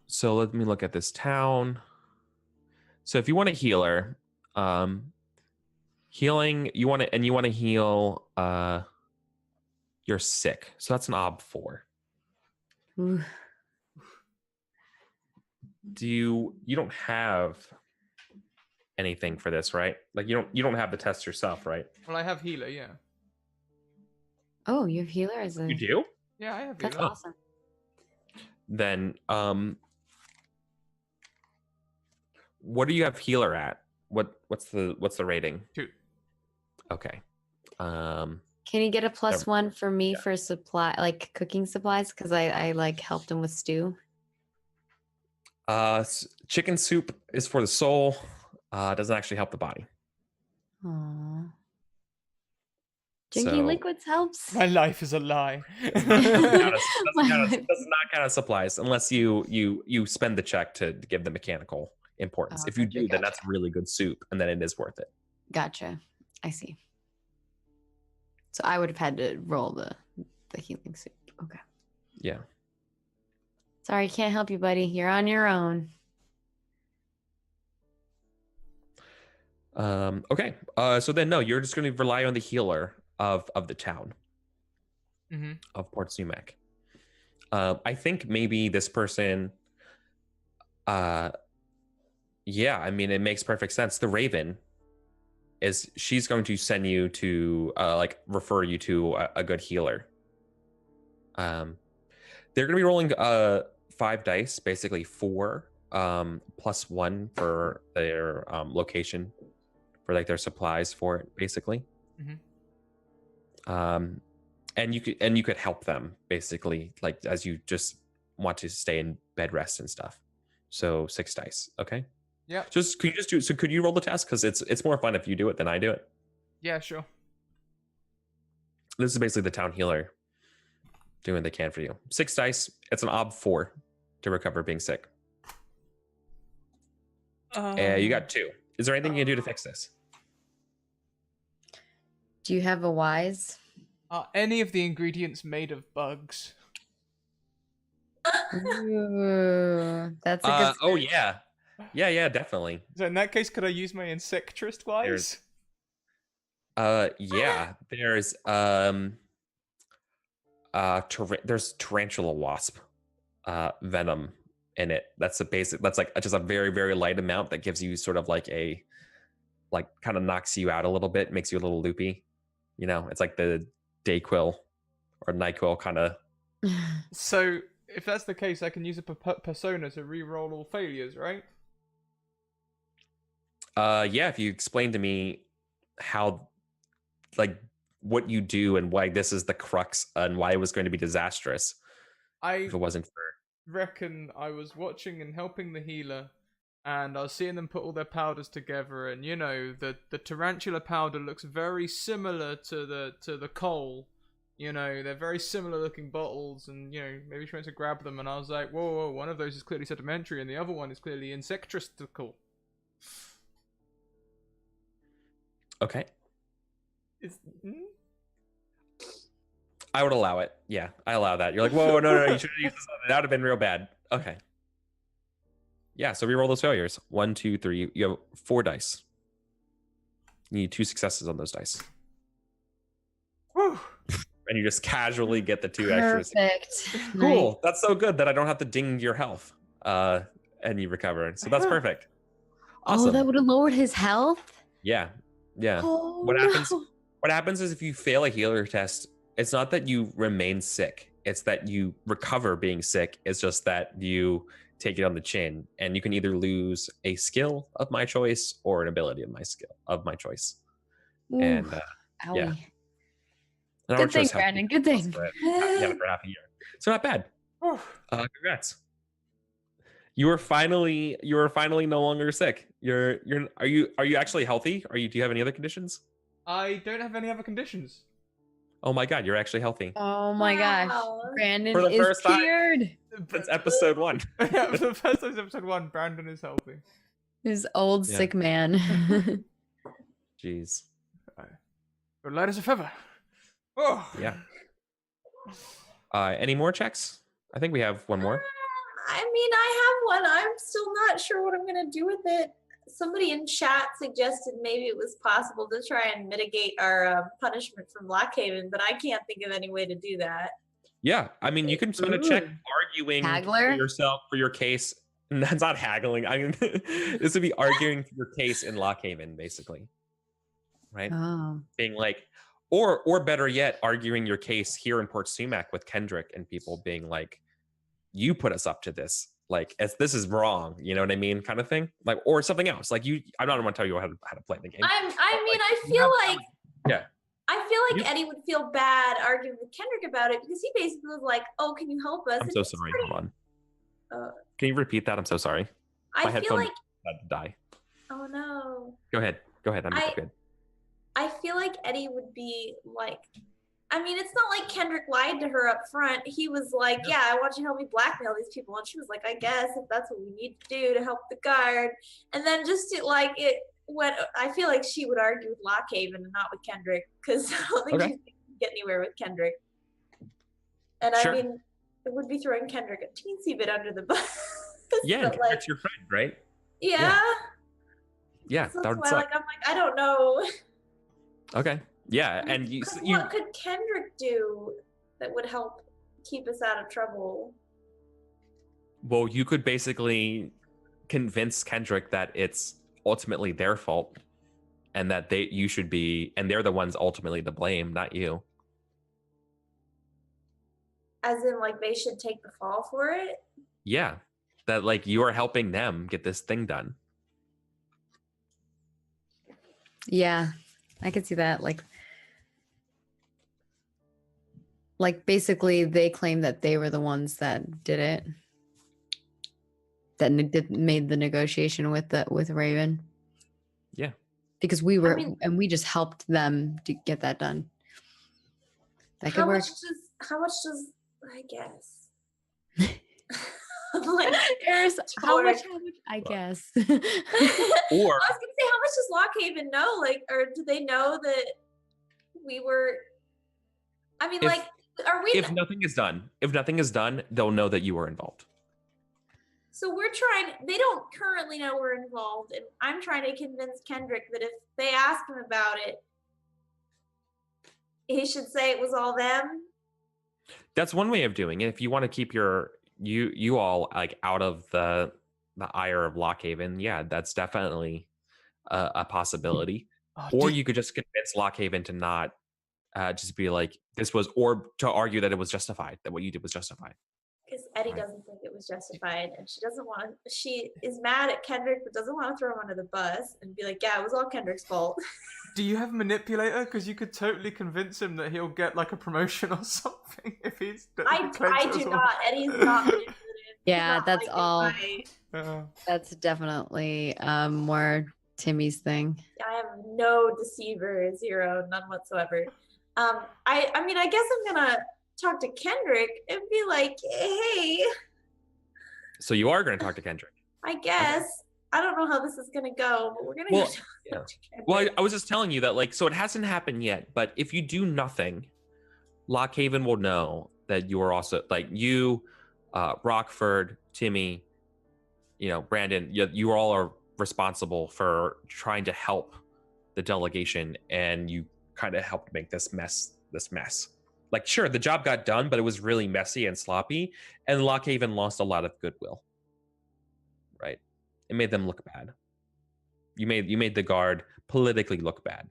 So let me look at this town. So if you want a healer, healing, you want to heal, you're sick. So that's an ob 4. You don't have anything for this, right? Like you don't have the test yourself, right? Well, I have healer, yeah. Oh, you have healer as a... You do? Yeah, I have That's healer. awesome. Then what do you have healer at? What's the rating? 2. Okay. Can you get a +1 for me for supply, like cooking supplies? Because I like helped him with stew. Chicken soup is for the soul. Doesn't actually help the body. Aww. Drinking liquids helps. My life is a lie. Does not count as supplies unless you spend the check to give the mechanical importance. If you do, then that's really good soup, and then it is worth it. Gotcha. I see. So I would have had to roll the healing soup. Okay. Yeah. Sorry, can't help you, buddy. You're on your own. Okay. So then, no, you're just going to rely on the healer of the town of Port Sumac. I think maybe this person. Yeah, I mean, it makes perfect sense. The Raven she's going to send you to like refer you to a good healer. They're going to be rolling 5 dice, basically 4 +1 for their location, for like their supplies for it, basically. And you could help them basically, like as you just want to stay in bed rest and stuff. So 6 dice, okay? Yeah. Could you roll the test? Because it's more fun if you do it than I do it. Yeah, sure. This is basically the town healer doing what they can for you. 6 dice. It's an ob 4 to recover being sick. You got 2. Is there anything you can do to fix this? Do you have a wise? Are any of the ingredients made of bugs? Ooh, that's a good. Oh yeah. Yeah, definitely. So in that case, could I use my insectrist wise? Yeah. There's there's tarantula wasp venom in it. That's like just a very, very light amount that gives you sort of like kind of knocks you out a little bit, makes you a little loopy. You know, it's like the Dayquil or NyQuil kind of So if that's the case, I can use a persona to re-roll all failures, right? Yeah, if you explain to me how, like, what you do and why this is the crux and why it was going to be disastrous I if it wasn't for. reckon I was watching and helping the healer, and I was seeing them put all their powders together, and you know, the tarantula powder looks very similar to the coal. You know, they're very similar looking bottles, and you know, maybe she went to grab them, and I was like, whoa, one of those is clearly sedimentary, and the other one is clearly insectristical. Okay. Hmm? I would allow it. Yeah, I allow that. You're like, whoa, no, you should have used this. That would have been real bad. Okay. Yeah, so re-roll those failures. 1, 2, 3. You have 4 dice. You need 2 successes on those dice. Whew. And you just casually get the 2 extras. Perfect. Cool. Nice. That's so good that I don't have to ding your health. And you recover. So that's perfect. Awesome. Oh, that would have lowered his health. Yeah. Oh, What happens? no. What happens is if you fail a healer test, it's not that you remain sick. It's that you recover being sick. It's just that you take it on the chin, and you can either lose a skill of my choice or an ability of my choice. Ooh, And owie. yeah. And our Good thing, choice have Brandon. Good thing. for half a year. So not bad. Whew. Congrats. You are finally no longer sick. Are you actually healthy? Do you have any other conditions? I don't have any other conditions. Oh my god, you're actually healthy. Oh my gosh. Wow. Brandon For the is first time. cured. That's episode 1. Yeah, for the first time, episode 1, Brandon is healthy. His old Yeah. sick man. Jeez. But light as a feather. Oh. Yeah. Any more checks? I think we have one more. I mean, I have one. I'm still not sure what I'm going to do with it. Somebody in chat suggested maybe it was possible to try and mitigate our punishment from Lockhaven, but I can't think of any way to do that. Yeah, I mean, you can spend a check Ooh. arguing Haggler? for yourself for your case. And that's not haggling. I mean, this would be arguing for your case in Lockhaven, basically, right? Oh. Being like, or better yet, arguing your case here in Port Sumac with Kendrick and people being like, you put us up to this, like, as this is wrong, you know what I mean, kind of thing, like, or something else. Like I'm not going to tell you how to play the game. I feel like Eddie would feel bad arguing with Kendrick about it because he basically was like, "Oh, can you help us?" I'm And so it's sorry. pretty- Hold on. Can you repeat that? I'm so sorry. My I feel headphone like, had to die. oh no. Go ahead. I'm good. I feel like Eddie would be like, I mean, it's not like Kendrick lied to her up front. He was like, yeah, I want you to help me blackmail these people. And she was like, I guess if that's what we need to do to help the guard. And then just to like it went, I feel like she would argue with Lockhaven and not with Kendrick because I don't think she can get anywhere with Kendrick. And Sure. I mean, it would be throwing Kendrick a teensy bit under the bus. Yeah, but, like, that's your friend, right? yeah. Yeah, So that that's would why, suck. like, I'm like, I don't know. Okay. Yeah, and you What could Kendrick do that would help keep us out of trouble? well, you could basically convince Kendrick that it's ultimately their fault and that you should be, and they're the ones ultimately to blame, not you. As in, like, they should take the fall for it? Yeah, that like you are helping them get this thing done. Yeah, I could see that. Like basically they claim that they were the ones that did it. That made the negotiation with Raven. Yeah. Because we were, mean- and we just helped them to get that done. That could work. How much does, I guess. Like, Eris, how Sure. much? I guess. Or I was gonna say, how much does Lockhaven know? Like, or do they know that we were? I mean, If- like, are we? if nothing is done, they'll know that you were involved. So we're trying. They don't currently know we're involved, and I'm trying to convince Kendrick that if they ask him about it, he should say it was all them. That's one way of doing it. If you want to keep you all like out of the ire of Lockhaven, yeah, that's definitely a possibility. Oh, Or dude. you could just convince Lockhaven to not just be like, this was, or to argue that it was justified, that what you did was justified. Because Eddie Right. doesn't think it was justified, and she doesn't want. She is mad at Kendrick, but doesn't want to throw him under the bus and be like, "Yeah, it was all Kendrick's fault." Do you have a manipulator? Because you could totally convince him that he'll get like a promotion or something if he's. I do not. Eddie's not manipulative. Yeah, Not that's like all. Uh, That's definitely more Timmy's thing. I am no deceiver, zero, none whatsoever. I mean, I guess I'm gonna talk to Kendrick and be like, "Hey, So you are going to talk to Kendrick. I guess I don't know how this is gonna go, but we're gonna Well, go talk yeah. to Kendrick." Well, I was just telling you that, like, so it hasn't happened yet, but if you do nothing, Lockhaven will know that you are also, like, you, Rockford, Timmy, Brandon, you all are responsible for trying to help the delegation, and you kind of helped make this mess. Like, sure, the job got done, but it was really messy and sloppy, and Lockhaven lost a lot of goodwill. Right? It made them look bad. You made the guard politically look bad.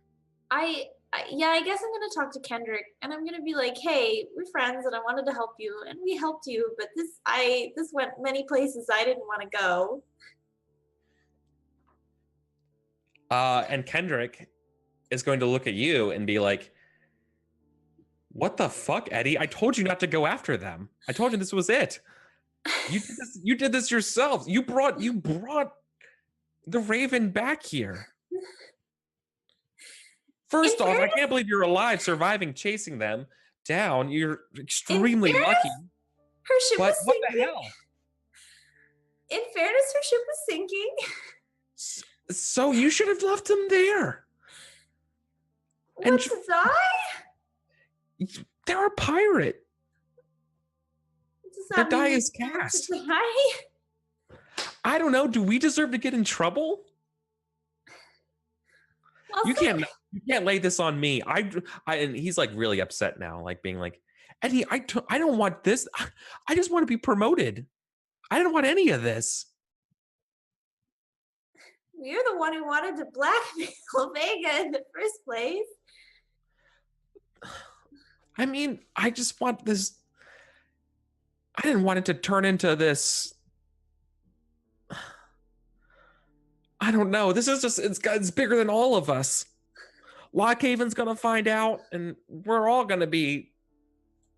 Yeah, I guess I'm gonna talk to Kendrick and I'm gonna be like, "Hey, we're friends and I wanted to help you and we helped you, but this went many places I didn't want to go." And Kendrick is going to look at you and be like, "What the fuck, Eddie? I told you not to go after them. I told you this was it. You did this yourself. You brought the Raven back here. First off, I can't believe you're alive, surviving, chasing them down. You're extremely lucky. Her ship But was what sinking. the hell? In fairness, her ship was sinking. So you should have left them there. What, to die? They're a pirate. Does Their that die mean is we have to cast. die? I don't know. Do we deserve to get in trouble? You can't lay this on me. And he's like really upset now, like being like, "Eddie, I don't want this. I just want to be promoted. I didn't want any of this." You're the one who wanted to blackmail Vega in the first place. I mean, I just want this. I didn't want it to turn into this. I don't know. This is just, it's bigger than all of us. Lockhaven's going to find out, and we're all going to be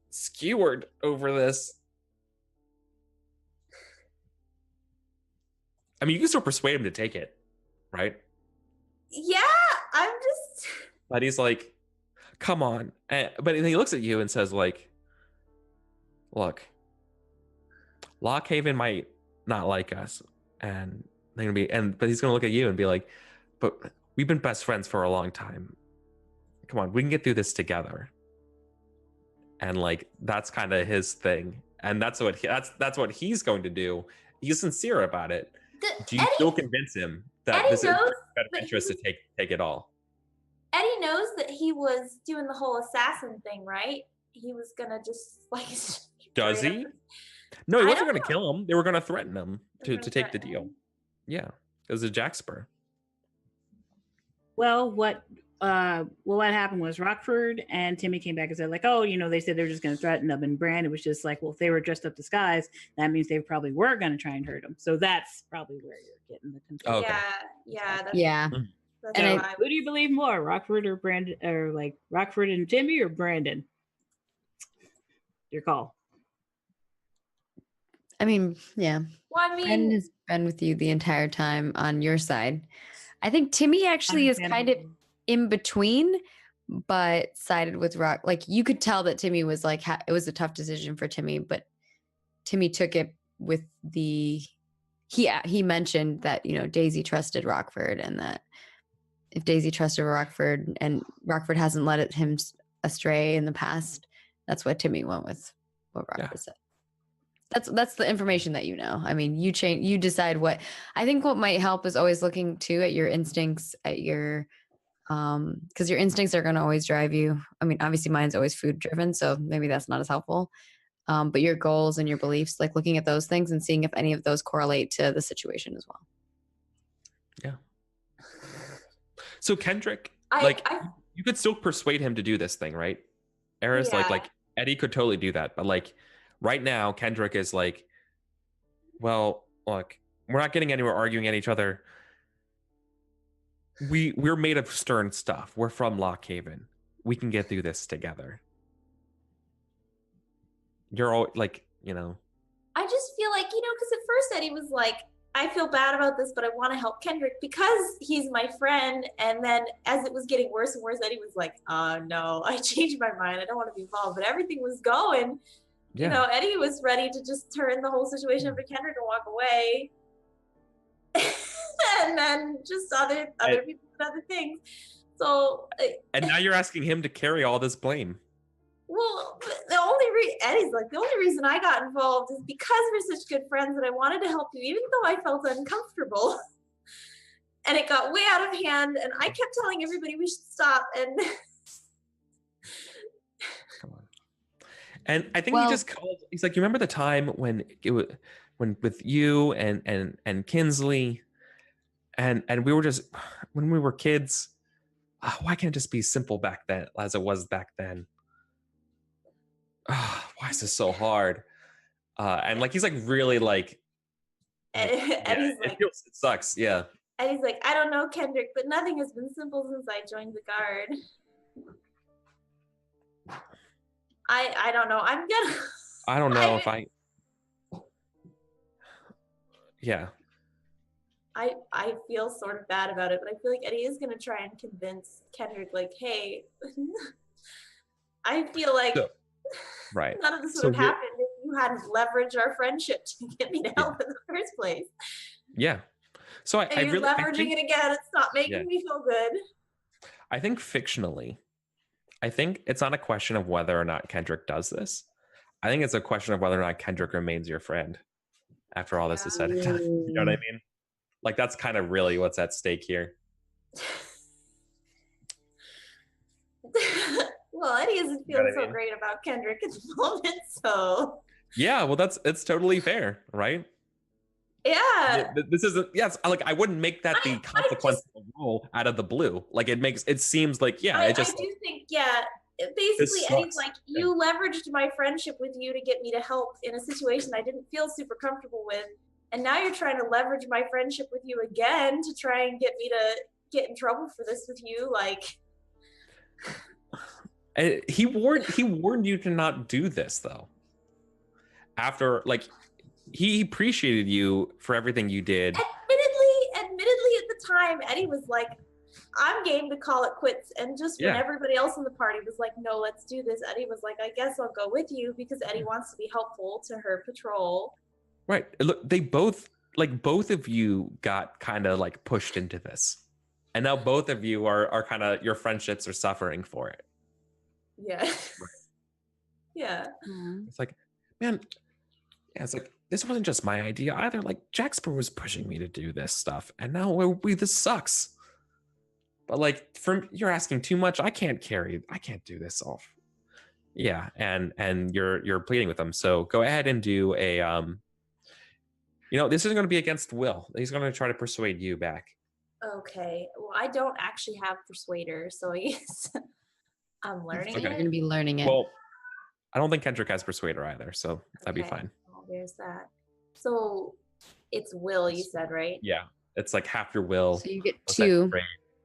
skewered over this. I mean, you can still persuade him to take it, right? Yeah, I'm just... But he's like, "Come on." But he looks at you and says, like, "Look, Lockhaven might not like us, and they're gonna be, but he's gonna look at you and be like, but we've been best friends for a long time. Come on, we can get through this together." And like, that's kind of his thing, and that's what he's going to do. He's sincere about it. Do you still convince him that this is in better interest to take it all? Eddie knows that he was doing the whole assassin thing, right? He was gonna just like... Does he? No, he wasn't going to kill him. They were going to threaten him to take the deal. Yeah, it was a Jackspur. Well, what happened was Rockford and Timmy came back and said, like, "Oh, they said they were just going to threaten them." And Brandon was just like, "Well, if they were dressed up disguised, that means they probably were going to try and hurt him." So that's probably where you're getting the confusion. Okay. Yeah. That's So, why who do you believe more, Rockford or Brandon, or like Rockford and Timmy or Brandon? Your call. I mean, yeah. Well, I mean, Brandon has been with you the entire time on your side. I think Timmy actually is kind of in between, but sided with Rock. Like, you could tell that Timmy was like, it was a tough decision for Timmy, but Timmy took it with he mentioned that, Daisy trusted Rockford, and that if Daisy trusted Rockford and Rockford hasn't led him astray in the past, that's why Timmy went with what Rockford said. That's the information that I mean, you decide what. I think what might help is always looking too at your instincts, at your because your instincts are going to always drive you. I mean, obviously mine's always food driven, so maybe that's not as helpful. But your goals and your beliefs, like looking at those things and seeing if any of those correlate to the situation as well. Yeah. So Kendrick, you could still persuade him to do this thing, right? Eris, Yeah. like Eddie could totally do that, but like right now, Kendrick is like, well, look, we're not getting anywhere arguing at each other. We're made of stern stuff. We're from Lockhaven. We can get through this together. You're all like, you know. I just feel like, because at first Eddie was like, I feel bad about this, but I want to help Kendrick because he's my friend. And then as it was getting worse and worse, Eddie was like, no, I changed my mind. I don't want to be involved. But everything was going. Yeah. Eddie was ready to just turn the whole situation over to Kendrick and walk away. And then just other people and other things. So. And now you're asking him to carry all this blame. Well, Eddie's like, the only reason I got involved is because we're such good friends that I wanted to help you, even though I felt uncomfortable. And it got way out of hand, and I kept telling everybody we should stop. And Come on. And I think he just called. He's like, you remember the time when with you and Kinsley, and we were just when we were kids. Why can't it just be simple back then as it was back then? Why is this so hard? And like he's like really like, he's like, it sucks. Yeah. And he's like, I don't know, Kendrick, but nothing has been simple since I joined the guard. I don't know. I don't know if I. Yeah. I feel sort of bad about it, but I feel like Eddie is gonna try and convince Kendrick, like, hey, I feel like. Right. None of this would have happened if you hadn't leveraged our friendship to get me to help in the first place. Yeah. So you're leveraging it again. It's not making me feel good. I think fictionally, I think it's not a question of whether or not Kendrick does this. I think it's a question of whether or not Kendrick remains your friend after all this is said and done. You know what I mean? Like that's kind of really what's at stake here. Well, Eddie isn't feeling so great about Kendrick at the moment, so. Yeah, well, it's totally fair, right? Yeah. This isn't. Yes, like I wouldn't make that the consequential rule out of the blue. Like it seems like I do think basically Eddie's like, you leveraged my friendship with you to get me to help in a situation I didn't feel super comfortable with, and now you're trying to leverage my friendship with you again to try and get me to get in trouble for this with you, like. He warned you to not do this though. After like he appreciated you for everything you did. Admittedly at the time, Eddie was like, I'm game to call it quits. And just when everybody else in the party was like, no, let's do this, Eddie was like, I guess I'll go with you because Eddie wants to be helpful to her patrol. Right. Look, they both of you got kind of like pushed into this. And now both of you are kind of, your friendships are suffering for it. Yeah. Yeah. It's like, man, it's like, this wasn't just my idea either. Like Jaxper was pushing me to do this stuff. And now this sucks. But like, you're asking too much. I can't do this off. Yeah. And you're pleading with them. So go ahead and do a, this is going to be against Will. He's going to try to persuade you back. Okay. Well, I don't actually have Persuader. So yes. I'm learning it. You're going to be learning it. Well, I don't think Kendrick has Persuader either, so that'd be fine. Well, there's that. So it's will, you said, right? Yeah. It's like half your will. So you get 2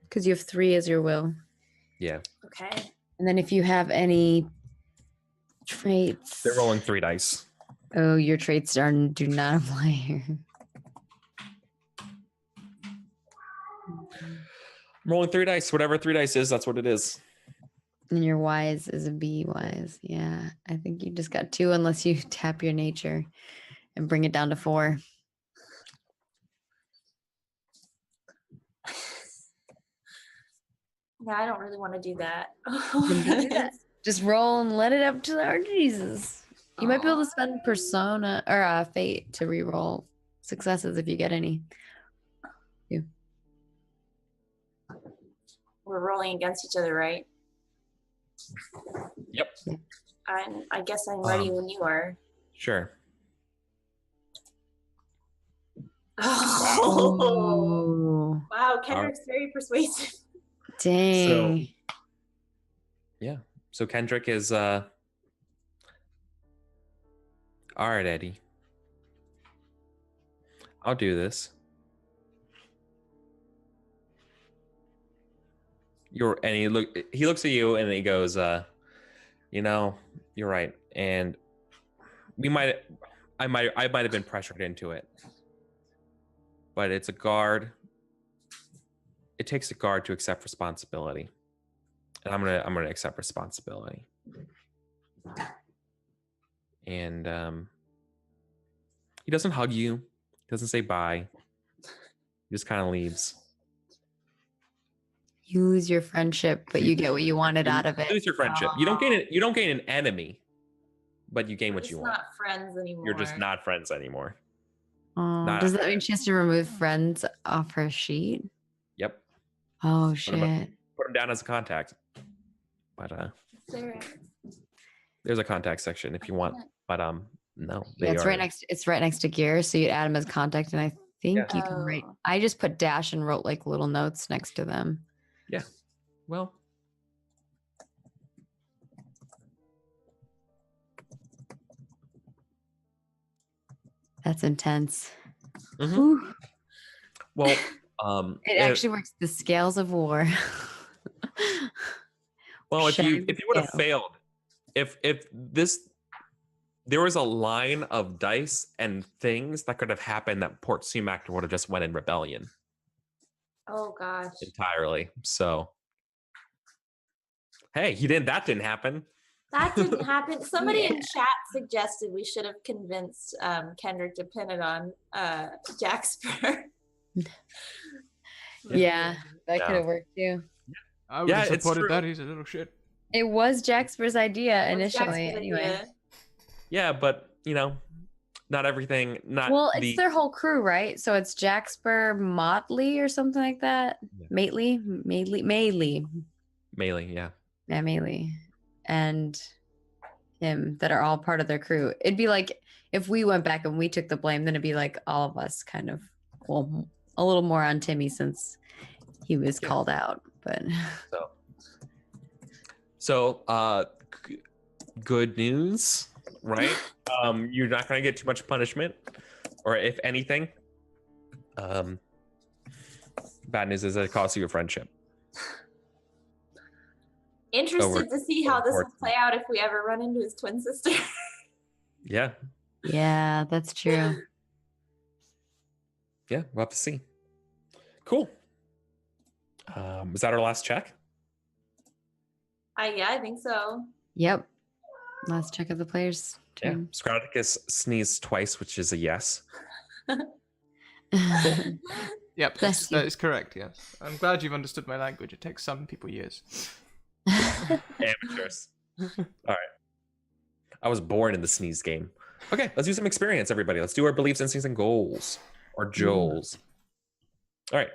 because you have 3 as your will. Yeah. Okay. And then if you have any traits. They're rolling 3 dice. Oh, your traits do not apply here. I'm rolling 3 dice. Whatever 3 dice is, that's what it is. And your wise is a B wise. Yeah. I think you just got 2 unless you tap your nature and bring it down to 4. Yeah, I don't really want to do that. Just roll and let it up to our Jesus. You might be able to spend persona or fate to reroll successes if you get any. We're rolling against each other, right? Yep. I guess I'm ready when you are. Sure. Oh. Wow, Kendrick's very persuasive. Dang. So, yeah. So Kendrick is all right, Eddie. I'll do this. He looks at you and he goes, you know, you're right. And I might have been pressured into it. But it's a guard. It takes a guard to accept responsibility. And I'm gonna accept responsibility. And he doesn't hug you, doesn't say bye. He just kind of leaves. You lose your friendship, but you get what you wanted out of it. You lose your friendship. You don't gain an enemy, but you gain what you want. Not friends anymore. You're just not friends anymore. Does that mean she has to remove friends off her sheet? Yep. Oh Put shit. Put him down as a contact. But there's a contact section if you want. But no. Yeah, it's right next to gear, so you'd add them as contact, and I think you can write. I just put dash and wrote like little notes next to them. Yeah. Well. That's intense. Mm-hmm. Well, it actually works the scales of war. Well, if you would have failed, if there was a line of dice and things that could have happened that Port Sumac would have just went in rebellion. Oh gosh. Entirely. So hey, that didn't happen. That didn't happen. Somebody in chat suggested we should have convinced Kendrick to pin it on Jaxper. Yeah, that could have worked too. I would have supported that. He's a little shit. It was Jaxper's idea initially, anyway. Yeah, but not everything. It's their whole crew, right? So it's Jaxper, Motley, or something like that. Yeah. Matley, yeah. Yeah, Matley, and him that are all part of their crew. It'd be like if we went back and we took the blame, then it'd be like all of us kind of, a little more on Timmy since he was called out, but so good news, right? You're not going to get too much punishment, or if anything. Bad news is that it costs you a friendship. Interested to see how this will play out if we ever run into his twin sister. Yeah. Yeah, that's true. Yeah, we'll have to see. Cool. Was that our last check? Yeah, I think so. Yep. Last check of the players. Yeah. Scroticus sneezed twice, which is a yes. Yep, that is correct, yes. I'm glad you've understood my language. It takes some people years. Amateurs. All right. I was born in the sneeze game. Okay, let's do some experience, everybody. Let's do our beliefs, instincts, and goals. Or Joel's. All right.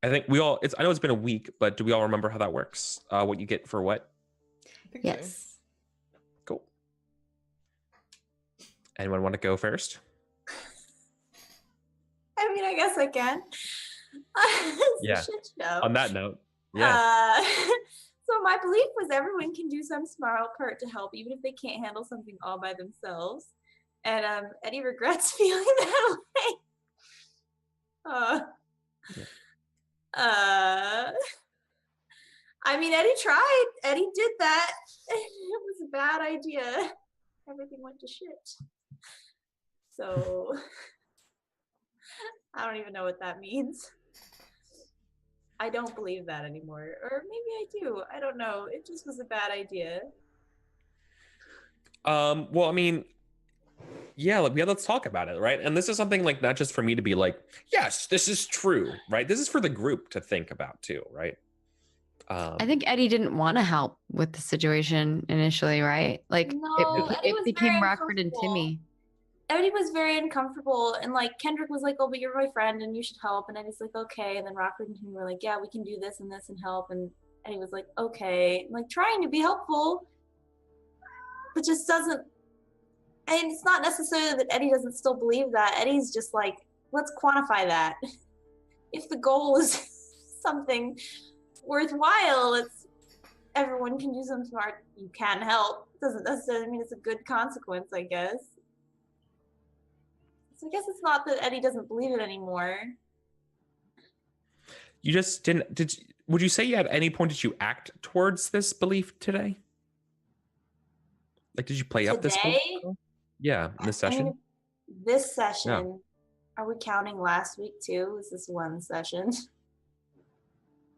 I think we all, I know it's been a week, but do we all remember how that works? What you get for what? Yes. So. Cool. Anyone want to go first? I mean, I guess I can. Yeah. On that note. Yeah. So my belief was everyone can do some small part to help, even if they can't handle something all by themselves. And Eddie regrets feeling that way. I mean, Eddie tried. Eddie did that. It was a bad idea. Everything went to shit. So I don't even know what that means. I don't believe that anymore. Or maybe I do. I don't know. It just was a bad idea. Well, I mean, yeah, let's talk about it, right? And this is something like not just for me to be like, yes, this is true, right? This is for the group to think about too, right? I think Eddie didn't want to help with the situation initially, right? Like it became Rockford and Timmy. Eddie was very uncomfortable, and like Kendrick was like, "Oh, but you're my friend, and you should help." And Eddie's like, "Okay." And then Rockford and Timmy were like, "Yeah, we can do this and this and help." And Eddie was like, "Okay," and like trying to be helpful, but just doesn't. And it's not necessarily that Eddie doesn't still believe that. Eddie's just like, let's quantify that. If the goal is something worthwhile, everyone can do something smart, you can help. Doesn't necessarily mean it's a good consequence, I guess. So I guess it's not that Eddie doesn't believe it anymore. You just didn't. Would you say at any point did you act towards this belief today? Like, did you play up this Today? belief? Yeah, in this session. I mean, this session. Are we counting last week too? Is this one session?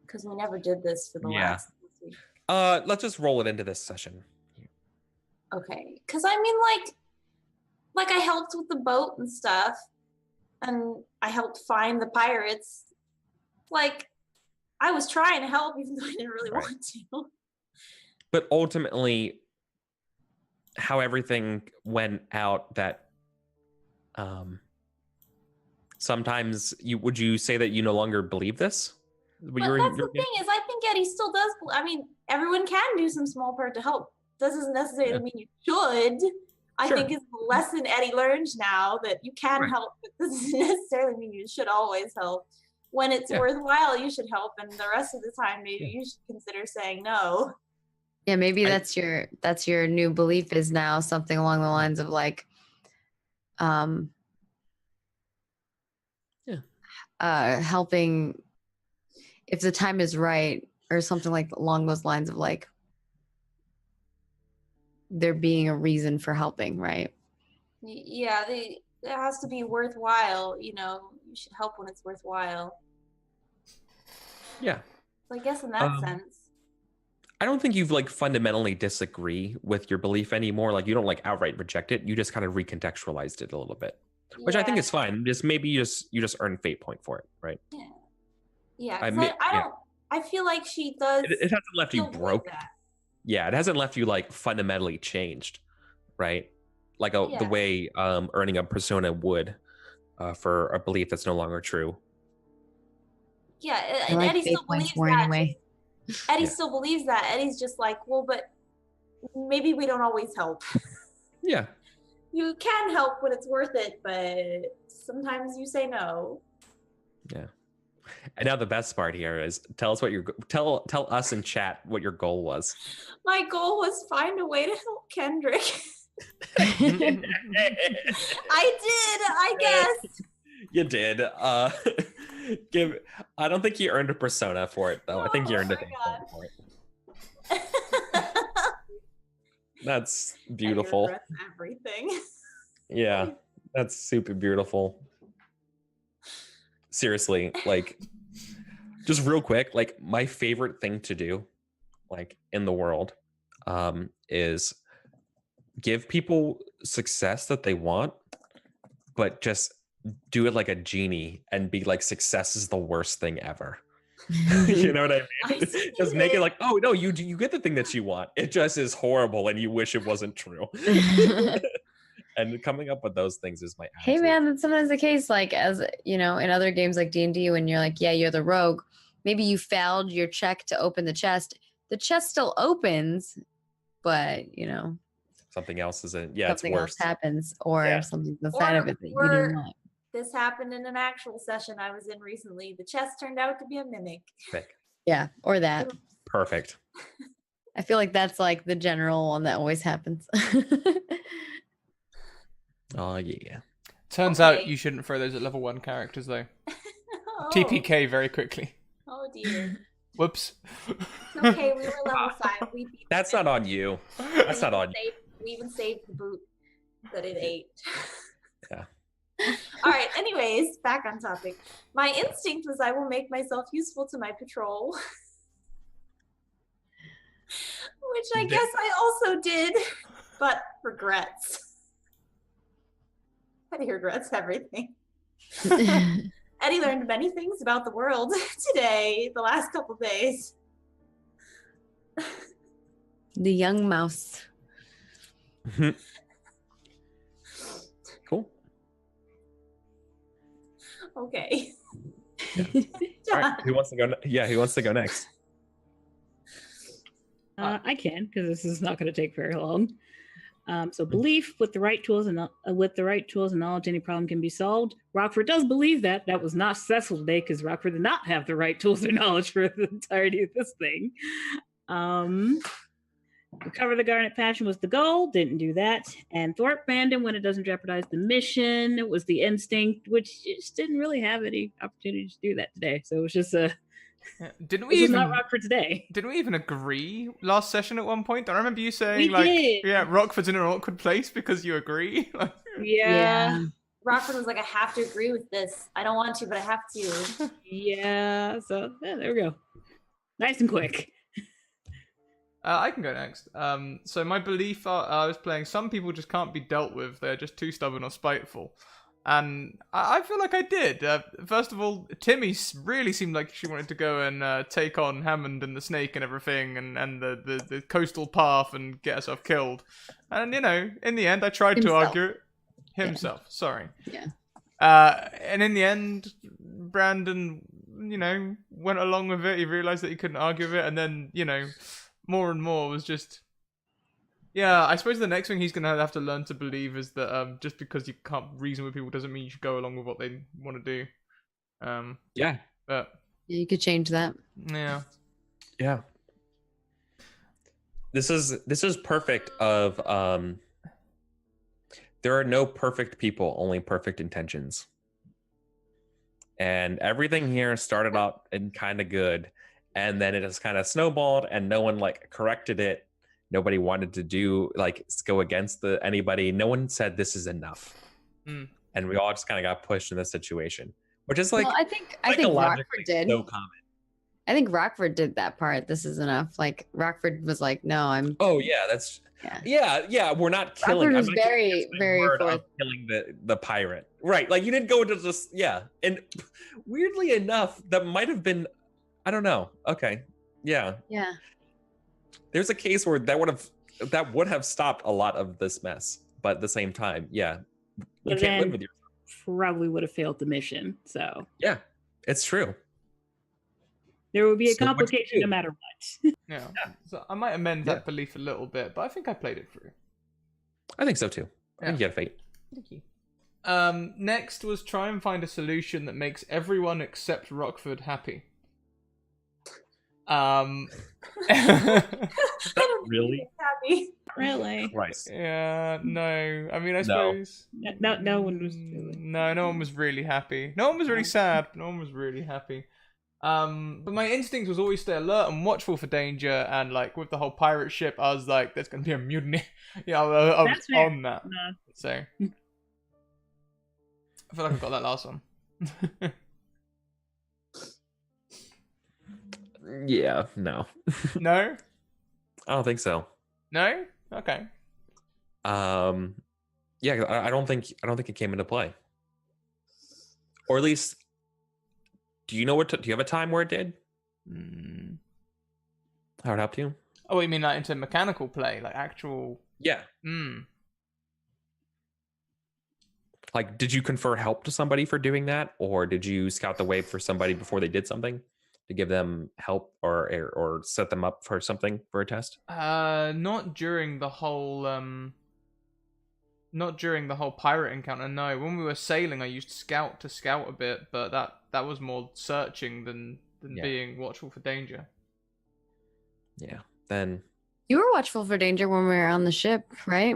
Because we never did this for the last week. Let's just roll it into this session. Okay, because I mean, like I helped with the boat and stuff, and I helped find the pirates. Like, I was trying to help, even though I didn't really want to. But ultimately, how everything went out, that sometimes would you say that you no longer believe this? But that's the thing is, I think Eddie still does. I mean, everyone can do some small part to help. Doesn't necessarily mean you should. I think it's the lesson Eddie learns now that you can help, but doesn't necessarily mean you should always help. When it's worthwhile, you should help, and the rest of the time, maybe you should consider saying no. Yeah, maybe that's your new belief is now something along the lines of like, helping if the time is right, or something like along those lines of like there being a reason for helping, right? Yeah, it has to be worthwhile. You know, you should help when it's worthwhile. Yeah. So I guess in that sense. I don't think you've like fundamentally disagree with your belief anymore. Like, you don't like outright reject it. You just kind of recontextualized it a little bit, which I think is fine. Just maybe you just earn fate point for it, right? Yeah. Yeah. I feel like she does. It hasn't left you broke. Yeah, it hasn't left you like fundamentally changed, right? Like the way earning a persona would for a belief that's no longer true. Yeah, and like Eddie still believes that. Anyway. Eddie still believes that. Eddie's just like, well, but maybe we don't always help. Yeah. You can help when it's worth it, but sometimes you say no. Yeah. And now the best part here is tell us what tell us in chat what your goal was. My goal was find a way to help Kendrick. I did, I guess. You did. I don't think you earned a persona for it though. I think you earned a thing for it. That's beautiful. I regret everything. Yeah, that's super beautiful. Seriously, like, just real quick, like my favorite thing to do, like in the world, is give people success that they want, but just do it like a genie and be like, success is the worst thing ever. You know what I mean? Just make it like, oh no, you get the thing that you want. It just is horrible and you wish it wasn't true. And coming up with those things is my attitude. Hey man, that's sometimes the case. Like, as you know, in other games like D&D, when you're like, yeah, you're the rogue, maybe you failed your check to open the chest. The chest still opens, but you know, something else isn't. Something it's worse. else happens, or something inside of it that you didn't want. This happened in an actual session I was in recently. The chest turned out to be a mimic. Yeah, or that. Perfect. I feel like that's like the general one that always happens. Oh yeah. Turns out you shouldn't throw those at level 1 characters though. TPK very quickly. Oh dear. Whoops. It's okay, we were level 5. That's not on you. That's not on you. We even saved the boot that it ate. Yeah. All right, anyways, back on topic. My instinct was I will make myself useful to my patrol. Which I guess I also did, but regrets. Eddie regrets everything. Eddie learned many things about the world today, the last couple days. The young mouse. Cool. Okay. Yeah. All right. Who wants to go? Who wants to go next? I can, because this is not going to take very long. So belief with the right tools and knowledge, any problem can be solved. Rockford does believe that. That was not successful today because Rockford did not have the right tools or knowledge for the entirety of this thing. Recover the Garnet Passion was the goal. Didn't do that. And thwart fandom when it doesn't jeopardize the mission was the instinct, which just didn't really have any opportunity to do that today. So it was just a. Didn't we This is even not Rock for today. Didn't we even agree last session at one point? I remember you saying We like, did. yeah, Rockford's in an awkward place because you agree. Yeah. Rockford was like, I have to agree with this. I don't want to, but I have to. Yeah. So yeah, there we go. Nice and quick. I can go next. So my belief I was playing, some people just can't be dealt with. They're just too stubborn or spiteful. And I feel like I did. First of all, Timmy really seemed like she wanted to go and take on Hammond and the snake and everything, and the coastal path and get herself killed. And, you know, in the end, I tried to argue it. Himself, sorry. Yeah. And in the end, Brandon, you know, went along with it. He realized that he couldn't argue with it. And then, you know, more and more was just... Yeah, I suppose the next thing he's going to have to learn to believe is that just because you can't reason with people doesn't mean you should go along with what they want to do. Yeah. But Yeah, you could change that. yeah. Yeah. This is perfect of there are no perfect people, only perfect intentions. And everything here started out in kind of good, and then it has kind of snowballed and no one like corrected it. Nobody wanted to do like go against anybody. No one said this is enough. And we all just kind of got pushed in this situation, which is like, well, I think Rockford did. So common. I think Rockford did that part. This is enough. Like Rockford was like, no, I'm. Oh yeah, that's yeah. We're not killing. Rockford was very killing the pirate, right? Like you didn't go into just And weirdly enough, that might have been, I don't know. Okay, yeah. There's a case where that would have stopped a lot of this mess, but at the same time, you can't live with yourself. Probably would have failed the mission. So yeah, it's true. There will be a complication no matter what. Yeah. So I might amend that belief a little bit, but I think I played it through. I think so too. I think you had fate. Thank you. Next was try and find a solution that makes everyone except Rockford happy. Really? Happy. Really? Christ. Yeah, no. I mean, I suppose... No one was... No one was really happy. No one was really sad, but no one was really happy. But my instinct was always stay alert and watchful for danger, and like with the whole pirate ship, I was like, there's going to be a mutiny. Yeah, I was on that. No. So, I feel like I got that last one. Yeah, no. No? I don't think so. No? Okay. Yeah, I don't think it came into play. Or at least, do you know do you have a time where it did? How it helped you? Oh, you mean like into mechanical play, like actual? Yeah. Like, did you confer help to somebody for doing that, or did you scout the way for somebody before they did something to give them help or set them up for something for a test? Not during the whole pirate encounter. No, when we were sailing, I used scout to scout a bit, but that was more searching than being watchful for danger. Yeah. Then you were watchful for danger when we were on the ship, right?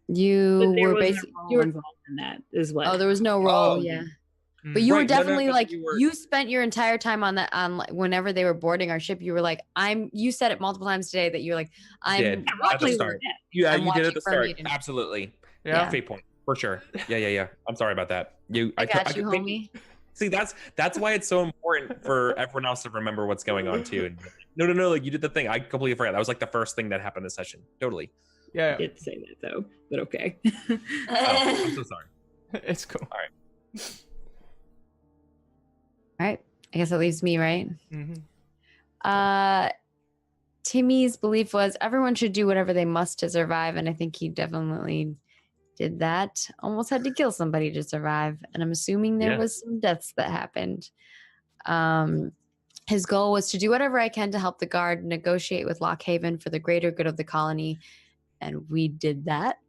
You were basically involved in that as well. Oh, there was no role, yeah. But you were definitely you spent your entire time on that whenever they were boarding our ship. You were like, you said it multiple times today that you were like, I'm watching. Yeah, you did at the start. Absolutely. Yeah. Fate point for sure. Yeah. I'm sorry about that. I got you, homie. See, that's why it's so important for everyone else to remember what's going on too. And no, like you did the thing. I completely forgot. That was like the first thing that happened this session. Totally. Yeah. I did say that though, but okay. I'm so sorry. It's cool. All right. All right. I guess that leaves me, right? Mm-hmm. Timmy's belief was everyone should do whatever they must to survive, and I think he definitely did that. Almost had to kill somebody to survive, and I'm assuming there was some deaths that happened. His goal was to do whatever I can to help the guard negotiate with Lockhaven for the greater good of the colony, and we did that.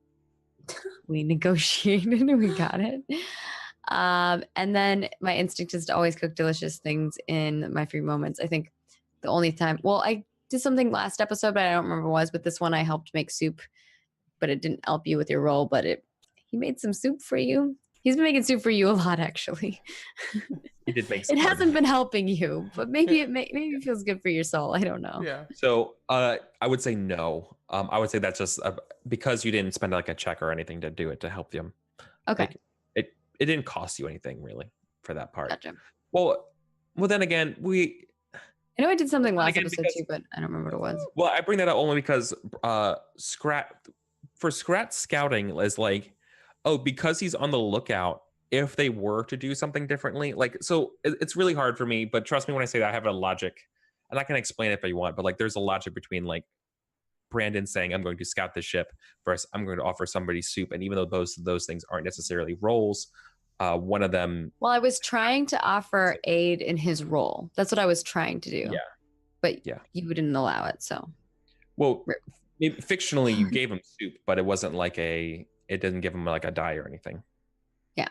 We negotiated and we got it. And then my instinct is to always cook delicious things in my free moments. I think the only time, did something last episode, but I don't remember what it was. But this one, I helped make soup, but it didn't help you with your role. But he made some soup for you. He's been making soup for you a lot, actually. He did make. It hasn't been helping you, but maybe maybe it feels good for your soul. I don't know. Yeah. So I would say no. I would say that's just because you didn't spend like a check or anything to do it to help them. Okay. Like, it didn't cost you anything really for that part. Gotcha. Well, then again, I know I did something last again, episode because- too, but I don't remember what it was. Well, I bring that up only because Scrat scouting is like, oh, because he's on the lookout. If they were to do something differently, like, so it's really hard for me. But trust me when I say that I have a logic, and I can explain it if you want. But like, there's a logic between like Brandon saying I'm going to scout the ship versus I'm going to offer somebody soup, and even though those things aren't necessarily roles, one of them. Well, I was trying to offer aid in his role. That's what I was trying to do. Yeah. But yeah, you didn't allow it, so. Well, maybe fictionally you gave him soup, but it wasn't like it didn't give him like a die or anything. Yeah.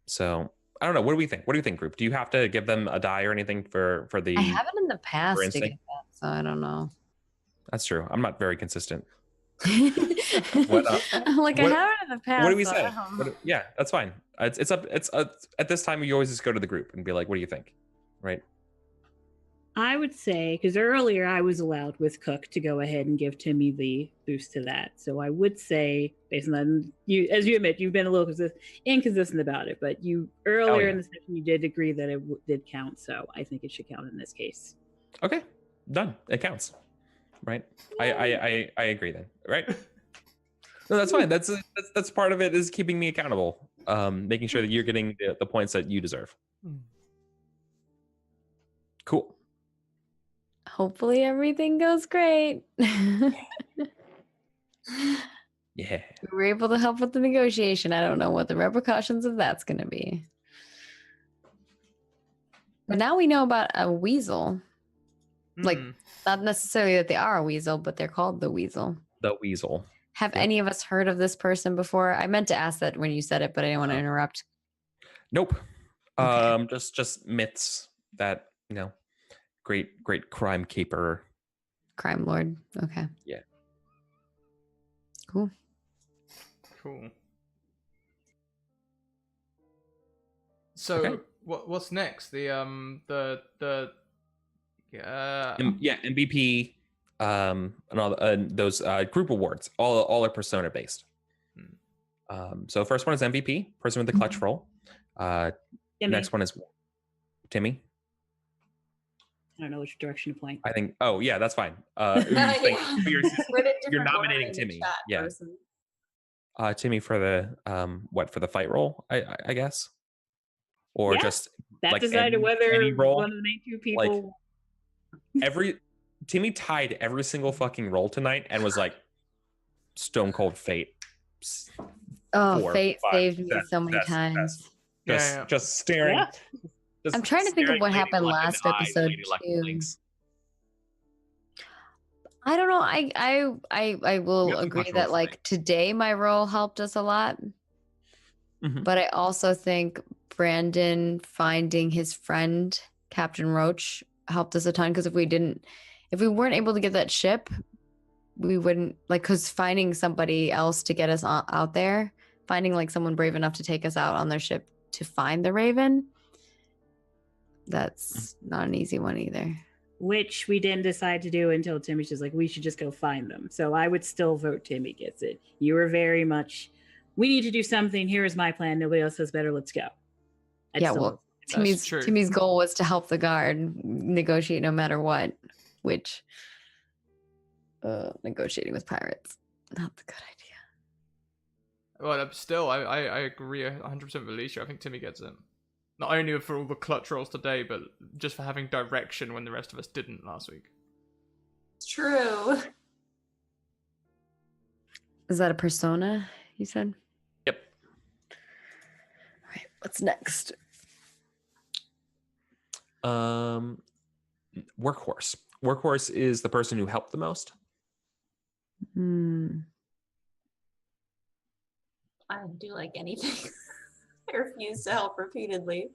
So I don't know. What do we think? What do you think, group? Do you have to give them a die or anything for the? I haven't in the past to instinct? get that, so I don't know. That's true. I'm not very consistent. What, I'm like, I haven't in the past. What do we so say? I don't know. Yeah, that's fine. It's up. At this time you always just go to the group and be like, "What do you think?" Right? I would say, because earlier I was allowed with Cook to go ahead and give Timmy the boost to that. So I would say, based on you, as you admit, you've been a little inconsistent about it, but you earlier in the session you did agree that it did count. So I think it should count in this case. Okay, done. It counts. Right? I agree then. Right? No, that's fine. That's part of it is keeping me accountable. Making sure that you're getting the points that you deserve. Cool. Hopefully everything goes great. Yeah. We were able to help with the negotiation. I don't know what the repercussions of that's going to be. But now we know about a weasel. Like, not necessarily that they are a weasel, but they're called the weasel. The weasel. Have any of us heard of this person before? I meant to ask that when you said it, but I didn't want to interrupt. Nope. Okay. Just myths that, great crime caper. Crime lord. Okay. Yeah. Cool. So Okay. what's next? MVP, and all those group awards. All are persona based. So first one is MVP, person with the clutch roll. Timmy. Next one is Timmy. I don't know which direction to point. I think. Oh yeah, that's fine. Yeah. You're We're in a different nominating order in the Timmy. chat, Yeah. person. Timmy for the for the fight roll, I guess, or Yeah. just That like decided whether any roll, one of the main two people. Timmy tied every single fucking roll tonight and was like stone cold fate. Oh, 4, fate 5, saved me best, so many best, times. best. Just staring. Yeah. just I'm trying to think of staring what Lady happened Luck in last the eye, episode, Lady Luck too. blinks. I don't know. I will You got some agree clutch that rolls like today my role helped us a lot. Mhm. But I also think Brandon finding his friend Captain Roach helped us a ton, because if we weren't able to get that ship, we wouldn't because finding somebody else to get us out there, finding like someone brave enough to take us out on their ship to find the Raven, that's not an easy one either. Which we didn't decide to do until Timmy's just like, we should just go find them. So I would still vote Timmy gets it. You were very much, we need to do something. Here is my plan. Nobody else has better. Let's go. I'd Yeah, still well, vote. That's true. Timmy's goal was to help the guard negotiate no matter what, which negotiating with pirates, not the good idea. Well, still, I agree 100% with Alicia. I think Timmy gets it. Not only for all the clutch rolls today, but just for having direction when the rest of us didn't last week. It's true. Is that a persona you said? Yep. All right, what's next? Workhorse. Workhorse is the person who helped the most. I don't do like anything. I refuse to help repeatedly.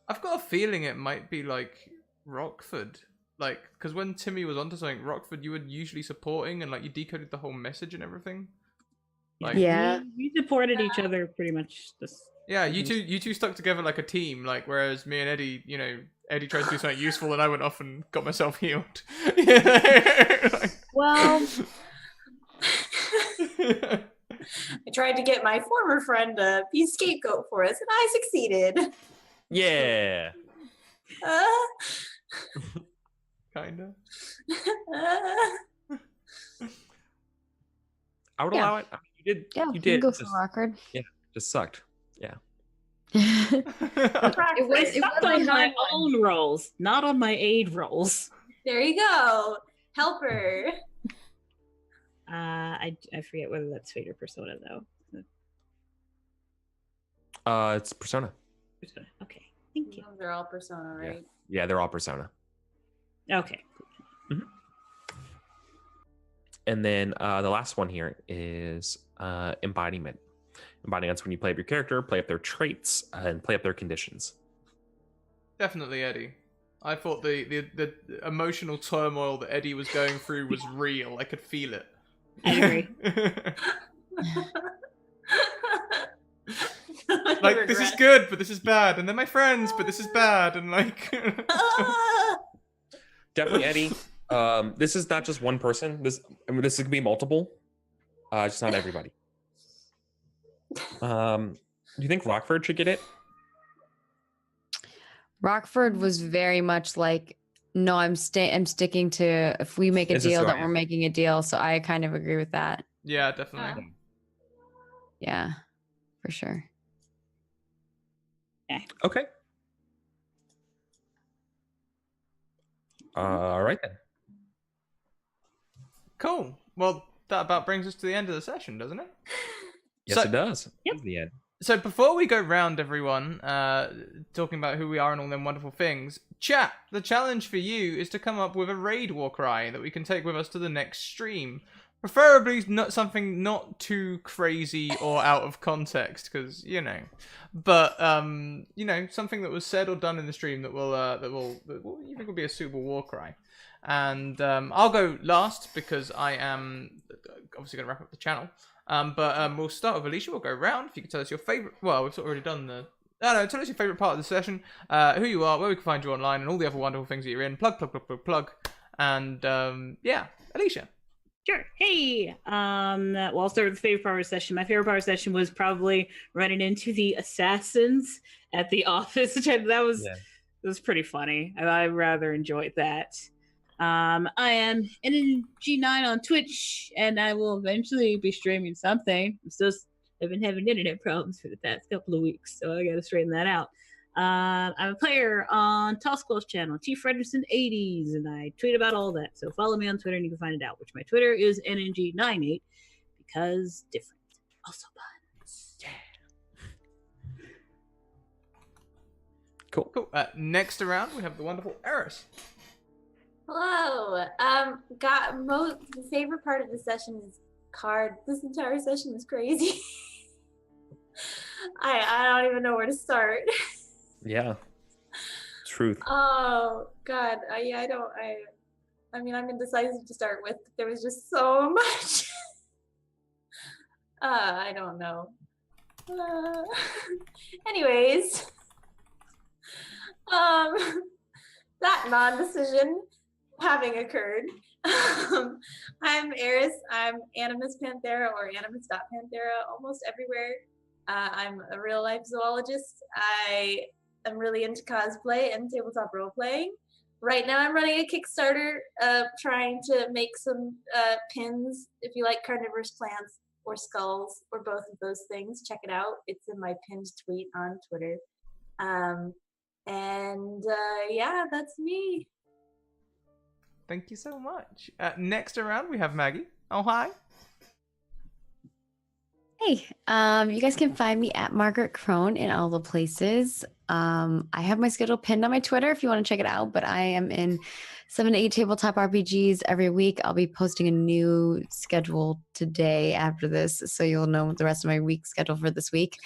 I've got a feeling it might be like Rockford. Like, because when Timmy was onto something, Rockford, you were usually supporting and like you decoded the whole message and everything. Like, Yeah. we supported each other pretty much. yeah, you two stuck together like a team. Like, whereas me and Eddie, Eddie tried to do something useful and I went off and got myself healed. Well, I tried to get my former friend to be scapegoat for us, and I succeeded. Yeah. Kinda. I would Yeah. allow it. I mean, you did. Yeah, You you did. can go for just, Rockford. just sucked. Yeah. it was stopped a on my hard one. own rolls, not on my aid rolls. There you go. Helper. I forget whether that's Fate or Persona though. It's Persona. Persona. Okay, thank you. They're all Persona, right? Yeah, they're all Persona. Okay. And then the last one here is embodiment. Embodiment's when you play up your character, play up their traits, and play up their conditions. Definitely Eddie. I thought the emotional turmoil that Eddie was going through was real. I could feel it. I agree. Like, this is good, but this is bad, and they're my friends, but this is bad, and like. Definitely Eddie. This is not just one person. This could be multiple. Just not everybody. Do you think Rockford should get it? Rockford was very much like, no, I'm sticking to, if we make a This is deal, who I that we're am. making a deal. So I kind of agree with that. Yeah, definitely. Yeah, for sure. Okay. All right then. Cool. Well, that about brings us to the end of the session, doesn't it? Yes, So- it does. Yep. It's the end. So before we go round, everyone, talking about who we are and all them wonderful things, chat, the challenge for you is to come up with a raid war cry that we can take with us to the next stream. Preferably not something not too crazy or out of context, because, but, something that was said or done in the stream that will you think will be a suitable war cry. And I'll go last because I am obviously going to wrap up the channel. But we'll start with Alicia. We'll go round. If you could tell us your favorite. Well, we've sort of already done the. Tell us your favorite part of the session, who you are, where we can find you online, and all the other wonderful things that you're in. Plug. And yeah, Alicia. Sure. Hey. Well, I'll start with the favorite part of the session. My favorite part of the session was probably running into the assassins at the office. That was pretty funny. I rather enjoyed that. I am NG9 on Twitch, and I will eventually be streaming something. I've been having internet problems for the past couple of weeks, so I gotta straighten that out. I'm a player on Tosquel's channel, T. Frederson80s, and I tweet about all that. So follow me on Twitter and you can find it out, which my Twitter is NNG98, because different. Also buns. Yeah. Cool. Next around, we have the wonderful Eris. Hello. The favorite part of the session is card. This entire session was crazy. I don't even know where to start. Yeah. Truth. Oh God. I mean, I'm indecisive to start with. There was just so much. I don't know. Anyways, that non-decision having occurred. I'm Eris. I'm Animus Panthera or Animus.Panthera almost everywhere. I'm a real life zoologist. I am really into cosplay and tabletop role playing. Right now I'm running a Kickstarter trying to make some pins. If you like carnivorous plants or skulls or both of those things, check it out. It's in my pinned tweet on Twitter. Yeah, that's me. Thank you so much. Next around, we have Maggie. Oh, hi. Hey, you guys can find me at Margaret Crone in all the places. I have my schedule pinned on my Twitter if you want to check it out, but I am in 7 to 8 tabletop RPGs every week. I'll be posting a new schedule today after this, so you'll know the rest of my week schedule for this week.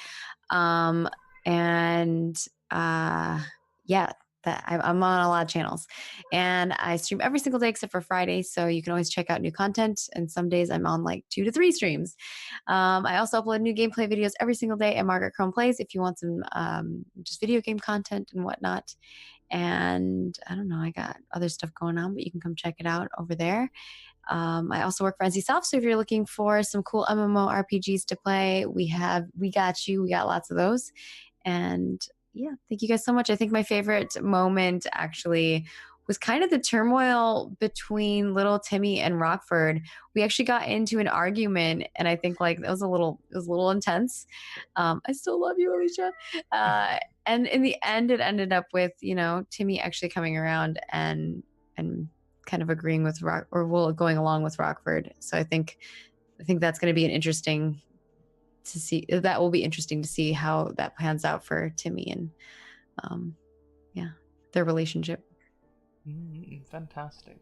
yeah, that I'm on a lot of channels, and I stream every single day except for Friday. So you can always check out new content. And some days I'm on like 2 to 3 streams. I also upload new gameplay videos every single day at Margaret Chrome Plays if you want some just video game content and whatnot. And I don't know, I got other stuff going on, but you can come check it out over there. I also work for NC Soft, so if you're looking for some cool MMORPGs to play, we got you. We got lots of those. And yeah, thank you guys so much. I think my favorite moment actually was kind of the turmoil between little Timmy and Rockford. We actually got into an argument, and I think like it was a little intense. I still love you, Alicia. And in the end, it ended up with Timmy actually coming around and kind of agreeing with going along with Rockford. So I think that's going to be interesting to see how that pans out for Timmy and their relationship. Fantastic.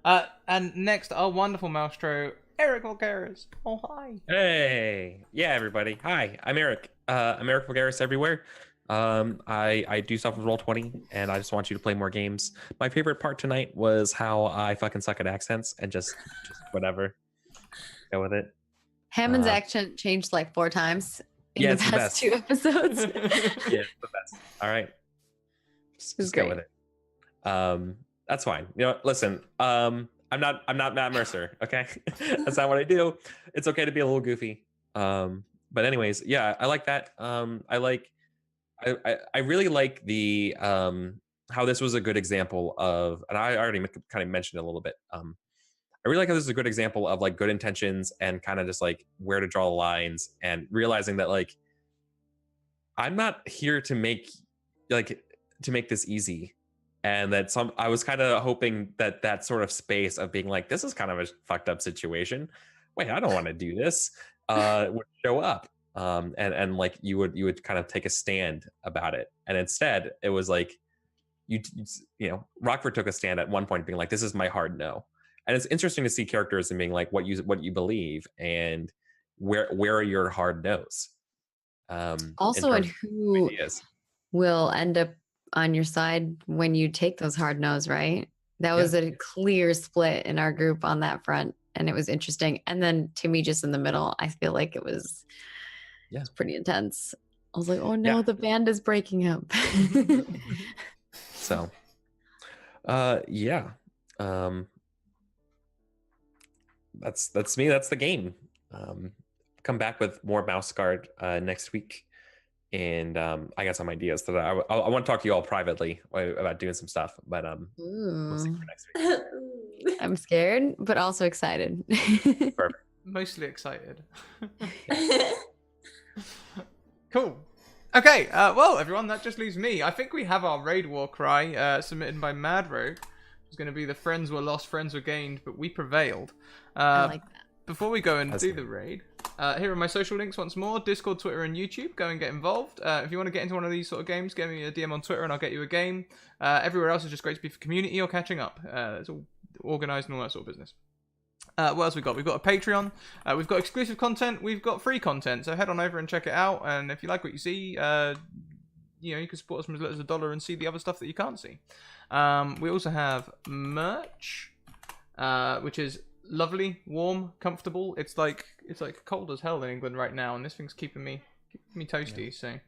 And next, our wonderful maestro, Eric Vulgaris. Oh, hi. Hey. Yeah, everybody. Hi, I'm Eric. I'm Eric Vulgaris everywhere. I do stuff with Roll20, and I just want you to play more games. My favorite part tonight was how I fucking suck at accents and just whatever. Go with it. Hammond's accent changed like 4 times in the past 2 episodes. Yeah, it's the best. All right. Just go with it. That's fine. Listen, I'm not Matt Mercer, okay? That's not what I do. It's okay to be a little goofy. But anyways, yeah, I like that. I really like the how this was a good example of, and I already kind of mentioned it a little bit. I really like how this is a good example of like good intentions and kind of just like where to draw the lines and realizing that like I'm not here to make this easy. And that I was kind of hoping that sort of space of being like, this is kind of a fucked up situation. Wait, I don't want to do this. Would show up. And like you would kind of take a stand about it. And instead it was like, Rockford took a stand at one point being like, this is my hard no. And it's interesting to see characters and being like what you believe and where are your hard no's. Also, and who will end up on your side when you take those hard no's, right? That was a clear split in our group on that front, and it was interesting. And then Timmy just in the middle, I feel like it was pretty intense. I was like, oh no, the band is breaking up. So that's me. That's the game. Come back with more Mouse Guard next week. And I got some ideas that I want to talk to you all privately about doing some stuff, but we'll see for next week. I'm scared, but also excited. Perfect. Mostly excited. Cool. Okay, well, everyone, that just leaves me. I think we have our raid war cry submitted by Mad Rogue. It's going to be the friends were lost, friends were gained, but we prevailed. I like that. Before we go and do the raid, here are my social links once more. Discord, Twitter, and YouTube. Go and get involved. If you want to get into one of these sort of games, give me a DM on Twitter and I'll get you a game. Everywhere else is just great to be for community or catching up. It's all organised and all that sort of business. What else we got? We've got a Patreon. We've got exclusive content. We've got free content. So head on over and check it out. And if you like what you see, you can support us from as little as $1 and see the other stuff that you can't see. We also have merch, which is lovely, warm, comfortable. It's like cold as hell in England right now, and this thing's keeping me toasty. So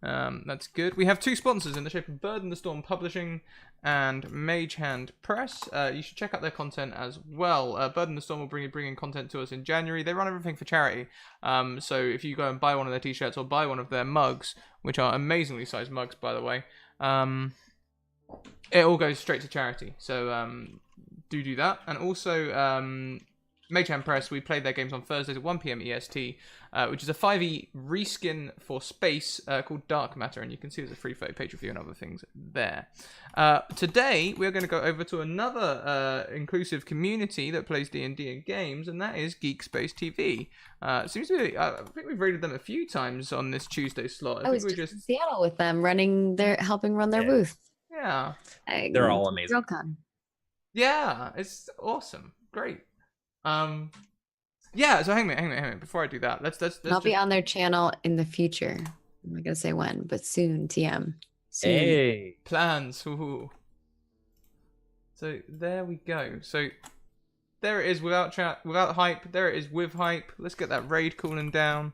that's good. We have 2 sponsors in the shape of Bird and the Storm Publishing and Mage Hand Press. You should check out their content as well. Bird and the Storm will bring in content to us in January. They run everything for charity. So if you go and buy one of their t-shirts or buy one of their mugs, which are amazingly sized mugs, by the way, it all goes straight to charity. So do that. And also Mage Hand Press, we played their games on Thursdays at 1 PM EST, which is a 5e reskin for space called Dark Matter, and you can see there's a free photo page review and other things there. Today we're going to go over to another inclusive community that plays D&D and games, and that is Geek Space TV. Seems to be, I think we've rated them a few times on this Tuesday slot. I was just in Seattle with them, helping run their booth. Yeah, they're all amazing. Drillcon. Yeah, it's awesome, great. Yeah, so hang on a minute. Before I do that, let's I'll be on their channel in the future. I'm not gonna say when, but soon. TM. soon. Hey. Plans. Ooh. So there we go. So there it is without chat, without hype. There it is with hype. Let's get that raid cooling down.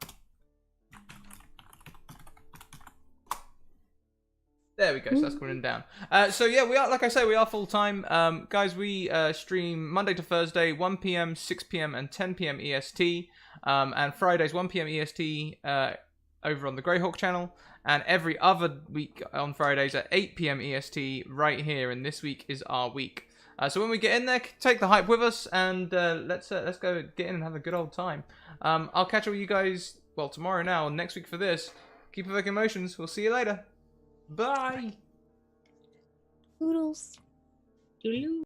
There we go. So that's cooling down. So yeah, we are, like I say, we are full time. Guys, we stream Monday to Thursday, 1 p.m., 6 p.m., and 10 p.m. EST. And Fridays, 1 p.m. EST over on the Greyhawk channel. And every other week on Fridays at 8 p.m. EST right here. And this week is our week. So when we get in there, take the hype with us, and let's go get in and have a good old time. I'll catch up with you guys, well, tomorrow now, and next week for this. Keep evoking emotions. We'll see you later. Bye. Poodles. Toodaloo.